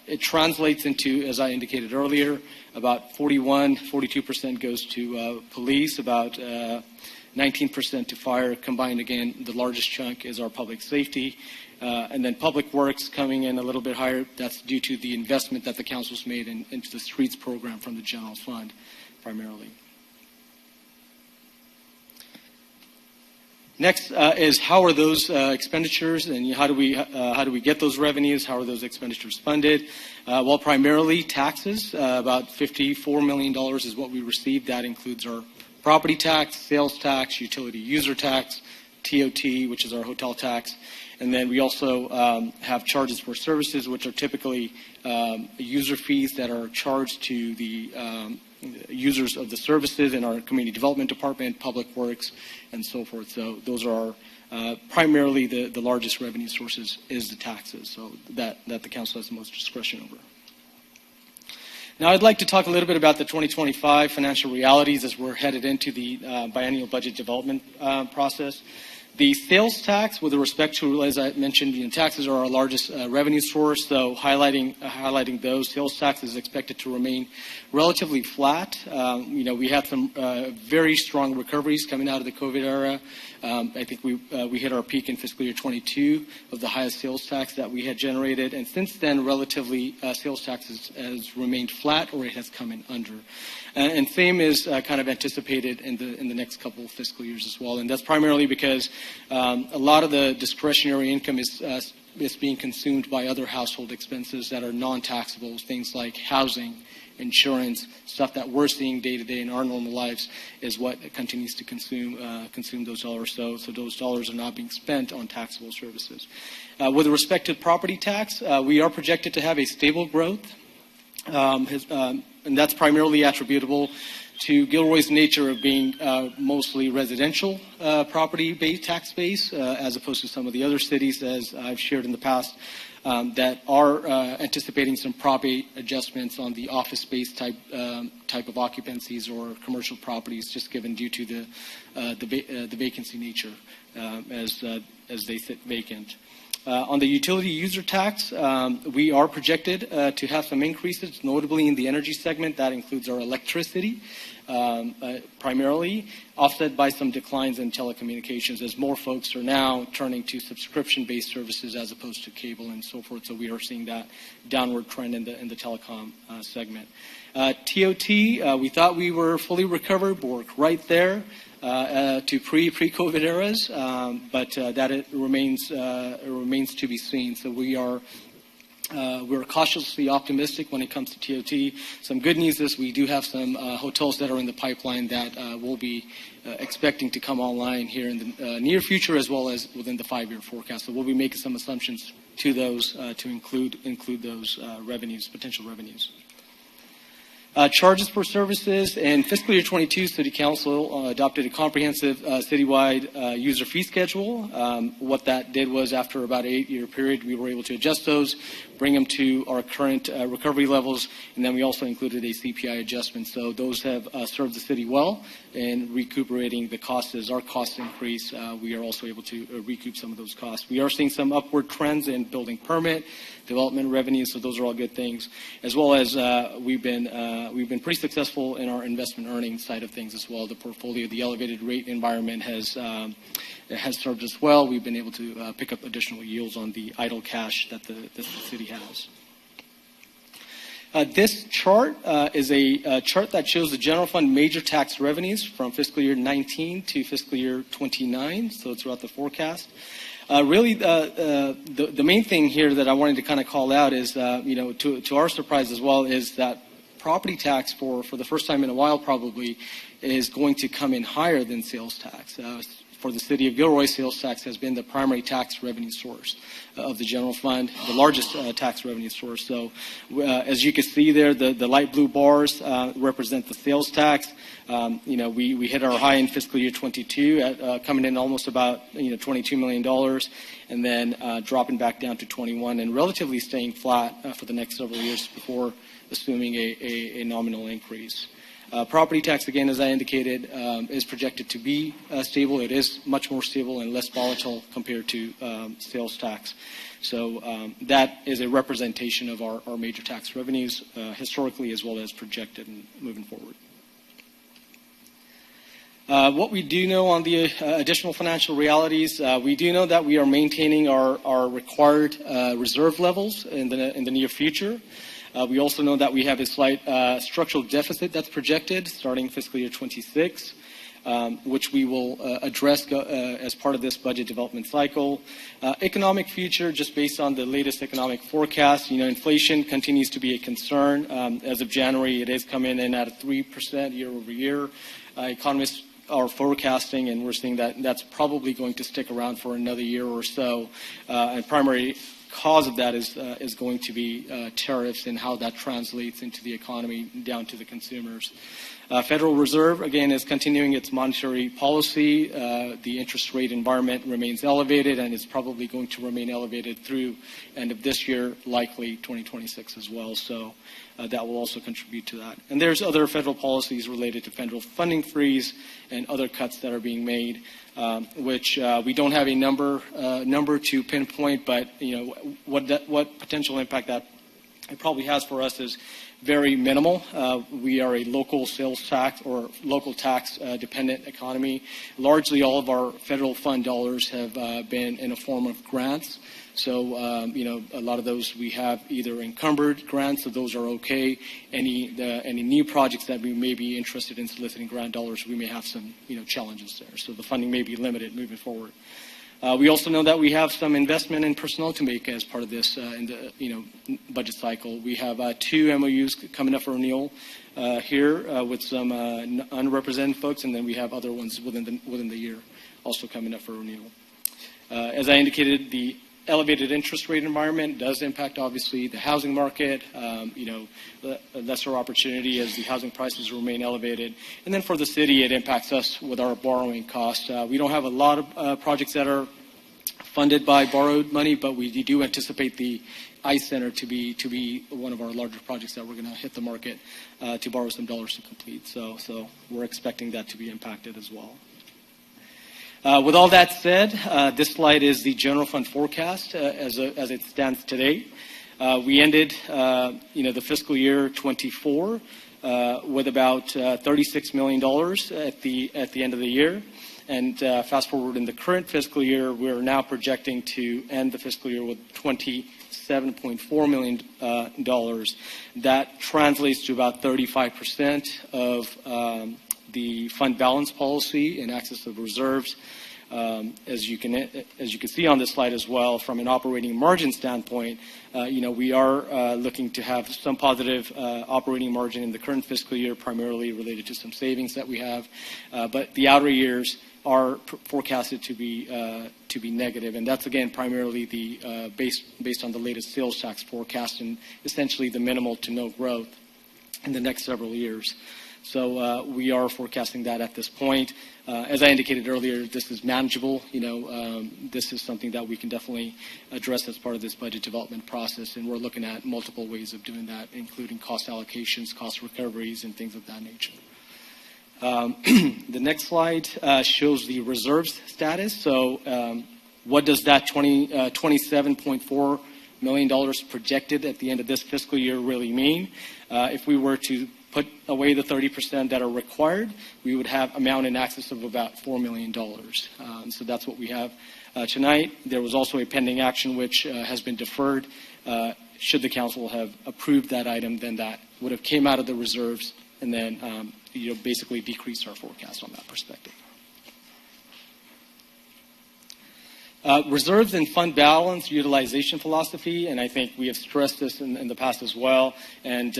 it translates into, as I indicated earlier, about 42% goes to police, about 19% to fire. Combined, again, the largest chunk is our public safety. And then Public Works coming in a little bit higher. That's due to the investment that the council's made into the streets program from the general fund, primarily. Next is how are those expenditures and how do we get those revenues? How are those expenditures funded? Well, primarily taxes. About $54 million is what we received. That includes our property tax, sales tax, utility user tax, TOT, which is our hotel tax. And then we also have charges for services, which are typically user fees that are charged to the users of the services in our community development department, public works, and so forth. So those are primarily the largest revenue sources is the taxes, so that the council has the most discretion over. Now I'd like to talk a little bit about the 2025 financial realities as we're headed into the biennial budget development process. The sales tax, with respect to, as I mentioned, taxes are our largest revenue source, so highlighting those, sales tax is expected to remain relatively flat. We had some very strong recoveries coming out of the COVID era. I think we hit our peak in fiscal year 22 of the highest sales tax that we had generated, and since then, relatively, sales tax has remained flat or it has come in under. And same is kind of anticipated in the next couple of fiscal years as well. And that's primarily because a lot of the discretionary income is being consumed by other household expenses that are non-taxable, things like housing, insurance, stuff that we're seeing day to day in our normal lives is what continues to consume those dollars. So those dollars are not being spent on taxable services. With respect to property tax, we are projected to have a stable growth. And that's primarily attributable to Gilroy's nature of being mostly residential property-based tax base, as opposed to some of the other cities, as I've shared in the past, that are anticipating some property adjustments on the office space type of occupancies or commercial properties, just given due to the vacancy nature as they sit vacant. On the utility user tax, we are projected to have some increases, notably in the energy segment. That includes our electricity, primarily, offset by some declines in telecommunications as more folks are now turning to subscription-based services as opposed to cable and so forth. So we are seeing that downward trend in the telecom segment. TOT, we thought we were fully recovered, but we're right there. To pre-COVID eras, but that it remains to be seen. So we're cautiously optimistic when it comes to TOT. Some good news is we do have some hotels that are in the pipeline that we'll be expecting to come online here in the near future, as well as within the 5-year forecast. So we'll be making some assumptions to those to include those revenues, potential revenues. Charges for services. In fiscal year 22, City Council adopted a comprehensive citywide user fee schedule. What that did was, after about an 8-year period, we were able to adjust those, bring them to our current recovery levels, and then we also included a CPI adjustment. So those have served the city well in recuperating the costs. As our costs increase, we are also able to recoup some of those costs. We are seeing some upward trends in building permit, development revenue, so those are all good things, as well as we've been pretty successful in our investment earnings side of things as well. The portfolio, the elevated rate environment has served us well. We've been able to pick up additional yields on the idle cash that the city has. This chart is a chart that shows the general fund major tax revenues from fiscal year 19 to fiscal year 29, so throughout the forecast. Really, the main thing here that I wanted to kind of call out is, to our surprise as well, is that property tax for the first time in a while probably is going to come in higher than sales tax. For the city of Gilroy, sales tax has been the primary tax revenue source of the general fund, the largest tax revenue source. So as you can see there, the light blue bars represent the sales tax. We hit our high in fiscal year 22, coming in almost about $22 million, and then dropping back down to 21 and relatively staying flat for the next several years before assuming a nominal increase. Property tax, again, as I indicated, is projected to be stable. It is much more stable and less volatile compared to sales tax. So that is a representation of our major tax revenues historically, as well as projected and moving forward. What we do know on the additional financial realities, we do know that we are maintaining our required reserve levels in the near future. We also know that we have a slight structural deficit that's projected starting fiscal year 26, which we will address as part of this budget development cycle. Economic future, just based on the latest economic forecast, inflation continues to be a concern. As of January, it has come in at 3% year over year. Economists are forecasting, and we're seeing that that's probably going to stick around for another year or so. And primary cause of that is going to be tariffs and how that translates into the economy down to the consumers. Federal Reserve, again, is continuing its monetary policy. The interest rate environment remains elevated, and it's probably going to remain elevated through end of this year, likely 2026 as well. So that will also contribute to that. And there's other federal policies related to federal funding freeze and other cuts that are being made, which we don't have a number to pinpoint, but what potential impact that it probably has for us is very minimal. We are a local sales tax or local tax dependent economy. Largely all of our federal fund dollars have been in a form of grants. So, a lot of those we have either encumbered grants, so those are okay. Any new projects that we may be interested in soliciting grant dollars, we may have some, challenges there. So the funding may be limited moving forward. We also know that we have some investment in personnel to make as part of this in the budget cycle. We have 2 MOUs coming up for renewal here with some unrepresented folks, and then we have other ones within the year also coming up for renewal. As I indicated, the elevated interest rate environment does impact, obviously, the housing market, lesser opportunity as the housing prices remain elevated. And then for the city, it impacts us with our borrowing costs. We don't have a lot of projects that are funded by borrowed money, but we do anticipate the ICE Center to be one of our larger projects that we're going to hit the market to borrow some dollars to complete. So we're expecting that to be impacted as well. With all that said, this slide is the general fund forecast as it stands today. We ended, the fiscal year 24 with about $36 million at the end of the year. And fast forward in the current fiscal year, we're now projecting to end the fiscal year with $27.4 million. That translates to about 35% of the fund balance policy and access of reserves. As you can see on this slide as well, from an operating margin standpoint, we are looking to have some positive operating margin in the current fiscal year, primarily related to some savings that we have. But the outer years are forecasted to be negative, and that's again primarily the based on the latest sales tax forecast and essentially the minimal to no growth in the next several years. So we are forecasting that at this point. As I indicated earlier, this is manageable. This is something that we can definitely address as part of this budget development process, and we're looking at multiple ways of doing that, including cost allocations, cost recoveries, and things of that nature. The next slide shows the reserves status. So what does that $27.4 million projected at the end of this fiscal year really mean? If we were to put away the 30% that are required, we would have amount in excess of about $4 million. So that's what we have tonight. There was also a pending action which has been deferred. Should the council have approved that item, then that would have came out of the reserves and then basically decreased our forecast on that perspective. Reserves and fund balance utilization philosophy, and I think we have stressed this in the past as well, and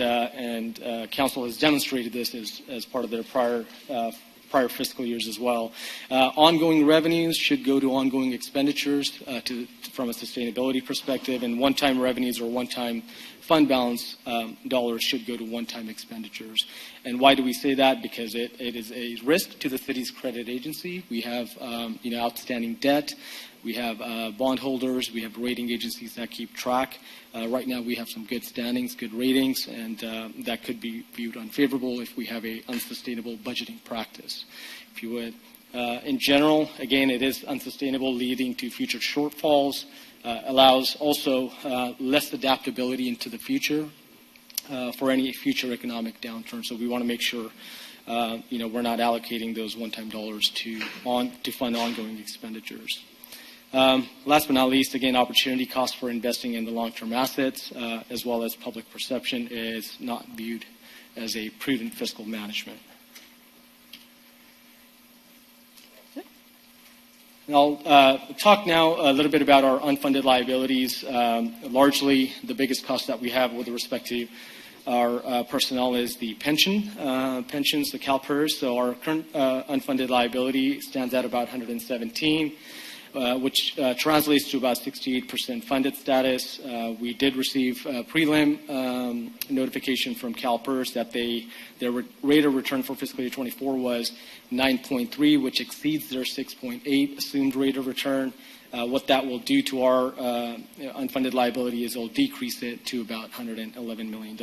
council has demonstrated this as part of their prior fiscal years as well. Ongoing revenues should go to ongoing expenditures from a sustainability perspective, and one-time revenues or one-time fund balance dollars should go to one-time expenditures. And why do we say that? Because it is a risk to the city's credit agency. We have outstanding debt. We have bondholders. We have rating agencies that keep track. Right now we have some good standings, good ratings, and that could be viewed unfavorable if we have a unsustainable budgeting practice, if you would. In general, again, it is unsustainable, leading to future shortfalls, allows also less adaptability into the future for any future economic downturn. So we want to make sure we're not allocating those one-time dollars to fund ongoing expenditures. Last but not least, again, opportunity cost for investing in the long-term assets, as well as public perception, is not viewed as a prudent fiscal management. And I'll talk now a little bit about our unfunded liabilities. Largely, the biggest cost that we have with respect to our personnel is the pensions, the CalPERS. So our current unfunded liability stands at about 117, which translates to about 68% funded status. We did receive a prelim notification from CalPERS that their rate of return for fiscal year 24 was 9.3, which exceeds their 6.8 assumed rate of return. What that will do to our unfunded liability is it will decrease it to about $111 million.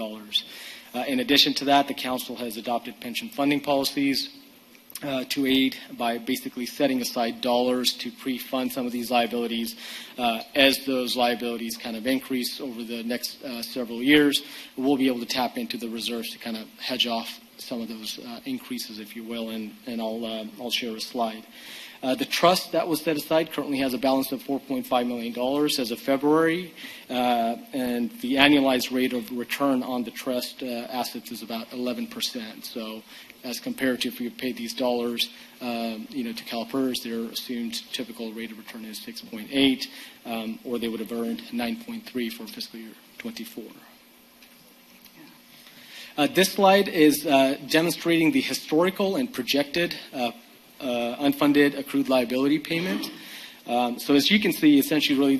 In addition to that, the Council has adopted pension funding policies to aid by basically setting aside dollars to pre-fund some of these liabilities. As those liabilities kind of increase over the next several years, we'll be able to tap into the reserves to kind of hedge off some of those increases, if you will, and I'll share a slide. The trust that was set aside currently has a balance of $4.5 million as of February, and the annualized rate of return on the trust assets is about 11%. So as compared to if we paid these dollars to CalPERS, their assumed typical rate of return is 6.8, or they would have earned 9.3 for fiscal year 24. This slide is demonstrating the historical and projected unfunded accrued liability payment. So as you can see, essentially really,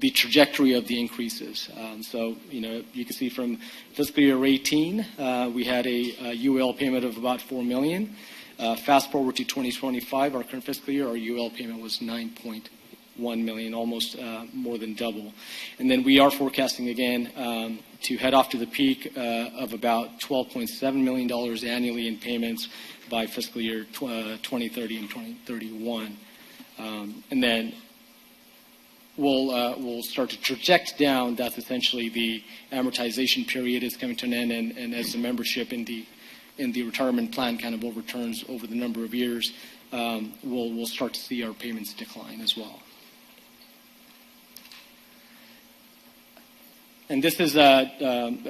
the trajectory of the increases. You can see from fiscal year 18, we had a UL payment of about $4 million. Fast forward to 2025, our current fiscal year, our UL payment was $9.1 million, almost more than double. And then we are forecasting again to head off to the peak of about $12.7 million annually in payments by fiscal year 2030 and 2031. And then we'll start to project down. That's essentially the amortization period is coming to an end, and as the membership in the retirement plan kind of overturns over the number of years, we'll start to see our payments decline as well. And this is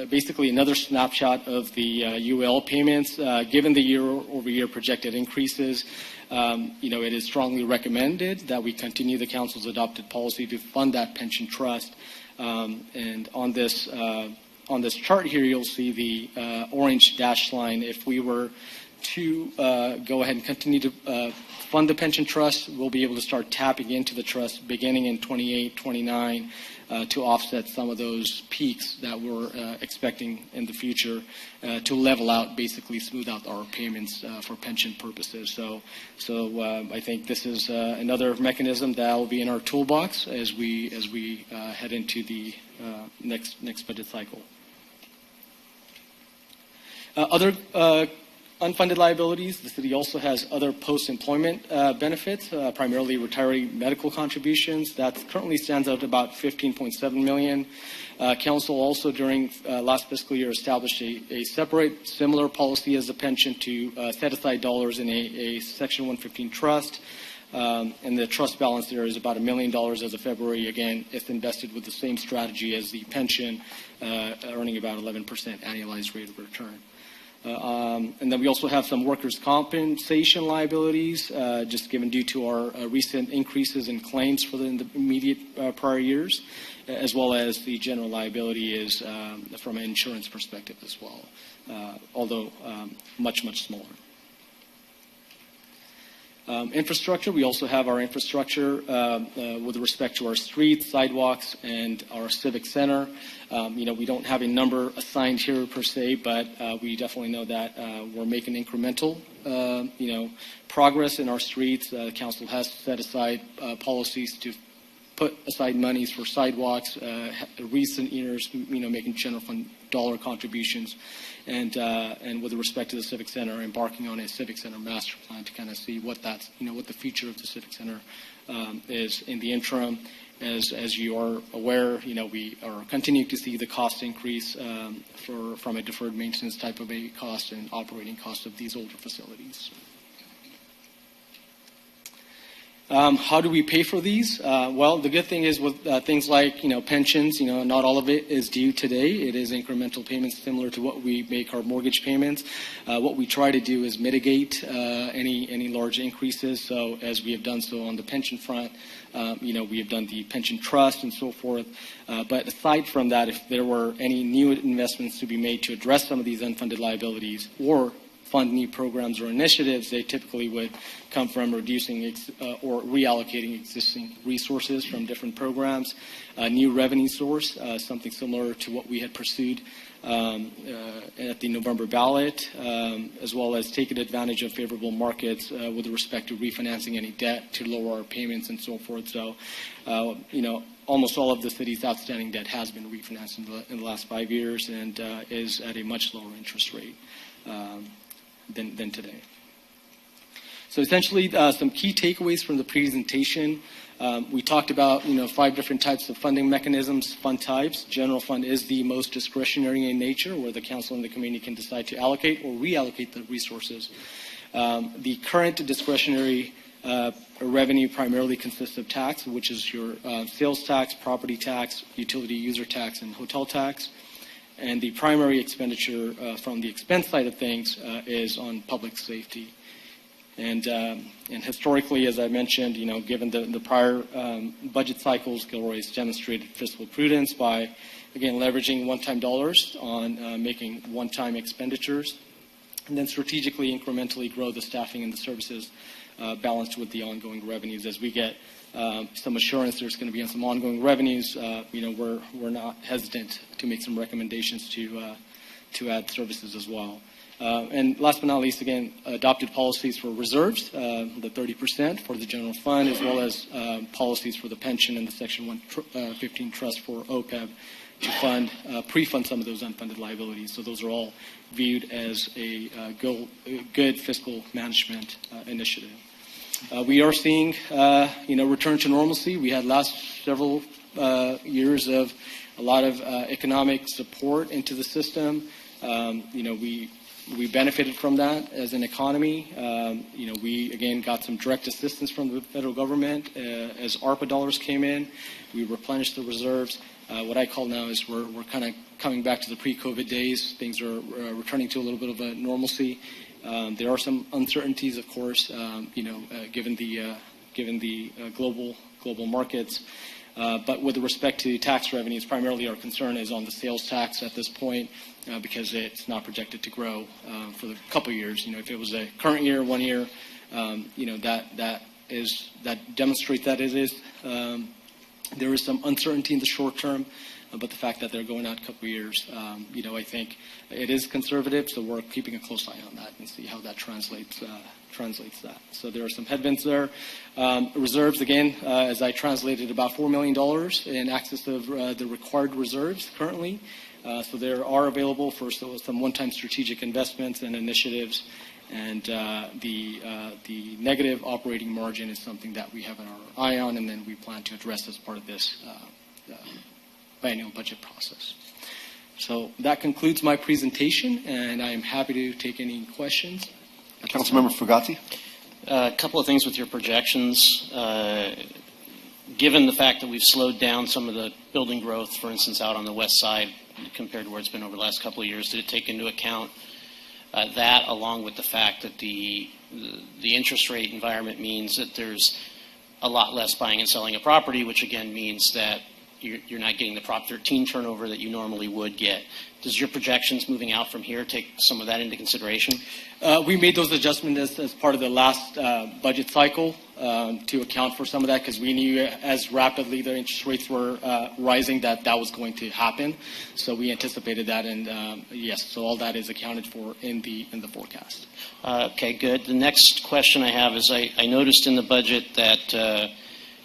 basically another snapshot of the UL payments. Given the year-over-year projected increases, it is strongly recommended that we continue the Council's adopted policy to fund that pension trust. And on this chart here, you'll see the orange dashed line. If we were to go ahead and continue to fund the pension trust, we'll be able to start tapping into the trust beginning in 28, 29, to offset some of those peaks that we're expecting in the future, to level out, basically smooth out our payments for pension purposes. So I think this is another mechanism that will be in our toolbox as we head into the next budget cycle. Other unfunded liabilities, the city also has other post-employment benefits, primarily retiree medical contributions. That currently stands at about $15.7 million. Council also during last fiscal year established a separate, similar policy as the pension to set aside dollars in a Section 115 trust. And the trust balance there is about $1 million as of February. Again, it's invested with the same strategy as the pension, earning about 11% annualized rate of return. And then we also have some workers' compensation liabilities, just given due to our recent increases in claims for the immediate prior years, as well as the general liability is from an insurance perspective as well, although much, much smaller. Infrastructure, we also have our infrastructure with respect to our streets, sidewalks, and our civic center. We don't have a number assigned here per se, but we definitely know that we're making incremental, progress in our streets. The council has set aside policies to put aside monies for sidewalks. Recent years, making general fund dollar contributions, and with respect to the civic center, embarking on a civic center master plan to kind of see what that's, what the future of the civic center is in the interim. as you are aware, we are continuing to see the cost increase from a deferred maintenance type of a cost and operating cost of these older facilities. How do we pay for these? Well, the good thing is with things like pensions, not all of it is due today. It is incremental payments similar to what we make our mortgage payments. What we try to do is mitigate any large increases. So as we have done so on the pension front, we have done the pension trust and so forth. But aside from that, if there were any new investments to be made to address some of these unfunded liabilities or fund new programs or initiatives, they typically would come from reducing or reallocating existing resources from different programs, a new revenue source, something similar to what we had pursued at the November ballot, as well as taking advantage of favorable markets with respect to refinancing any debt to lower our payments and so forth. So, almost all of the city's outstanding debt has been refinanced in the last 5 years and is at a much lower interest rate than today. So essentially, some key takeaways from the presentation. We talked about 5 different types of funding mechanisms, fund types. General fund is the most discretionary in nature, where the council and the community can decide to allocate or reallocate the resources. The current discretionary revenue primarily consists of tax, which is your sales tax, property tax, utility user tax, and hotel tax. And the primary expenditure from the expense side of things is on public safety. And historically, as I mentioned, given the prior budget cycles, Gilroy has demonstrated fiscal prudence by, again, leveraging one-time dollars on making one-time expenditures, and then strategically, incrementally grow the staffing and the services balanced with the ongoing revenues. As we get some assurance there's going to be some ongoing revenues, we're not hesitant to make some recommendations to add services as well. And last but not least, again, adopted policies for reserves, the 30% for the general fund, as well as policies for the pension and the Section 115 trust for OPEB to pre-fund some of those unfunded liabilities. So those are all viewed as a good fiscal management initiative. We are seeing, return to normalcy. We had last several years of a lot of economic support into the system. We benefited from that as an economy. We, again, got some direct assistance from the federal government. As ARPA dollars came in, we replenished the reserves. What I call now is we're kind of coming back to the pre-COVID days. Things are returning to a little bit of a normalcy. There are some uncertainties, of course, given the global markets. But with respect to tax revenues, primarily our concern is on the sales tax at this point because it's not projected to grow for a couple of years. If it was a current year, 1 year, that demonstrates that it is. There is some uncertainty in the short term, but the fact that they're going out a couple of years, I think it is conservative. So we're keeping a close eye on that and see how that translates that. So there are some headwinds there. Reserves, again, as I translated, about $4 million in excess of the required reserves currently. So there are available for some one-time strategic investments and initiatives. And the negative operating margin is something that we have our eye on, and then we plan to address as part of this biennial budget process. So that concludes my presentation, and I am happy to take any questions. Councilmember Fugati. A couple of things with your projections. Given the fact that we've slowed down some of the building growth, for instance, out on the west side compared to where it's been over the last couple of years, did it take into account that, along with the fact that the interest rate environment means that there's a lot less buying and selling a property, which again means that you're not getting the Prop 13 turnover that you normally would get. Does your projections moving out from here take some of that into consideration? We made those adjustments as part of the last budget cycle to account for some of that because we knew as rapidly the interest rates were rising that was going to happen. So we anticipated that, and yes, so all that is accounted for in the forecast. Okay, good. The next question I have is I noticed in the budget that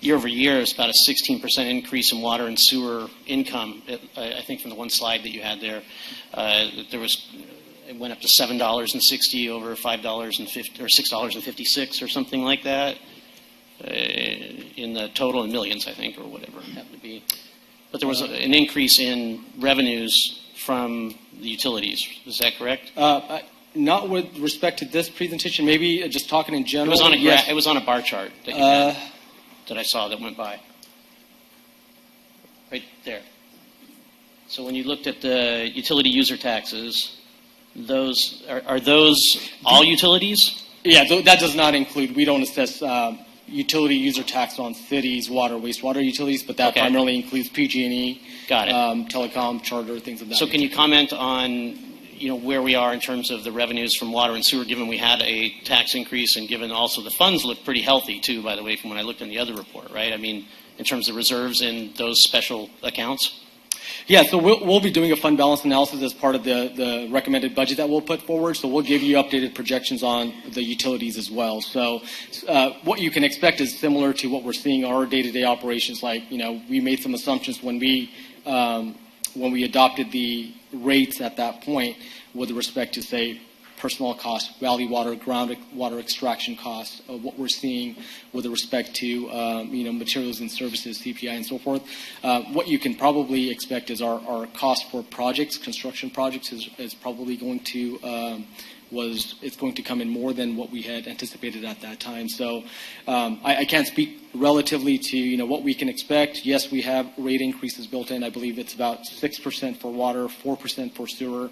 year over year is about a 16% increase in water and sewer income. I think from the one slide that you had there, it went up to $7.60 over $5.50 or $6.56 or something like that. in the total in millions, I think, or whatever it happened to be. But there was an increase in revenues from the utilities. Is that correct? Not with respect to this presentation, maybe just talking in general. It was on a bar chart that you had, that I saw that went by. Right there. So when you looked at the utility user taxes, those are those all utilities? Yeah, that does not include, we don't assess utility user tax on cities, water, wastewater utilities, but that primarily includes PG&E, Got it. Telecom, charter, things of that So nature. can you comment on where we are in terms of the revenues from water and sewer, given we had a tax increase and given also the funds look pretty healthy too, by the way, from when I looked in the other report, right? I mean, in terms of reserves in those special accounts? Yeah, so we'll be doing a fund balance analysis as part of the recommended budget that we'll put forward. So we'll give you updated projections on the utilities as well. So what you can expect is similar to what we're seeing in our day-to-day operations. Like, we made some assumptions when we adopted the rates at that point with respect to, say, personnel costs, valley water, ground water extraction costs, what we're seeing with respect to materials and services, CPI, and so forth. What you can probably expect is our cost for projects, construction projects, is probably going to it's going to come in more than what we had anticipated at that time. So I can't speak relatively to what we can expect. Yes, we have rate increases built in. I believe it's about 6% for water, 4% for sewer.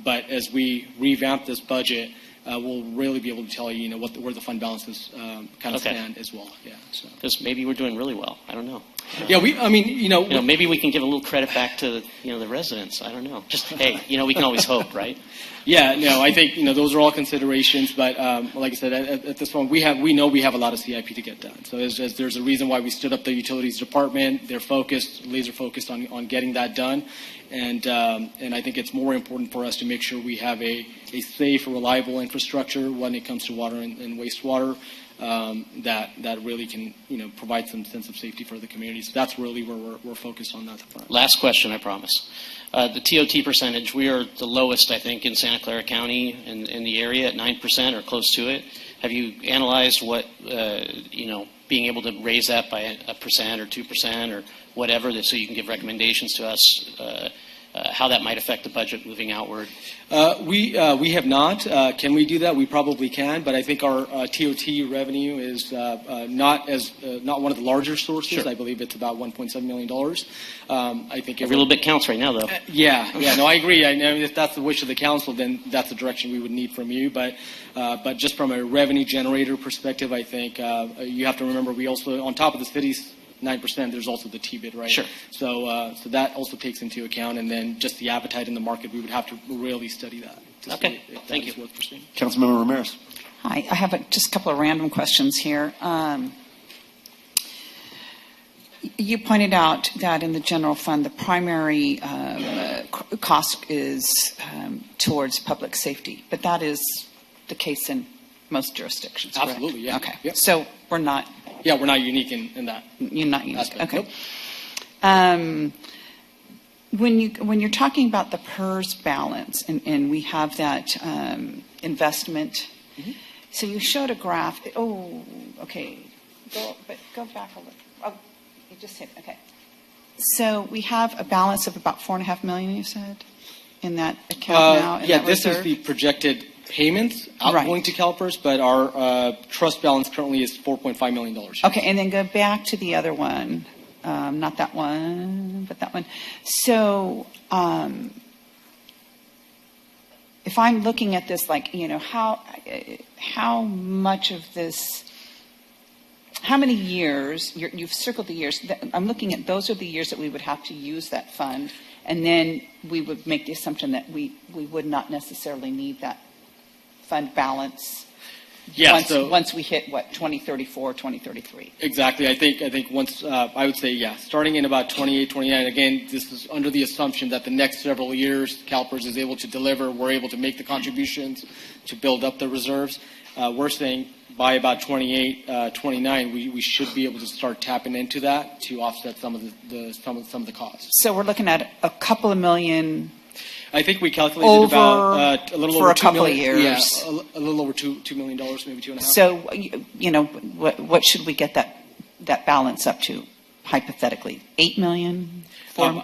But as we revamp this budget, we'll really be able to tell you where the fund balances kind of stand as well. Yeah. Because maybe we're doing really well. I don't know. Yeah, maybe we can give a little credit back to the residents. I don't know. Just hey, we can always hope, right? Yeah, no, I think those are all considerations. But like I said, at this point, we know we have a lot of CIP to get done. So there's a reason why we stood up the utilities department. They're laser focused on getting that done. And I think it's more important for us to make sure we have a safe, reliable infrastructure when it comes to water and wastewater that really can provide some sense of safety for the community. So that's really where we're focused on that front. Last question, I promise. The TOT percentage, we are the lowest, I think, in Santa Clara County in the area at 9% or close to it. Have you analyzed what being able to raise that by 1% or 2% or whatever, so you can give recommendations to us how that might affect the budget moving outward? We have not. Can we do that? We probably can, but I think our TOT revenue is not one of the larger sources. Sure. I believe it's about $1.7 million. I think every little bit counts right now, though. No, I agree. I mean, if that's the wish of the council, then that's the direction we would need from you. But just from a revenue generator perspective, I think you have to remember we also, on top of the city's 9%, there's also the T-bid, right? Sure. So that also takes into account, and then just the appetite in the market, we would have to really study that. Okay, thank you. Worth pursuing. Councilmember Ramirez. Hi, I have just a couple of random questions here. You pointed out that in the general fund, the primary cost is towards public safety, but that is the case in most jurisdictions, correct? Absolutely, yeah. Okay, Yep. so we're not... Yeah, we're not unique in that. You're not unique, aspect. okay. Nope. When you're talking about the PERS balance, and we have that investment, so you showed a graph. Oh, okay. Go back a little. Oh, you just hit. Okay. So we have a balance of about $4.5 million. You said in that account now. In yeah, that this reserve? is the projected payments outgoing to CalPERS, but our trust balance currently is $4.5 million. Okay, and then go back to the other one. Not that one, but that one. So if I'm looking at this, like, how much of this, how many years, you've circled the years. I'm looking at those are the years that we would have to use that fund, and then we would make the assumption that we would not necessarily need that fund balance once we hit, 2034, 2033? Exactly. I think once, I would say, starting in about 28, 29, again, this is under the assumption that the next several years, CalPERS is able to deliver, we're able to make the contributions to build up the reserves. We're saying by about 28, 29, we should be able to start tapping into that to offset some of the costs. So we're looking at a couple of million I think we calculated Over about a little for over a couple of $2 million. years. Yeah, a little over $2 million, maybe 2.5. So, what should we get that balance up to, hypothetically? 8 million?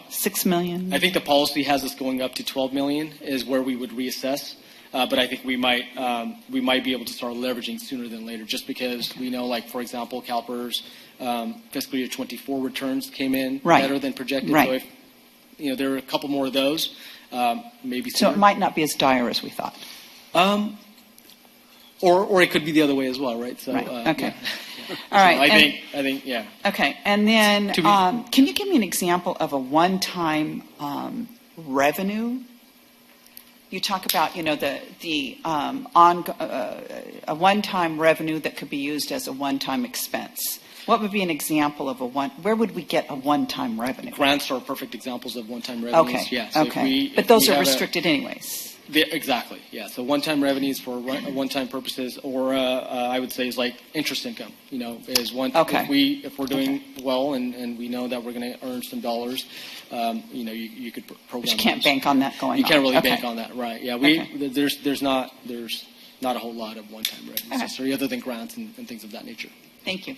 6 million? I think the policy has us going up to 12 million is where we would reassess. But I think we might be able to start leveraging sooner than later, just because we know, like, for example, CalPERS fiscal year 24 returns came in better than projected. Right. So if there are a couple more of those, maybe So sooner. it might not be as dire as we thought. Or it could be the other way as well, right? So, Right. Okay. Yeah. All right. I think, yeah. Okay. And then, To be- can you give me an example of a one-time revenue? You talk about, a one-time revenue that could be used as a one-time expense. What would be an example of where would we get a one-time revenue? Grants are perfect examples of one-time revenues. Okay. Yeah. So Okay. But those are restricted anyways. Exactly. Yeah. So one-time revenues for one-time purposes, or I would say is like interest income. Is one. Okay. If we're doing well and we know that we're going to earn some dollars, you could program. But you can't those. bank on that going on. You can't really Okay. bank on that, right? Yeah. There's not a whole lot of one-time revenues Okay. necessarily, other than grants and things of that nature. Thank you.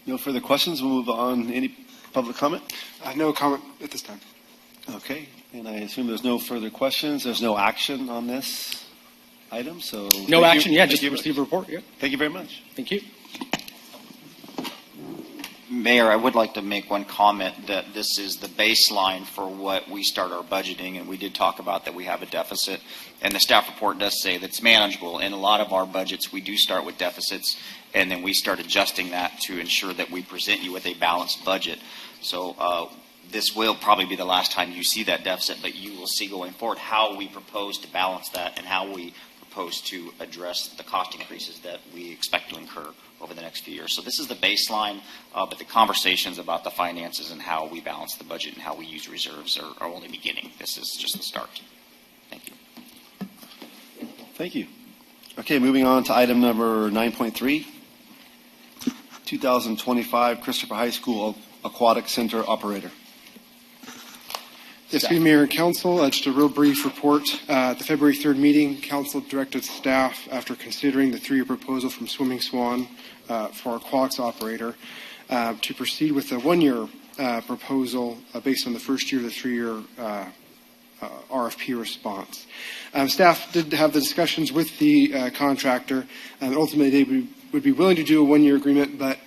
No further questions. We'll move on. Any public comment? No comment at this time. Okay. And I assume there's no further questions. There's no action on this item. So No thank action. you. Yeah. Thank Just you. receive a report. Yeah. Thank you very much. Thank you. Mayor, I would like to make one comment that this is the baseline for what we start our budgeting, and we did talk about that we have a deficit, and the staff report does say that's manageable. In a lot of our budgets, we do start with deficits, and then we start adjusting that to ensure that we present you with a balanced budget. So this will probably be the last time you see that deficit, but you will see going forward how we propose to balance that and how we propose to address the cost increases that we expect to incur over the next few years. So this is the baseline, but the conversations about the finances and how we balance the budget and how we use reserves are only beginning. This is just the start. Thank you. Thank you. Okay, moving on to item number 9.3, 2025 Christopher High School Aquatic Center Operator. Yes, Mayor and Council, just a real brief report. At the February 3rd meeting, Council directed staff, after considering the three-year proposal from Swimming Swan for our aquatics operator, to proceed with a one-year proposal based on the first year of the three-year RFP response. Staff did have the discussions with the contractor, and ultimately they would be willing to do a one-year agreement, but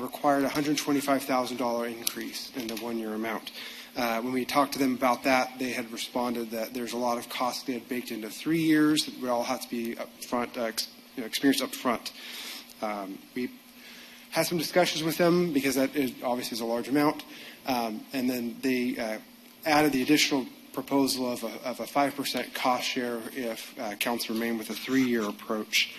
required a $125,000 increase in the one-year amount. When we talked to them about that, they had responded that there's a lot of costs they had baked into 3 years that would all have to be experienced up front. We had some discussions with them because that obviously is a large amount, and then they added the additional proposal of a 5% cost share if council remained with a 3-year approach.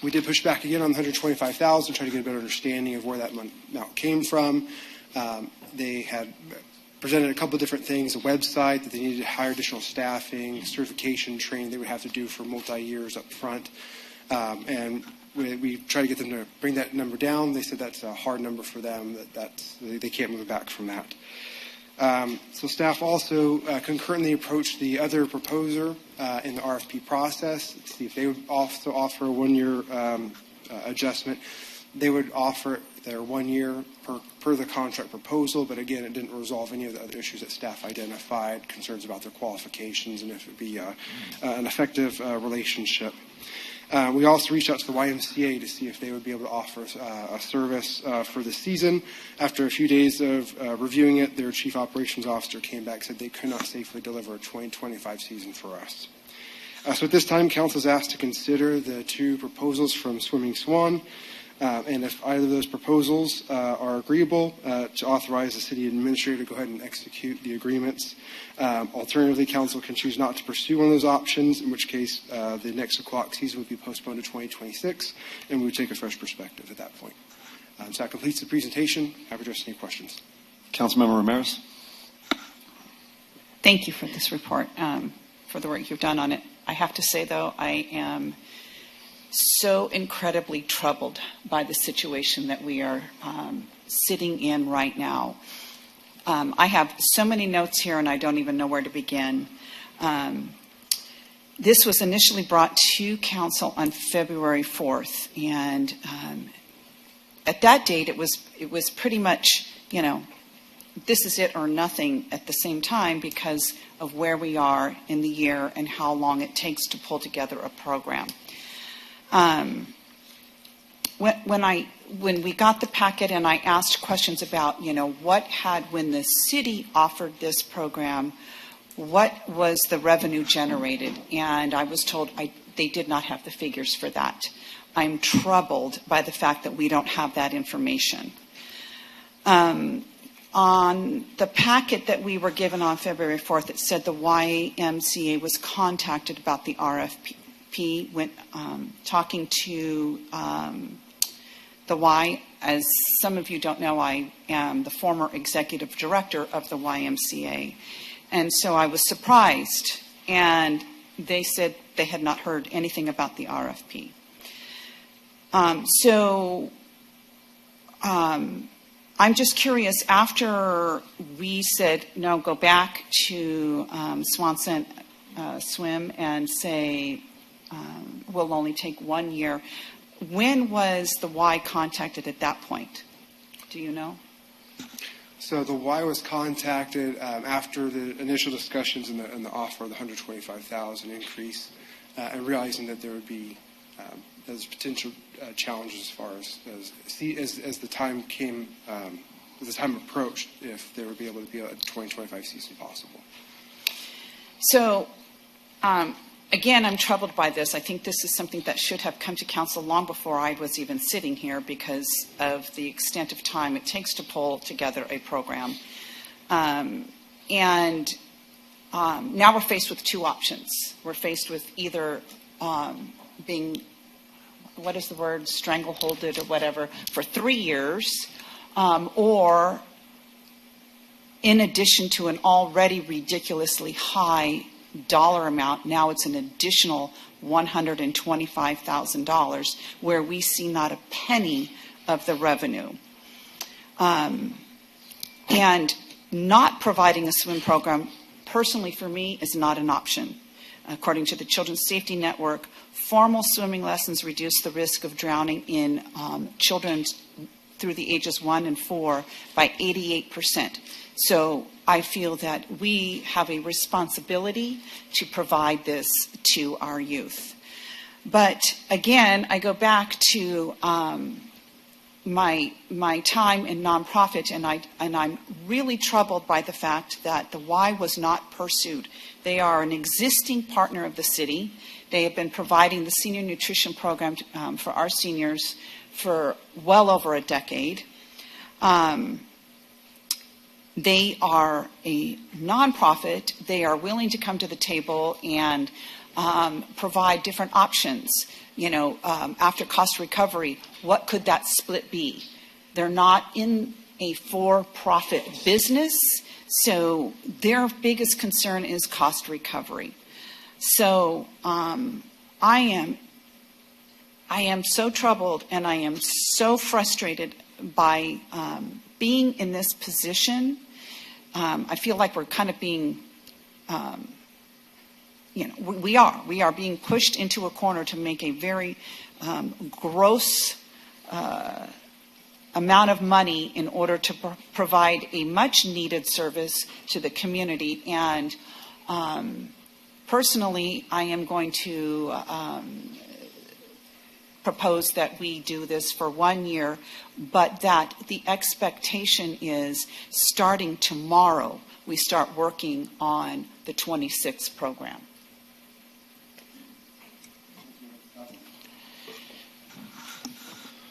We did push back again on the $125,000, try to get a better understanding of where that amount came from. They had presented a couple of different things, a website that they needed to hire additional staffing, certification training they would have to do for multi-years up front. And we tried to get them to bring that number down. They said that's a hard number for them, they can't move back from that. So staff also concurrently approached the other proposer in the RFP process to see if they would also offer a one-year adjustment. They would offer their 1 year per the contract proposal, but again, it didn't resolve any of the other issues that staff identified, concerns about their qualifications and if it would be an effective relationship. We also reached out to the YMCA to see if they would be able to offer a service for the season. After a few days of reviewing it, their chief operations officer came back and said they could not safely deliver a 2025 season for us. So at this time, council is asked to consider the two proposals from Swimming Swan. And if either of those proposals are agreeable, to authorize the city administrator to go ahead and execute the agreements. Alternatively, council can choose not to pursue one of those options, in which case the next aquatic season would be postponed to 2026, and we would take a fresh perspective at that point. So that completes the presentation. Happy to address any questions. Councilmember Ramirez. Thank you for this report, for the work you've done on it. I have to say, though, I am so incredibly troubled by the situation that we are sitting in right now. I have so many notes here, and I don't even know where to begin. This was initially brought to council on February 4th, and at that date, it was pretty much, this is it or nothing at the same time because of where we are in the year and how long it takes to pull together a program. When we got the packet and I asked questions about, when the city offered this program, what was the revenue generated? And I was told they did not have the figures for that. I'm troubled by the fact that we don't have that information. On the packet that we were given on February 4th, it said the YMCA was contacted about the RFP when talking to the Y. As some of you don't know, I am the former executive director of the YMCA. And so I was surprised, and they said they had not heard anything about the RFP. I'm just curious, after we said, no, go back to Swanson Swim and say, we'll only take 1 year, when was the Y contacted at that point? Do you know? So the Y was contacted after the initial discussions and the offer of the $125,000 increase, and realizing that there would be those potential challenges as far as the time came, as the time approached, if they would be able to be a 2025 season possible. So, again, I'm troubled by this. I think this is something that should have come to council long before I was even sitting here because of the extent of time it takes to pull together a program. Now we're faced with two options. We're faced with either being, what is the word, strangleholded or whatever, for 3 years, or in addition to an already ridiculously high dollar amount, now it's an additional $125,000 where we see not a penny of the revenue. And not providing a swim program, personally for me, is not an option. According to the Children's Safety Network, formal swimming lessons reduce the risk of drowning in children through the ages 1 and 4 by 88%. So I feel that we have a responsibility to provide this to our youth. But again, I go back to my time in nonprofit, and I'm really troubled by the fact that the Y was not pursued. They are an existing partner of the city. They have been providing the senior nutrition program for our seniors for well over a decade. They are a nonprofit. They are willing to come to the table and provide different options. After cost recovery, what could that split be? They're not in a for-profit business, so their biggest concern is cost recovery. So I am so troubled, and I am so frustrated by being in this position. I feel like we're kind of being, we are being pushed into a corner to make a very gross amount of money in order to provide a much needed service to the community. And personally, I am going to propose that we do this for 1 year, but that the expectation is starting tomorrow, we start working on the 26th program.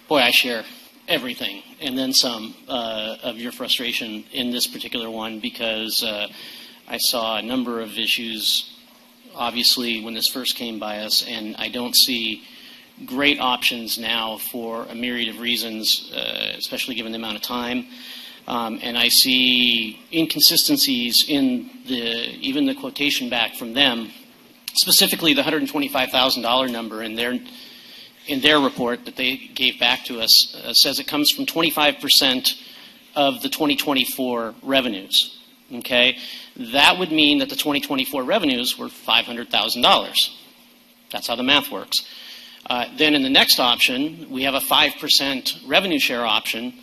Boy, I share everything and then some of your frustration in this particular one, because I saw a number of issues, obviously, when this first came by us, and I don't see great options now for a myriad of reasons, especially given the amount of time. And I see inconsistencies in even the quotation back from them, specifically the $125,000 number in their report that they gave back to us says it comes from 25% of the 2024 revenues. Okay? That would mean that the 2024 revenues were $500,000. That's how the math works. Then in the next option, we have a 5% revenue share option,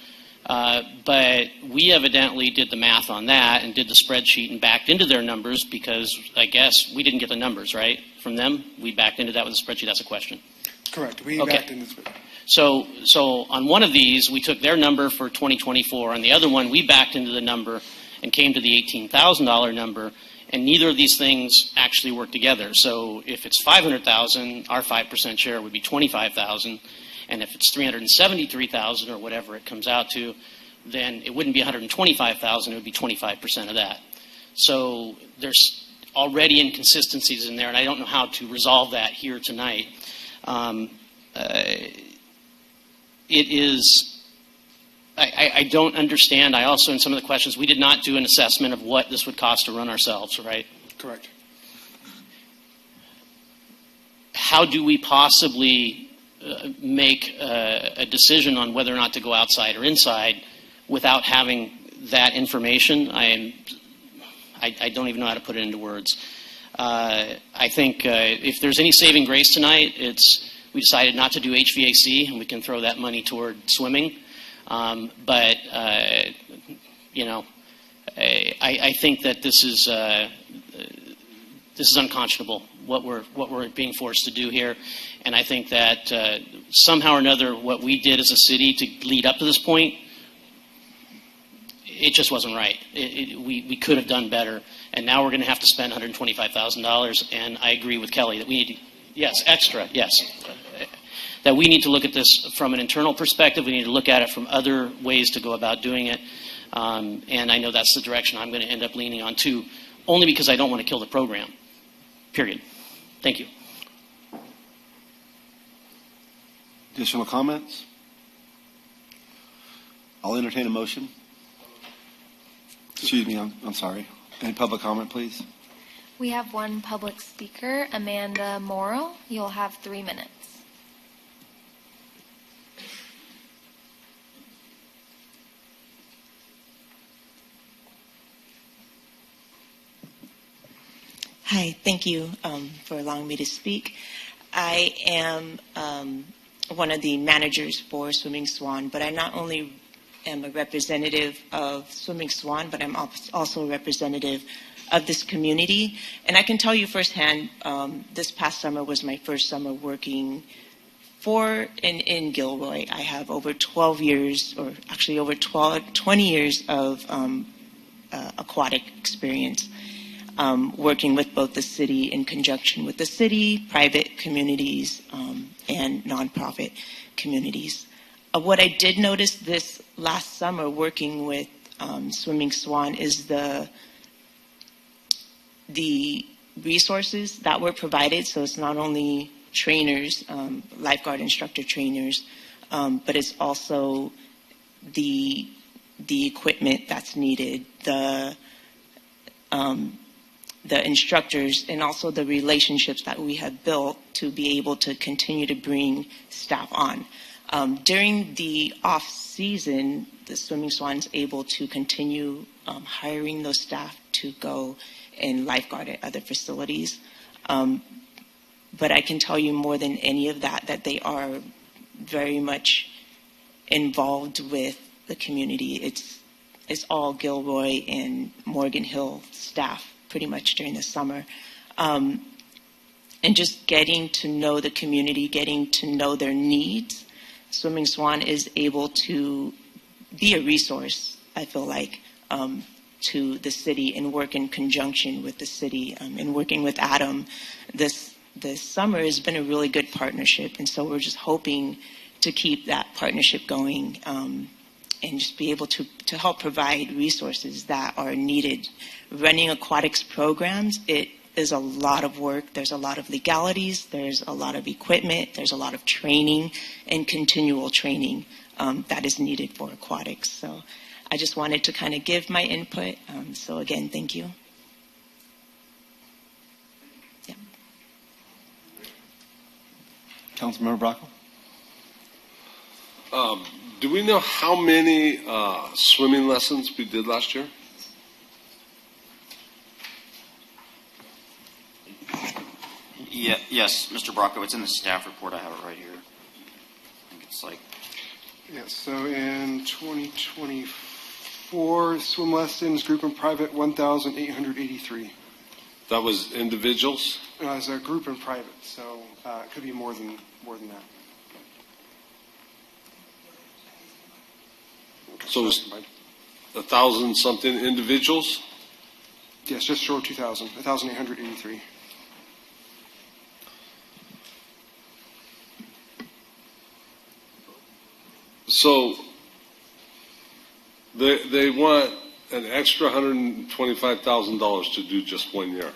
but we evidently did the math on that and did the spreadsheet and backed into their numbers because I guess we didn't get the numbers, right, from them? We backed into that with a spreadsheet. That's a question. Correct. We Okay. backed into this. So on one of these, we took their number for 2024. On the other one, we backed into the number and came to the $18,000 number, and neither of these things actually work together. So if it's $500,000, our 5% share would be $25,000, and if it's $373,000 or whatever it comes out to, then it wouldn't be $125,000, it would be 25% of that. So there's already inconsistencies in there, and I don't know how to resolve that here tonight. It is, I don't understand. I also, in some of the questions, we did not do an assessment of what this would cost to run ourselves, right? Correct. How do we possibly make a decision on whether or not to go outside or inside without having that information? I don't even know how to put it into words. I think if there's any saving grace tonight, it's we decided not to do HVAC, and we can throw that money toward swimming. But you know, I think that this is unconscionable what we're being forced to do here, and I think that somehow or another what we did as a city to lead up to this point, it just wasn't right. We could have done better, and now we're going to have to spend $125,000. And I agree with Kelly that we need to, yes, extra, yes. That we need to look at this from an internal perspective. We need to look at it from other ways to go about doing it. And I know that's the direction I'm going to end up leaning on too, only because I don't want to kill the program, period. Thank you. Additional comments? I'll entertain a motion. Excuse me, I'm sorry. Any public comment, please? We have one public speaker, Amanda Morrow. You'll have 3 minutes. Hi, thank you for allowing me to speak. I am one of the managers for Swimming Swan, but I not only am a representative of Swimming Swan, but I'm also a representative of this community. And I can tell you firsthand, this past summer was my first summer working in Gilroy. I have over 12 years, or actually over 20 years of aquatic experience. Working with both the city in conjunction with the city, private communities, and nonprofit communities. What I did notice this last summer working with Swimming Swan is the resources that were provided. So it's not only trainers, lifeguard instructor trainers, but it's also the equipment that's needed, the instructors, and also the relationships that we have built to be able to continue to bring staff on. During the off season, the Swimming Swan's able to continue hiring those staff to go and lifeguard at other facilities. But I can tell you more than any of that, that they are very much involved with the community. It's all Gilroy and Morgan Hill staff pretty much during the summer. And just getting to know the community, getting to know their needs. Swimming Swan is able to be a resource, I feel like, to the city and work in conjunction with the city. And working with Adam this summer has been a really good partnership. And so we're just hoping to keep that partnership going and just be able to help provide resources that are needed. Running aquatics programs, it is a lot of work. There's a lot of legalities. There's a lot of equipment. There's a lot of training and continual training that is needed for aquatics. So I just wanted to kind of give my input. So again, thank you. Yeah. Councilmember Bracco? Do we know how many swimming lessons we did last year? Yeah, yes, Mr. Bracco, it's in the staff report. I have it right here. I think it's like, Yes, so in 2024, swim lessons, group and private, 1,883. That was individuals? As a group and private, so it could be more than that. So it's 1,000 something individuals? Yes, just short 2,000, 1,883. So they want an extra $125,000 to do just 1 year,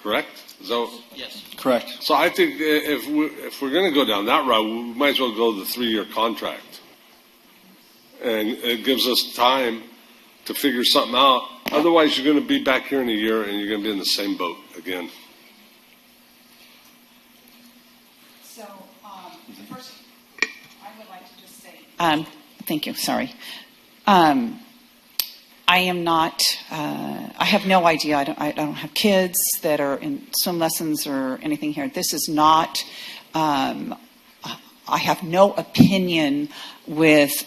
correct? Is that what? yes. Correct. So I think if we're going to go down that route, we might as well go the 3-year contract, and it gives us time to figure something out. Otherwise, you're going to be back here in a year, and you're going to be in the same boat again. So, first, I would like to just say. Thank you. Sorry. I am not. I have no idea. I don't have kids that are in swim lessons or anything here. This is not. I have no opinion with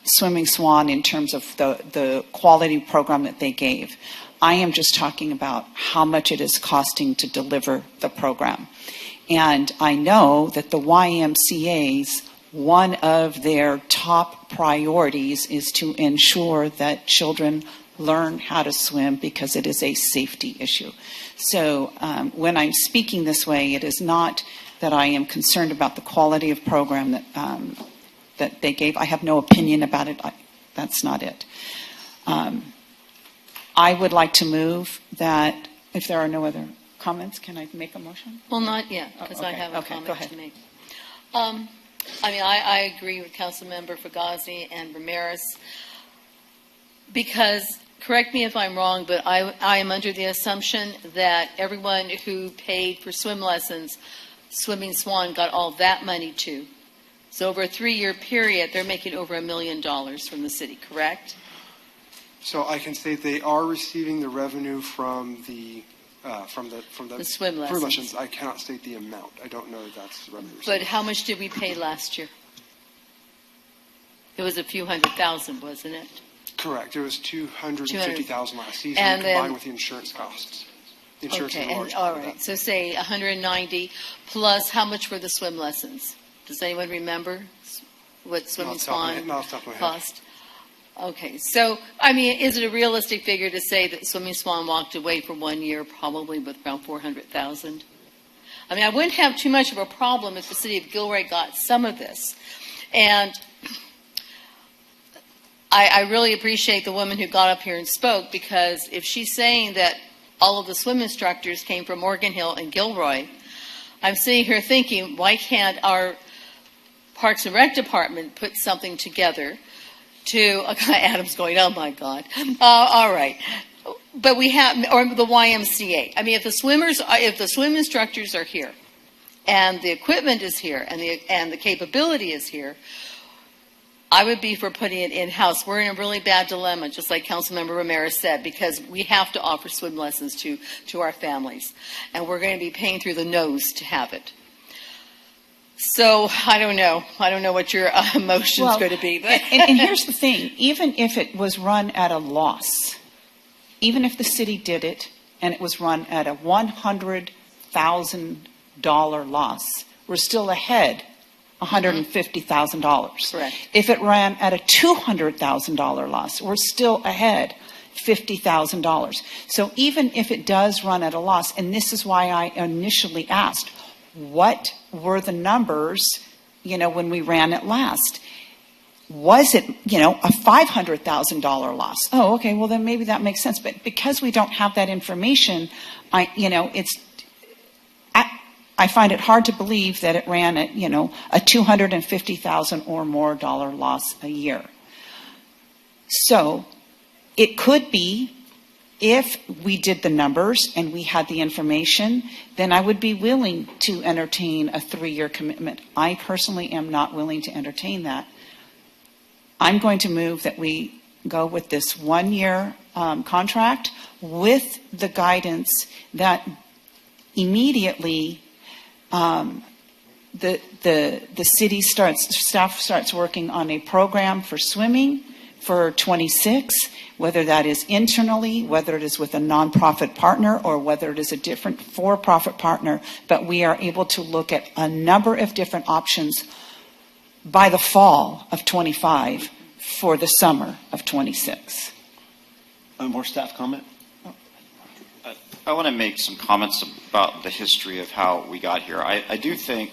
Swimming Swan in terms of the quality program that they gave. I am just talking about how much it is costing to deliver the program. And I know that the YMCA's, one of their top priorities is to ensure that children learn how to swim because it is a safety issue. So when I'm speaking this way, it is not that I am concerned about the quality of program that they gave. I have no opinion about it. That's not it. I would like to move that, if there are no other comments, can I make a motion? Well, not yet, because I have a Okay, go comment ahead. to make. I agree with Councilmember Fugazi and Ramirez, because, correct me if I'm wrong, but I am under the assumption that everyone who paid for swim lessons, Swimming Swan got all that money too. So over a 3-year period, they're making over $1 million from the city, correct? So I can say they are receiving the revenue from the swim lessons. I cannot state the amount. I don't know that that's the revenue. But how much did we pay last year? It was a few $100,000, wasn't it? Correct. It was $250,000 last season, And combined then- with the insurance costs. The insurance Okay, is a large and, part all of right. that. So say 190 plus how much for the swim lessons? Does anyone remember what Swimming Swan Not off the top of my head. cost? Okay, so, is it a realistic figure to say that Swimming Swan walked away for 1 year probably with around $400,000? I wouldn't have too much of a problem if the city of Gilroy got some of this. And I really appreciate the woman who got up here and spoke, because if she's saying that all of the swim instructors came from Morgan Hill and Gilroy, I'm sitting here thinking, why can't our Parks and Rec department put something together to, Adam's going, oh my God. All right. But we have, or the YMCA. If the swim instructors are here and the equipment is here and the capability is here, I would be for putting it in-house. We're in a really bad dilemma, just like Councilmember Ramirez said, because we have to offer swim lessons to our families. And we're going to be paying through the nose to have it. So I don't know. I don't know what your emotion's going to be. But and here's the thing. Even if it was run at a loss, even if the city did it and it was run at a $100,000 loss, we're still ahead $150,000. Correct. If it ran at a $200,000 loss, we're still ahead $50,000. So even if it does run at a loss, and this is why I initially asked, what were the numbers, when we ran it last? Was it, a $500,000 loss? Oh, okay, well then maybe that makes sense. But because we don't have that information, I find it hard to believe that it ran at, a $250,000 or more loss a year. So it could be, if we did the numbers and we had the information, then I would be willing to entertain a 3-year commitment. I personally am not willing to entertain that I'm going to move that we go with this one-year contract with the guidance that immediately the city staff starts working on a program for swimming for 26, whether that is internally, whether it is with a nonprofit partner, or whether it is a different for-profit partner, but we are able to look at a number of different options by the fall of 25 for the summer of 26. More staff comment? I want to make some comments about the history of how we got here. I do think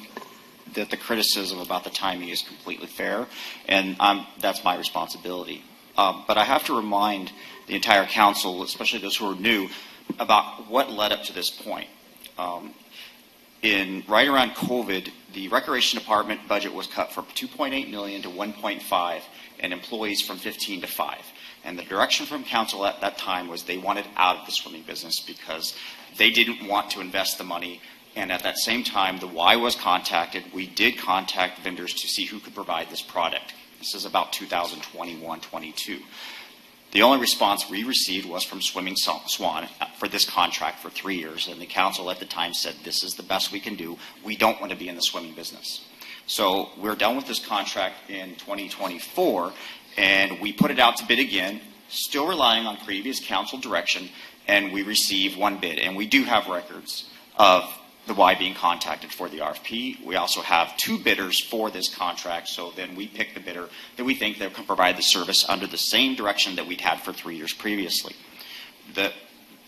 that the criticism about the timing is completely fair, and that's my responsibility. But I have to remind the entire council, especially those who are new, about what led up to this point. Right around COVID, the Recreation Department budget was cut from $2.8 million to $1.5, and employees from 15 to 5. And the direction from council at that time was they wanted out of the swimming business because they didn't want to invest the money. And at that same time, the Y was contacted. We did contact vendors to see who could provide this product. This is about 2021-22. The only response we received was from Swimming Swan for this contract for 3 years. And the council at the time said, this is the best we can do. We don't want to be in the swimming business. So we're done with this contract in 2024, and we put it out to bid again, still relying on previous council direction, and we received one bid. And we do have records of the Y being contacted for the RFP. We also have 2 bidders for this contract, so then we pick the bidder that we think that can provide the service under the same direction that we'd had for 3 years previously.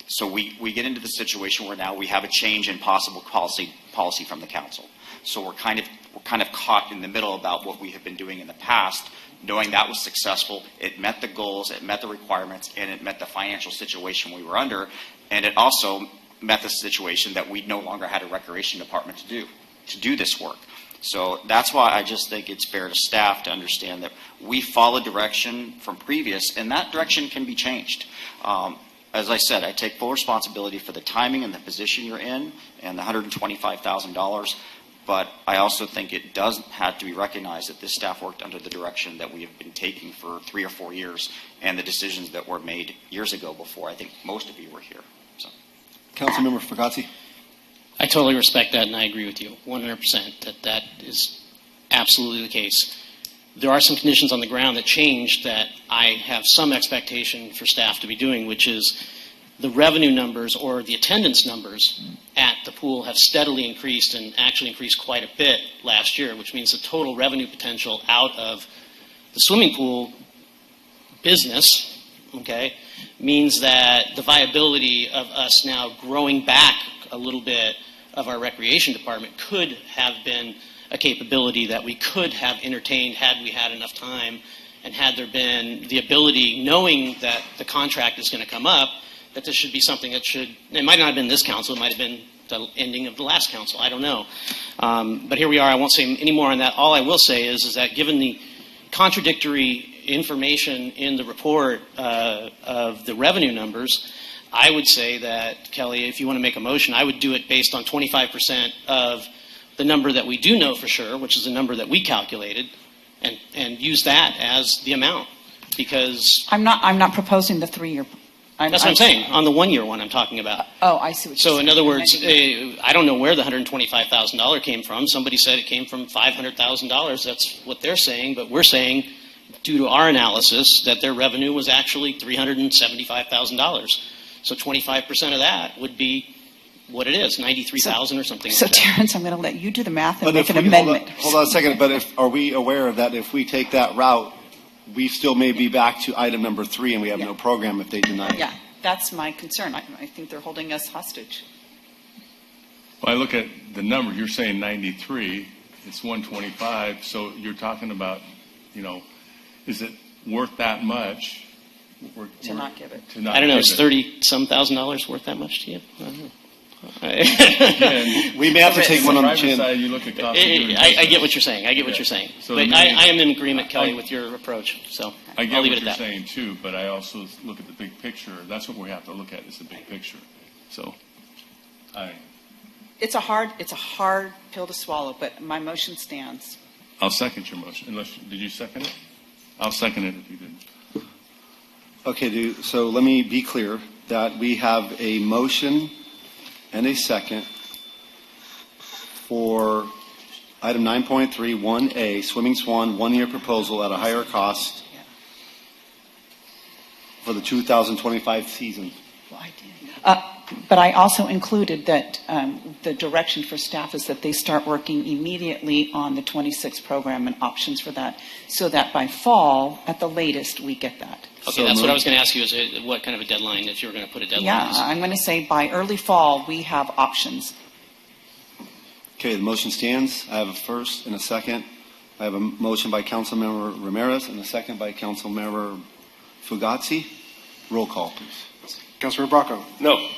So we get into the situation where now we have a change in possible policy from the council. So we're kind of caught in the middle about what we have been doing in the past, knowing that was successful. It met the goals, it met the requirements, and it met the financial situation we were under, and it also met the situation that we no longer had a recreation department to do this work. So that's why I just think it's fair to staff to understand that we follow direction from previous, and that direction can be changed. As I said, I take full responsibility for the timing and the position you're in and the $125,000, but I also think it does have to be recognized that this staff worked under the direction that we have been taking for 3 or 4 years and the decisions that were made years ago before I think most of you were here. Councilmember Fagazzi. I totally respect that, and I agree with you 100% that is absolutely the case. There are some conditions on the ground that changed that I have some expectation for staff to be doing, which is the revenue numbers or the attendance numbers at the pool have steadily increased and actually increased quite a bit last year, which means the total revenue potential out of the swimming pool business, okay, means that the viability of us now growing back a little bit of our recreation department could have been a capability that we could have entertained had we had enough time and had there been the ability, knowing that the contract is going to come up, that this should be something that it might not have been this council, it might have been the ending of the last council, I don't know. But here we are, I won't say any more on that. All I will say is that given the contradictory information in the report of the revenue numbers, I would say that, Kelly, if you want to make a motion, I would do it based on 25% of the number that we do know for sure, which is the number that we calculated, and use that as the amount. Because I'm not proposing the 3-year. That's what I'm saying. On the 1-year one I'm talking about. Oh, I see what you're saying. So in other words, I don't know where the $125,000 came from. Somebody said it came from $500,000. That's what they're saying. But we're saying, due to our analysis, that their revenue was actually $375,000. So 25% of that would be what it is, $93,000 or something So, like that. Terrence, I'm going to let you do the math and make an amendment. Hold on a second, but are we aware that if we take that route, we still may be back to item number 3 and we have no program if they deny it? Yeah, that's my concern. I think they're holding us hostage. Well, I look at the number, you're saying 93, it's 125, so you're talking about, is it worth that much? To not give it. I don't know, is $30-some thousand worth that much to you? I don't know. We may have to take one on the chin. Side, you look at cost I get what you're saying. I get what you're saying. So but I am in agreement, Kelly, with your approach. So I get I'll leave what it you're at that. saying too, but I also look at the big picture. That's what we have to look at, is the big picture. So It's a hard pill to swallow, but my motion stands. I'll second your motion. Did you second it? I'll second it if you didn't. Okay, so let me be clear that we have a motion and a second for item 9.31A, Swimming Swan, one-year proposal at a higher cost for the 2025 season. But I also included that the direction for staff is that they start working immediately on the 26 program and options for that, so that by fall, at the latest, we get that. Okay, that's what I was going to ask you, is what kind of a deadline, if you were going to put a deadline? Yeah, I'm going to say by early fall, we have options. Okay, the motion stands. I have a first and a second. I have a motion by Councilmember Ramirez and a second by Councilmember Fugazi. Roll call, please. Councilmember Bracco. No.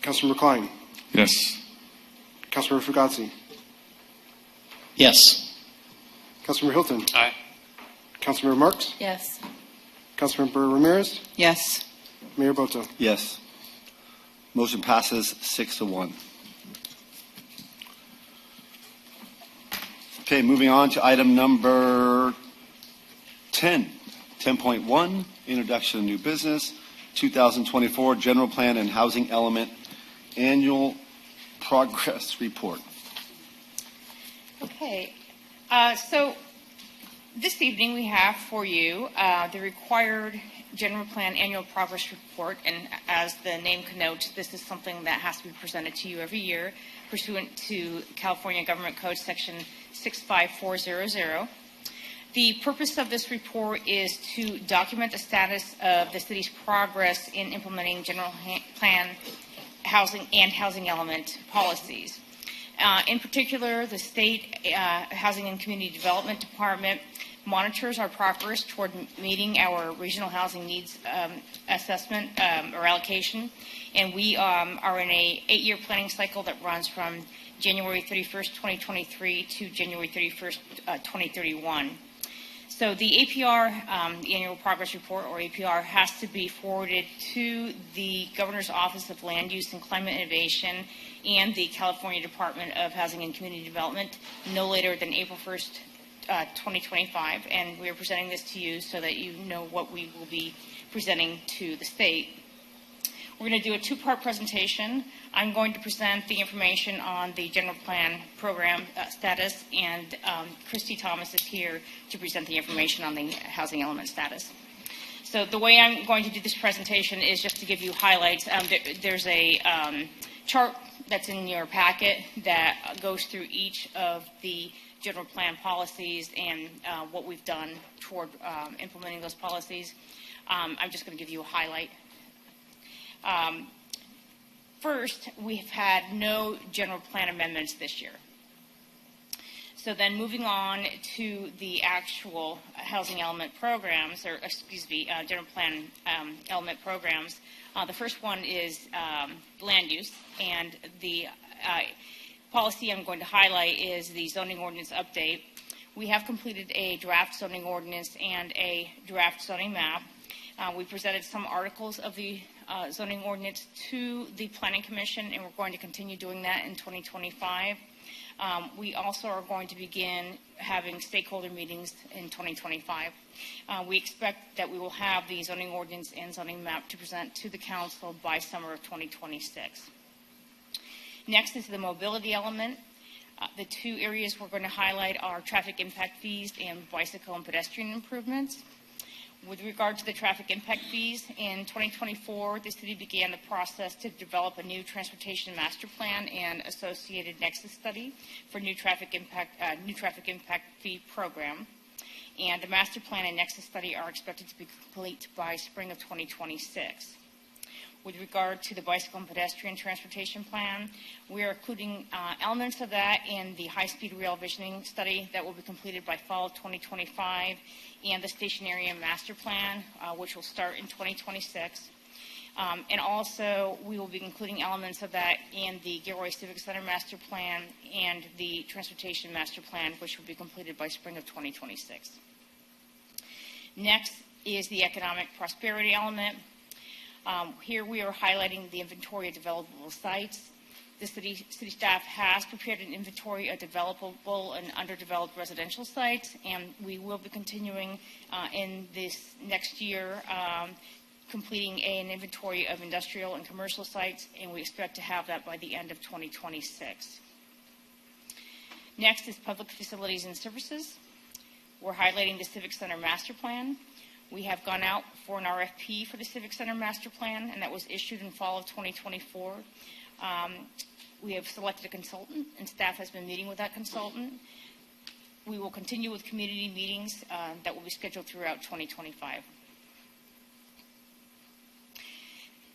Councilmember Klein. Yes. Councilmember Fugazi. Yes. Councilmember Hilton. Aye. Councilmember Marks. Yes. Councilmember Ramirez. Yes. Mayor Boto. Yes. Motion passes 6-1. Okay, moving on to item number 10. 10.1, introduction of new business, 2024 general plan and housing element annual progress report. Okay, so this evening we have for you the required general plan annual progress report, and as the name connotes, this is something that has to be presented to you every year pursuant to California Government Code Section 65400. The purpose of this report is to document the status of the city's progress in implementing general plan housing and housing element policies. In particular, the State Housing and Community Development Department monitors our progress toward meeting our regional housing needs assessment or allocation, and we are in a 8-year planning cycle that runs from January 31st, 2023 to January 31st, 2031. So the APR, the Annual Progress Report, or APR, has to be forwarded to the Governor's Office of Land Use and Climate Innovation and the California Department of Housing and Community Development no later than April 1st, 2025. And we are presenting this to you so that you know what we will be presenting to the state. We're going to do a two-part presentation. I'm going to present the information on the general plan program status, and Christy Thomas is here to present the information on the housing element status. So the way I'm going to do this presentation is just to give you highlights. There's a chart that's in your packet that goes through each of the general plan policies and what we've done toward implementing those policies. I'm just going to give you a highlight. First, we've had no general plan amendments this year. So then moving on to the actual housing element programs, or general plan element programs. The first one is land use, and the policy I'm going to highlight is the zoning ordinance update. We have completed a draft zoning ordinance and a draft zoning map. We presented some articles of the zoning ordinance to the Planning Commission, and we're going to continue doing that in 2025. We also are going to begin having stakeholder meetings in 2025. We expect that we will have the zoning ordinance and zoning map to present to the council by summer of 2026. Next is the mobility element. The two areas we're going to highlight are traffic impact fees and bicycle and pedestrian improvements. With regard to the traffic impact fees, in 2024, the city began the process to develop a new transportation master plan and associated nexus study for new traffic impact fee program. And the master plan and nexus study are expected to be complete by spring of 2026. With regard to the bicycle and pedestrian transportation plan, we are including elements of that in the high-speed rail visioning study that will be completed by fall of 2025, and the station area master plan, which will start in 2026. And also, we will be including elements of that in the Gilroy Civic Center master plan and the transportation master plan, which will be completed by spring of 2026. Next is the economic prosperity element. Here we are highlighting the inventory of developable sites. The city staff has prepared an inventory of developable and underdeveloped residential sites, and we will be continuing in this next year, completing an inventory of industrial and commercial sites, and we expect to have that by the end of 2026. Next is public facilities and services. We're highlighting the Civic Center Master Plan. We have gone out for an RFP for the Civic Center Master Plan, and that was issued in fall of 2024. We have selected a consultant, and staff has been meeting with that consultant. We will continue with community meetings that will be scheduled throughout 2025.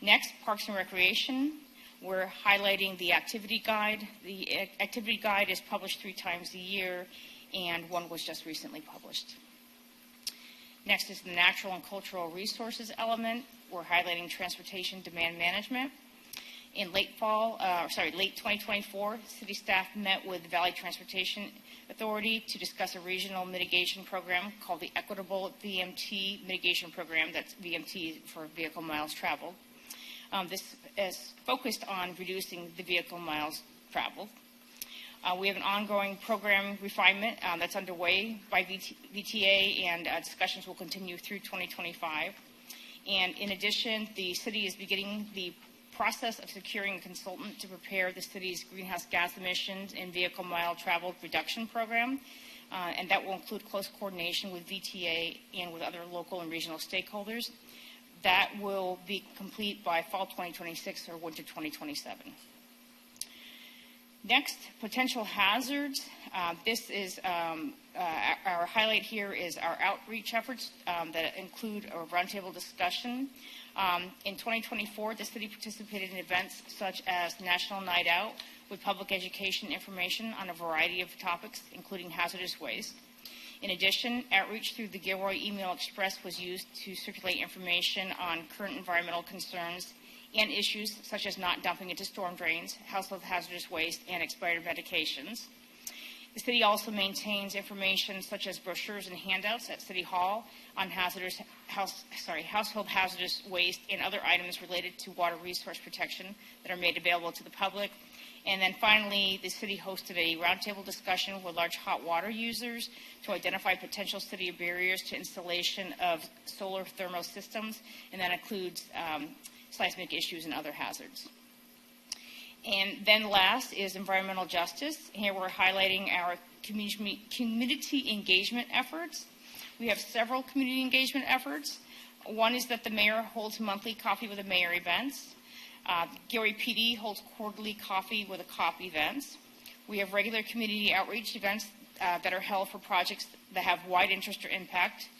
Next, Parks and Recreation. We're highlighting the activity guide. The activity guide is published 3 times a year, and one was just recently published. Next is the natural and cultural resources element. We're highlighting transportation demand management. In late 2024, city staff met with the Valley Transportation Authority to discuss a regional mitigation program called the Equitable VMT Mitigation Program. That's VMT for vehicle miles traveled. This is focused on reducing the vehicle miles traveled. We have an ongoing program refinement that's underway by VTA, and discussions will continue through 2025. And in addition, the city is beginning the process of securing a consultant to prepare the city's greenhouse gas emissions and vehicle mile traveled reduction program, and that will include close coordination with VTA and with other local and regional stakeholders. That will be complete by fall 2026 or winter 2027. Next, potential hazards. This is our highlight here is our outreach efforts that include a roundtable discussion. In 2024, the city participated in events such as National Night Out with public education information on a variety of topics, including hazardous waste. In addition, outreach through the Gilroy Email Express was used to circulate information on current environmental concerns and issues such as not dumping into storm drains, household hazardous waste, and expired medications. The city also maintains information such as brochures and handouts at City Hall on household hazardous waste and other items related to water resource protection that are made available to the public. And then finally, the city hosted a roundtable discussion with large hot water users to identify potential city barriers to installation of solar thermal systems, and that includes seismic issues and other hazards. And then last is environmental justice. Here we're highlighting our community engagement efforts. We have several community engagement efforts. One is that the mayor holds monthly Coffee with the Mayor events. Gilroy PD holds quarterly Coffee with a Cop events. We have regular community outreach events that are held for projects that have wide interest or impact.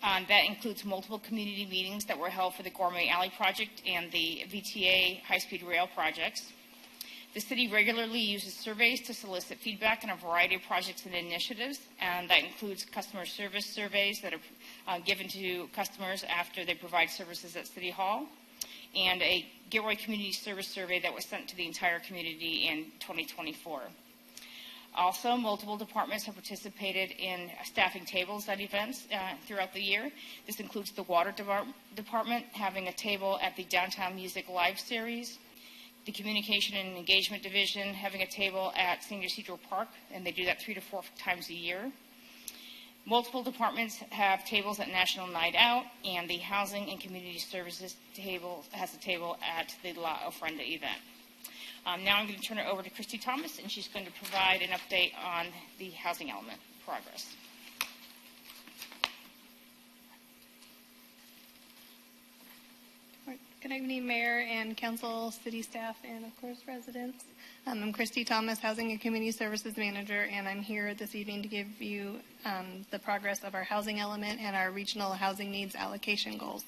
That includes multiple community meetings that were held for the Gourmet Alley project and the VTA high-speed rail projects. The city regularly uses surveys to solicit feedback on a variety of projects and initiatives, and that includes customer service surveys that are given to customers after they provide services at City Hall, and a Gilroy Community Service Survey that was sent to the entire community in 2024. Also, multiple departments have participated in staffing tables at events throughout the year. This includes the Water Department having a table at the Downtown Music Live Series, the Communication and Engagement Division having a table at Senior Cathedral Park, and they do that 3 to 4 times a year. Multiple departments have tables at National Night Out, and the Housing and Community Services table has a table at the La Ofrenda event. Now I'm going to turn it over to Christy Thomas, and she's going to provide an update on the housing element progress. Good evening, Mayor and Council, City staff, and of course residents. I'm Christy Thomas, Housing and Community Services Manager, and I'm here this evening to give you the progress of our housing element and our regional housing needs allocation goals.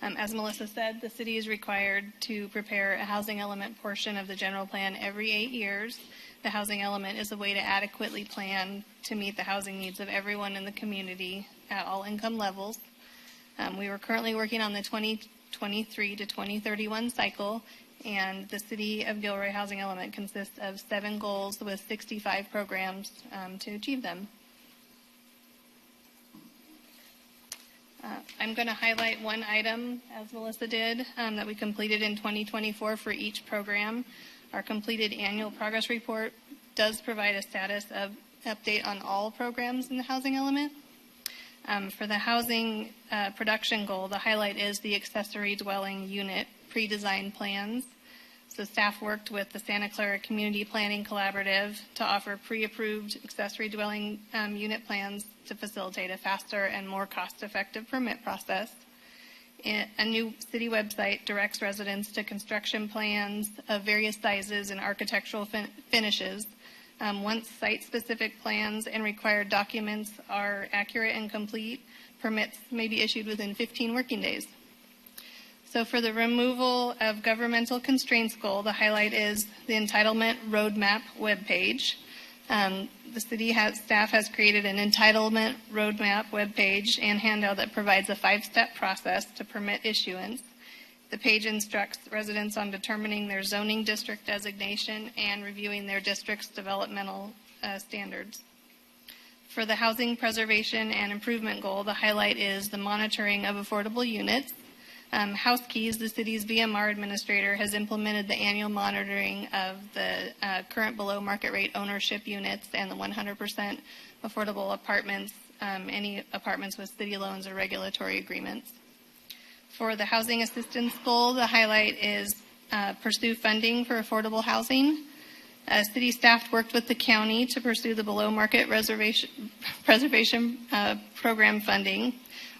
As Melissa said, the city is required to prepare a housing element portion of the general plan every 8 years. The housing element is a way to adequately plan to meet the housing needs of everyone in the community at all income levels. We were currently working on the 2023 to 2031 cycle, and the City of Gilroy housing element consists of 7 goals with 65 programs to achieve them. I'm going to highlight one item, as Melissa did, that we completed in 2024 for each program. Our completed annual progress report does provide a status of update on all programs in the housing element. For the housing production goal, the highlight is the accessory dwelling unit pre-design plans. So staff worked with the Santa Clara Community Planning Collaborative to offer pre-approved accessory dwelling unit plans to facilitate a faster and more cost-effective permit process. A new city website directs residents to construction plans of various sizes and architectural finishes. Once site-specific plans and required documents are accurate and complete, permits may be issued within 15 working days. So for the removal of governmental constraints goal, the highlight is the entitlement roadmap webpage. The city staff has created an entitlement roadmap webpage and handout that provides a 5-step process to permit issuance. The page instructs residents on determining their zoning district designation and reviewing their district's developmental standards. For the housing preservation and improvement goal, the highlight is the monitoring of affordable units. House Keys, the city's BMR administrator, has implemented the annual monitoring of the current below market rate ownership units and the 100% affordable apartments, any apartments with city loans or regulatory agreements. For the housing assistance goal, the highlight is pursue funding for affordable housing. City staff worked with the county to pursue the below market preservation program funding,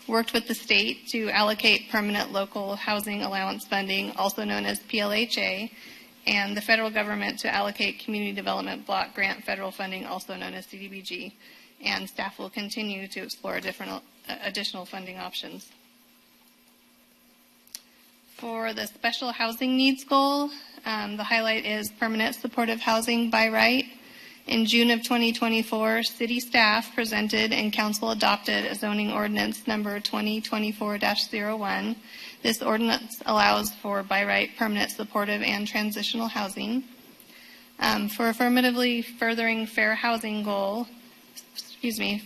worked with the state to allocate permanent local housing allowance funding, also known as PLHA, and the federal government to allocate community development block grant federal funding, also known as CDBG. And staff will continue to explore additional funding options. For the special housing needs goal, the highlight is permanent supportive housing by right. In June of 2024, city staff presented and council adopted a zoning ordinance number 2024-01. This ordinance allows for by right permanent supportive and transitional housing. For affirmatively furthering fair housing goal,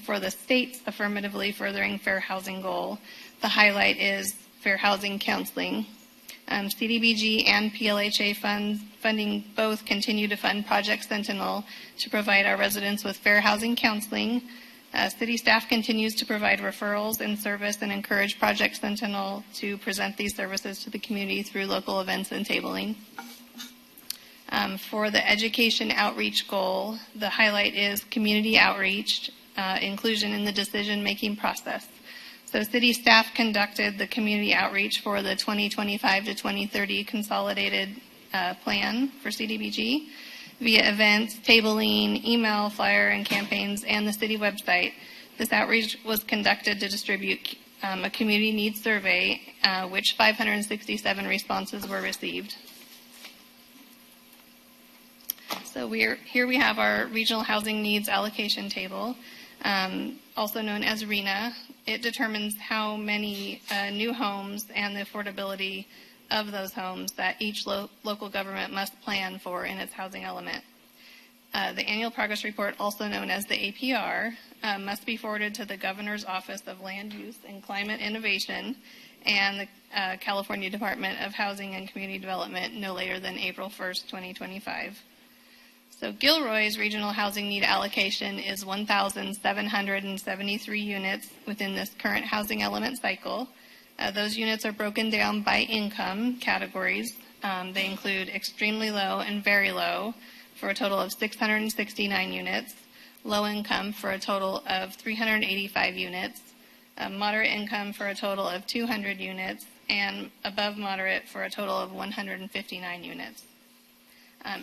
for the state's affirmatively furthering fair housing goal, the highlight is fair housing counseling. CDBG and PLHA funding both continue to fund Project Sentinel to provide our residents with fair housing counseling. City staff continues to provide referrals and service and encourage Project Sentinel to present these services to the community through local events and tabling. For the education outreach goal, the highlight is community outreach, inclusion in the decision-making process. So city staff conducted the community outreach for the 2025 to 2030 consolidated plan for CDBG via events, tabling, email, flyer, and campaigns, and the city website. This outreach was conducted to distribute a community needs survey, which 567 responses were received. So here we have our regional housing needs allocation table, also known as RENA. It determines how many new homes and the affordability of those homes that each local government must plan for in its housing element. The annual progress report, also known as the APR, must be forwarded to the Governor's Office of Land Use and Climate Innovation and the California Department of Housing and Community Development no later than April 1st, 2025. So Gilroy's regional housing need allocation is 1,773 units within this current housing element cycle. Those units are broken down by income categories. They include extremely low and very low for a total of 669 units, low income for a total of 385 units, moderate income for a total of 200 units, and above moderate for a total of 159 units.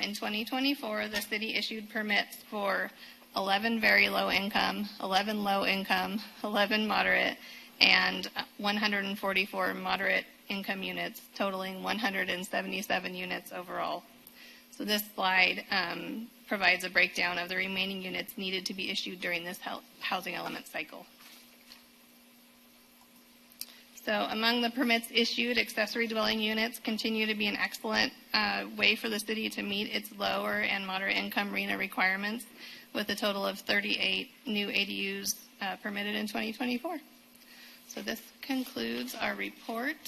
In 2024, the city issued permits for 11 very low income, 11 low income, 11 moderate, and 144 moderate income units, totaling 177 units overall. So this slide provides a breakdown of the remaining units needed to be issued during this housing element cycle. So among the permits issued, accessory dwelling units continue to be an excellent way for the city to meet its lower and moderate income RENA requirements, with a total of 38 new ADUs permitted in 2024. So this concludes our report,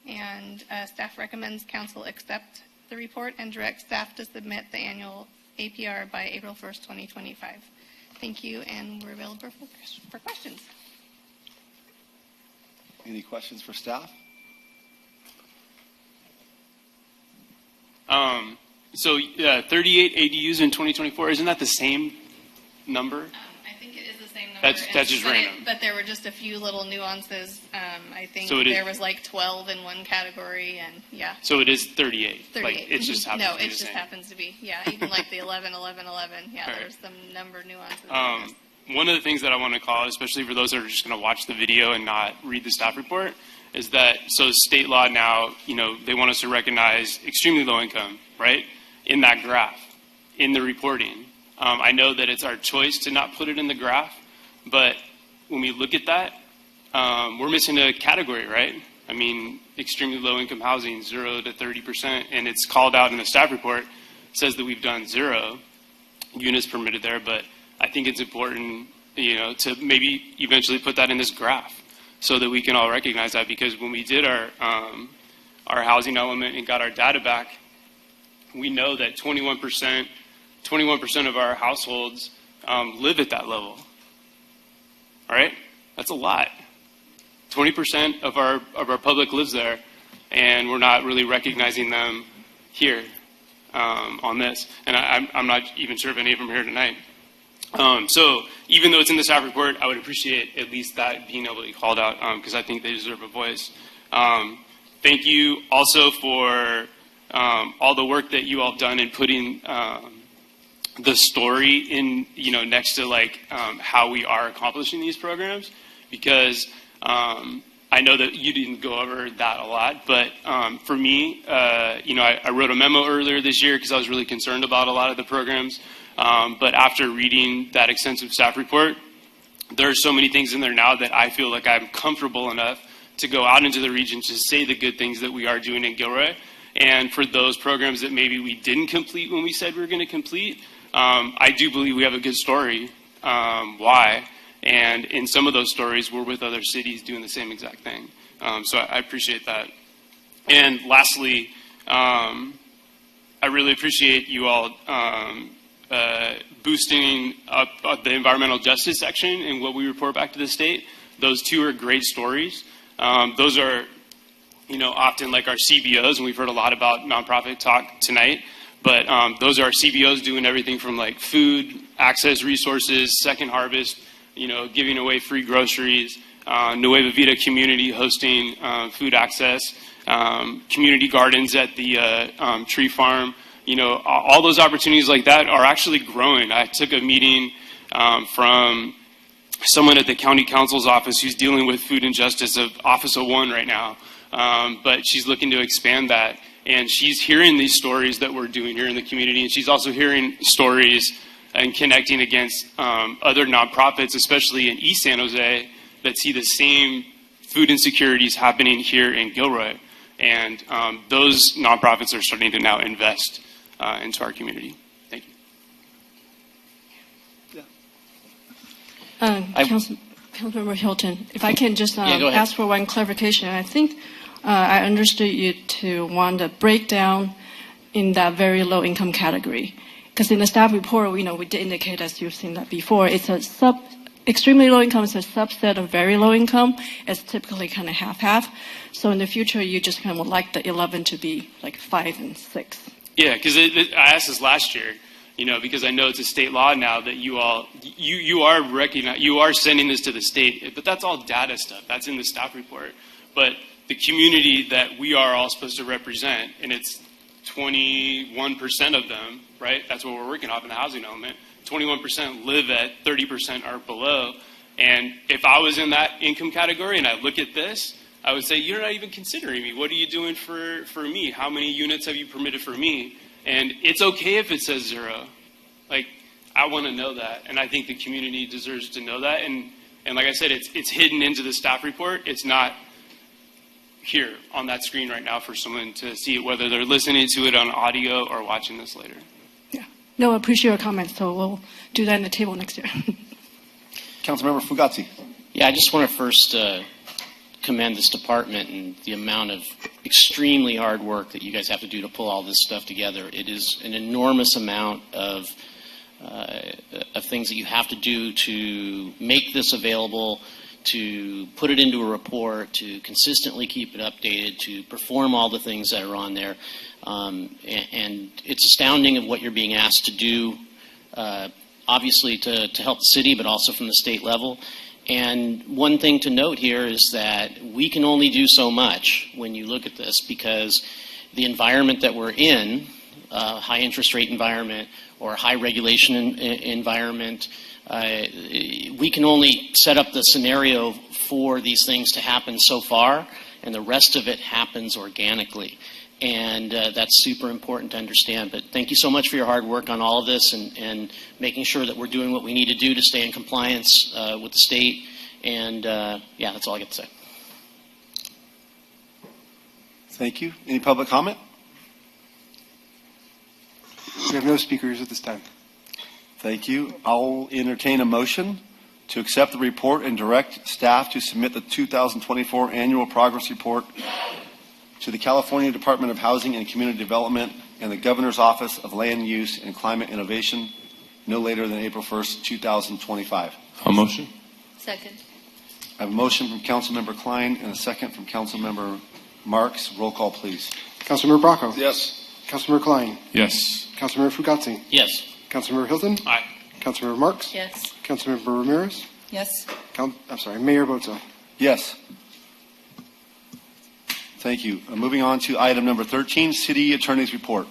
and staff recommends council accept the report and direct staff to submit the annual APR by April 1st, 2025. Thank you, and we're available for questions. Any questions for staff? So 38 ADUs in 2024, isn't that the same number? I think it is the same number. That's just random. But there were just a few little nuances. I think So it is- there was like 12 in one category, and yeah. So it is 38. 38. Like, it just happens No, to be it the just same. happens to be. Yeah, even like the 11, 11, 11. Yeah, All right. there's some number nuances. One of the things that I want to call out, especially for those that are just going to watch the video and not read the staff report, is that, so state law now, they want us to recognize extremely low income, right, in that graph, in the reporting. I know that it's our choice to not put it in the graph, but when we look at that, we're missing a category, right? I mean, extremely low income housing, 0 to 30%, and it's called out in the staff report. It says that we've done 0 units permitted there, but I think it's important, to maybe eventually put that in this graph so that we can all recognize that, because when we did our housing element and got our data back, we know that 21% of our households live at that level. All right? That's a lot. 20% of our public lives there, and we're not really recognizing them here on this. And I'm not even sure if any of them are here tonight. So even though it's in the staff report, I would appreciate at least that being able to be called out, because I think they deserve a voice. Thank you also for all the work that you all done in putting the story in, next to how we are accomplishing these programs, because I know that you didn't go over that a lot, but for me, I wrote a memo earlier this year because I was really concerned about a lot of the programs. But after reading that extensive staff report, there are so many things in there now that I feel like I'm comfortable enough to go out into the region to say the good things that we are doing in Gilroy. And for those programs that maybe we didn't complete when we said we were going to complete, I do believe we have a good story. Why? And in some of those stories, we're with other cities doing the same exact thing. So I appreciate that. And lastly, I really appreciate you all boosting up the environmental justice section and what we report back to the state. Those two are great stories. Those are, often like our CBOs, and we've heard a lot about nonprofit talk tonight, but those are our CBOs doing everything from like food, access resources, second harvest, giving away free groceries, Nueva Vida community hosting food access, community gardens at the tree farm. All those opportunities like that are actually growing. I took a meeting from someone at the county council's office who's dealing with food injustice of Office 01 right now, but she's looking to expand that. And she's hearing these stories that we're doing here in the community, and she's also hearing stories and connecting against other nonprofits, especially in East San Jose, that see the same food insecurities happening here in Gilroy. And those nonprofits are starting to now invest into our community. Thank you. Councilmember Hilton, if I can just go ahead. ask for one clarification. I think I understood you to want a breakdown in that very low income category. Because in the staff report, we did indicate, as you've seen that before, it's a extremely low income is a subset of very low income. It's typically kind of half-half. So in the future, you just kind of would like the 11 to be like 5 and 6. Yeah, because I asked this last year, because I know it's a state law now that you are sending this to the state, but that's all data stuff. That's in the staff report. But the community that we are all supposed to represent, and it's 21% of them, right? That's what we're working off in the housing element. 21% live at 30% or below. And if I was in that income category and I look at this, I would say, you're not even considering me. What are you doing for me? How many units have you permitted for me? And it's okay if it says 0. Like, I want to know that. And I think the community deserves to know that. And like I said, it's hidden into the staff report. It's not here on that screen right now for someone to see it, whether they're listening to it on audio or watching this later. No, I appreciate your comments. So we'll do that in the table next year. Councilmember Fugazzi. Yeah, I just want to first commend this department and the amount of extremely hard work that you guys have to do to pull all this stuff together. It is an enormous amount of things that you have to do to make this available, to put it into a report, to consistently keep it updated, to perform all the things that are on there. And it's astounding of what you're being asked to do, obviously to help the city, but also from the state level. And one thing to note here is that we can only do so much when you look at this, because the environment that we're in, high interest rate environment or high regulation environment, we can only set up the scenario for these things to happen so far, and the rest of it happens organically. And that's super important to understand. But thank you so much for your hard work on all of this and making sure that we're doing what we need to do to stay in compliance with the state. And yeah, that's all I get to say. Thank you. Any public comment? We have no speakers at this time. Thank you. I'll entertain a motion to accept the report and direct staff to submit the 2024 annual progress report to the California Department of Housing and Community Development and the Governor's Office of Land Use and Climate Innovation no later than April 1st, 2025. A motion? Second. I have a motion from Councilmember Klein and a second from Councilmember Marks. Roll call, please. Councilmember Bracco. Yes. Councilmember Klein. Yes. Councilmember Fugazi. Yes. Councilmember Hilton. Aye. Councilmember Marks. Yes. Councilmember Ramirez. Yes. Mayor Bozo. Yes. Thank you. Moving on to item number 13, City Attorney's Report.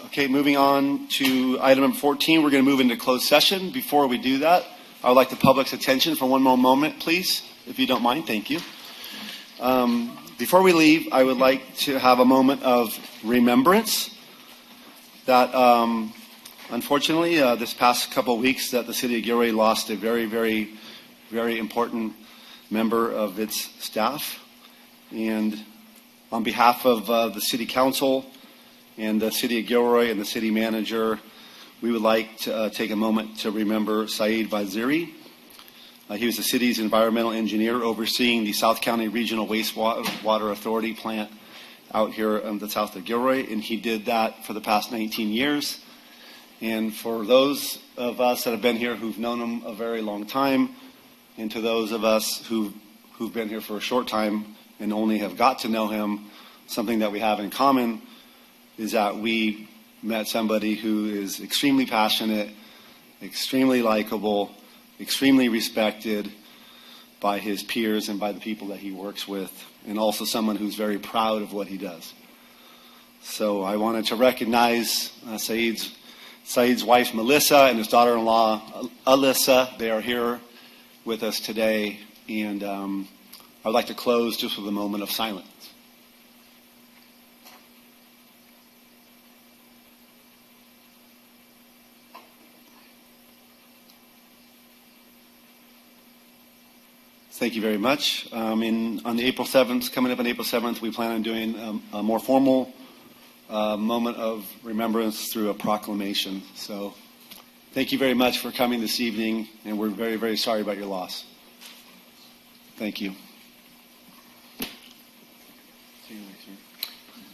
Okay, moving on to item number 14, we're going to move into closed session. Before we do that, I would like the public's attention for one more moment, please, if you don't mind. Thank you. Before we leave, I would like to have a moment of remembrance that, unfortunately, this past couple of weeks that the city of Gilroy lost a very, very, very important member of its staff. And on behalf of the city council and the city of Gilroy and the city manager, we would like to take a moment to remember Saeed Vaziri. He was the city's environmental engineer overseeing the South County Regional Wastewater Authority plant out here in the south of Gilroy, and he did that for the past 19 years. And for those of us that have been here who've known him a very long time, and to those of us who've been here for a short time and only have got to know him, something that we have in common is that we met somebody who is extremely passionate, extremely likable, extremely respected by his peers and by the people that he works with, and also someone who's very proud of what he does. So I wanted to recognize Saeed's wife, Melissa, and his daughter-in-law, Alyssa. They are here with us today, and I'd like to close just with a moment of silence. Thank you very much. On the April 7th, coming up on April 7th, we plan on doing a more formal moment of remembrance through a proclamation. So thank you very much for coming this evening, and we're very, very sorry about your loss. Thank you.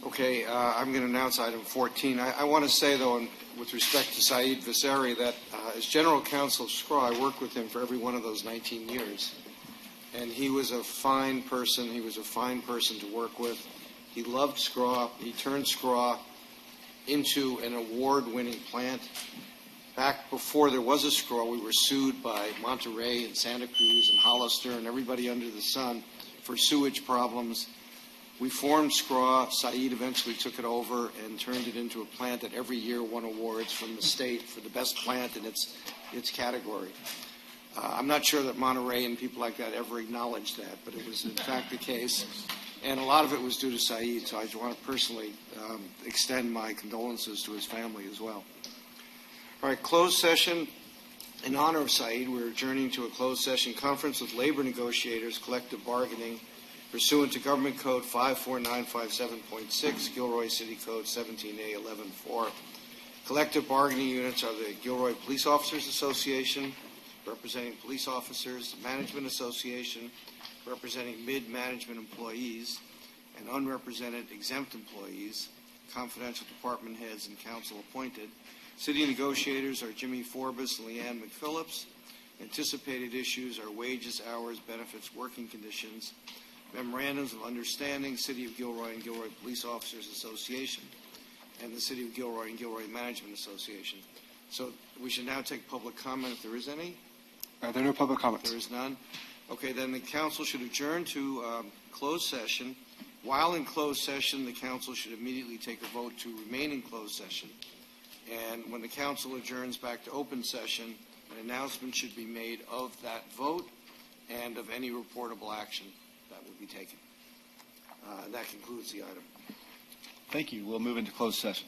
Okay, I'm going to announce item 14. I want to say, though, with respect to Saeed Vaziri, that as general counsel of SCRAW, I worked with him for every one of those 19 years. And he was a fine person. He was a fine person to work with. He loved SCRAW. He turned SCRAW into an award-winning plant. Back before there was a SCRAW, we were sued by Monterey and Santa Cruz and Hollister and everybody under the sun for sewage problems. We formed SCRAW. Saeed eventually took it over and turned it into a plant that every year won awards from the state for the best plant in its category. I'm not sure that Monterey and people like that ever acknowledged that, but it was in fact the case. And a lot of it was due to Saeed, so I just want to personally extend my condolences to his family as well. All right, closed session. In honor of Saeed, we're adjourning to a closed session conference with labor negotiators, collective bargaining, pursuant to Government Code 54957.6, Gilroy City Code 17A11.4. Collective bargaining units are the Gilroy Police Officers Association, representing police officers, the Management Association, representing mid-management employees, and unrepresented exempt employees, confidential department heads, and council appointed. City negotiators are Jimmy Forbes and Leanne McPhillips. Anticipated issues are wages, hours, benefits, working conditions. Memorandums of Understanding, City of Gilroy and Gilroy Police Officers Association, and the City of Gilroy and Gilroy Management Association. So we should now take public comment if there is any. There are no public comments. There is none. Okay, then the council should adjourn to closed session. While in closed session, the council should immediately take a vote to remain in closed session. And when the council adjourns back to open session, an announcement should be made of that vote and of any reportable action that would be taken. And that concludes the item. Thank you. We'll move into closed session.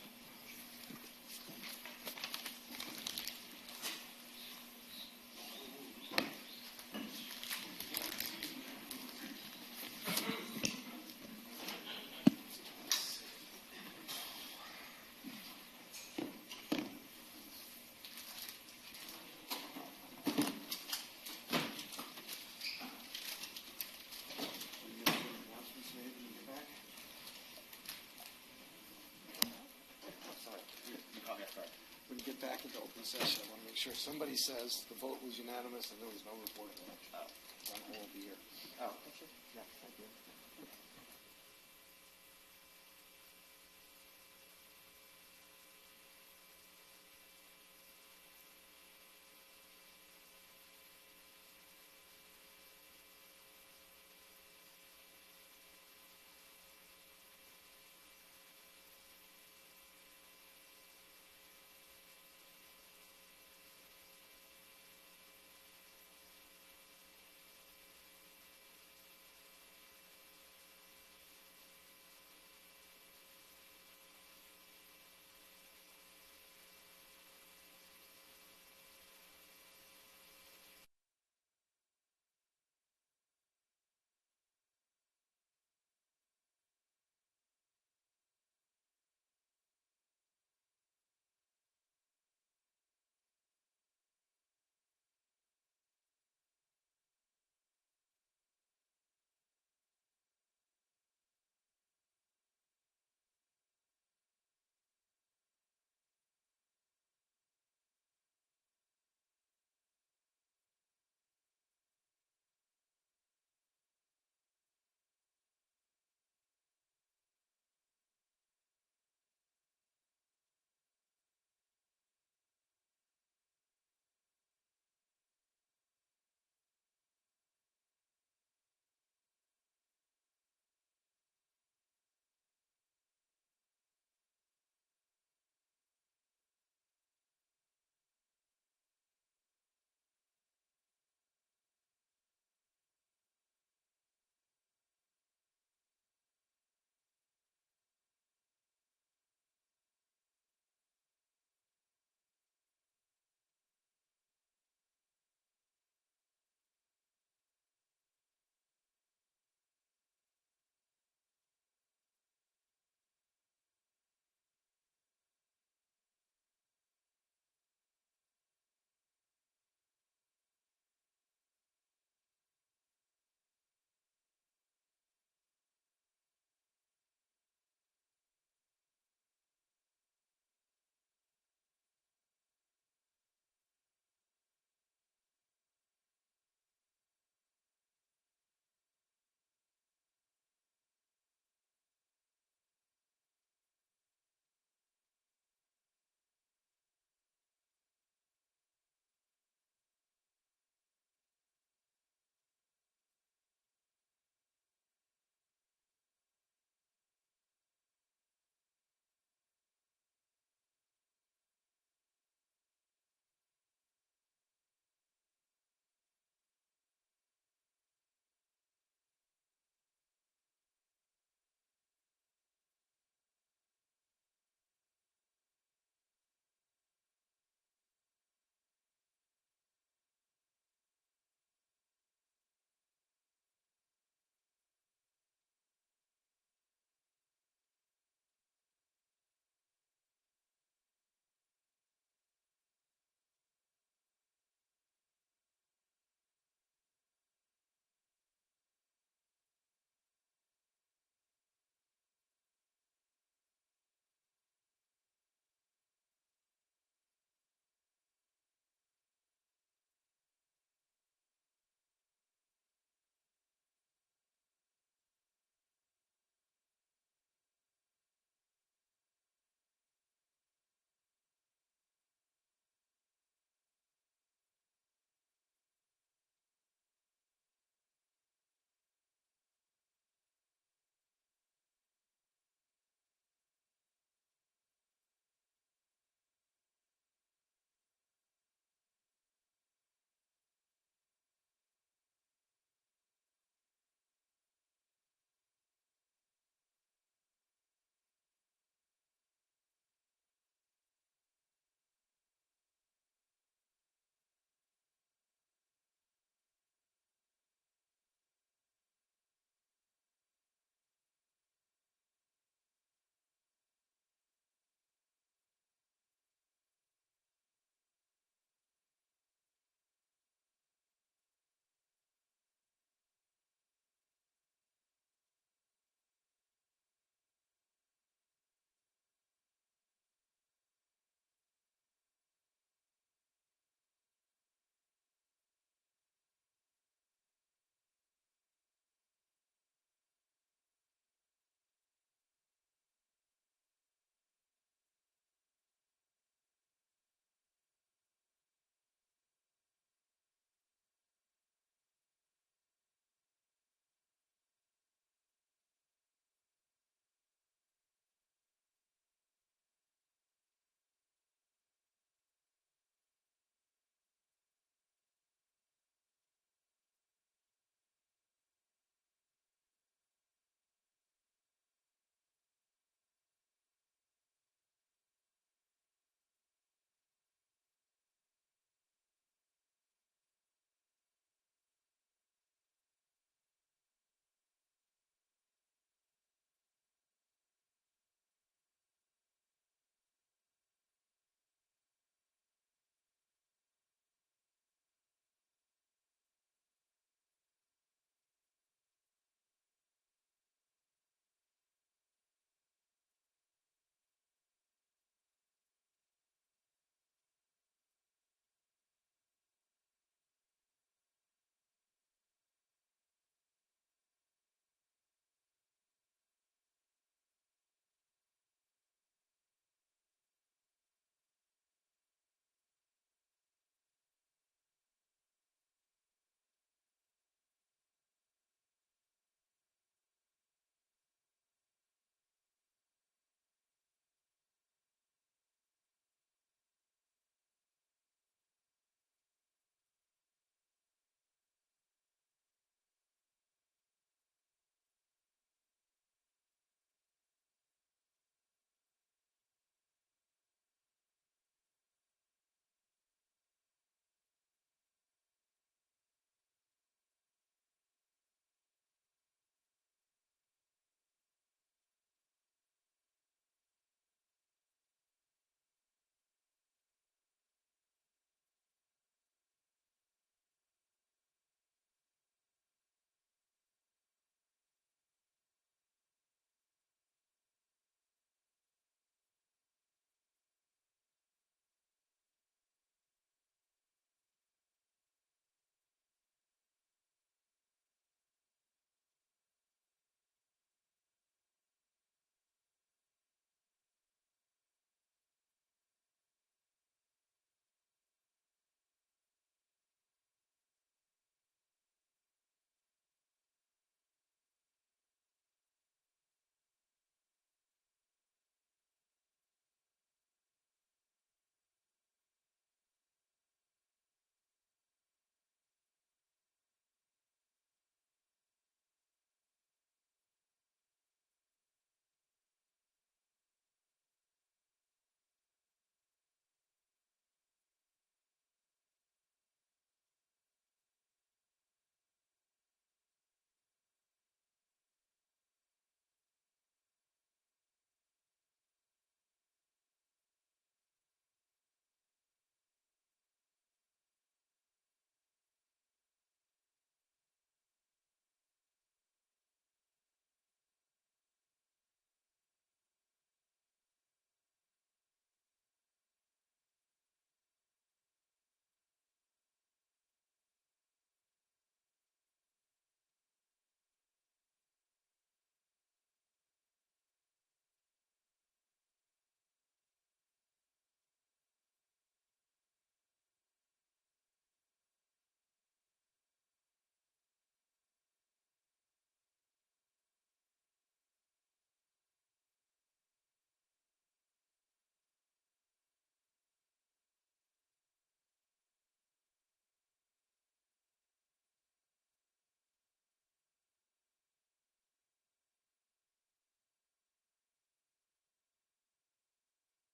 When you get back into open session, I want to make sure somebody says the vote was unanimous and there was no reportable action. I won't be here.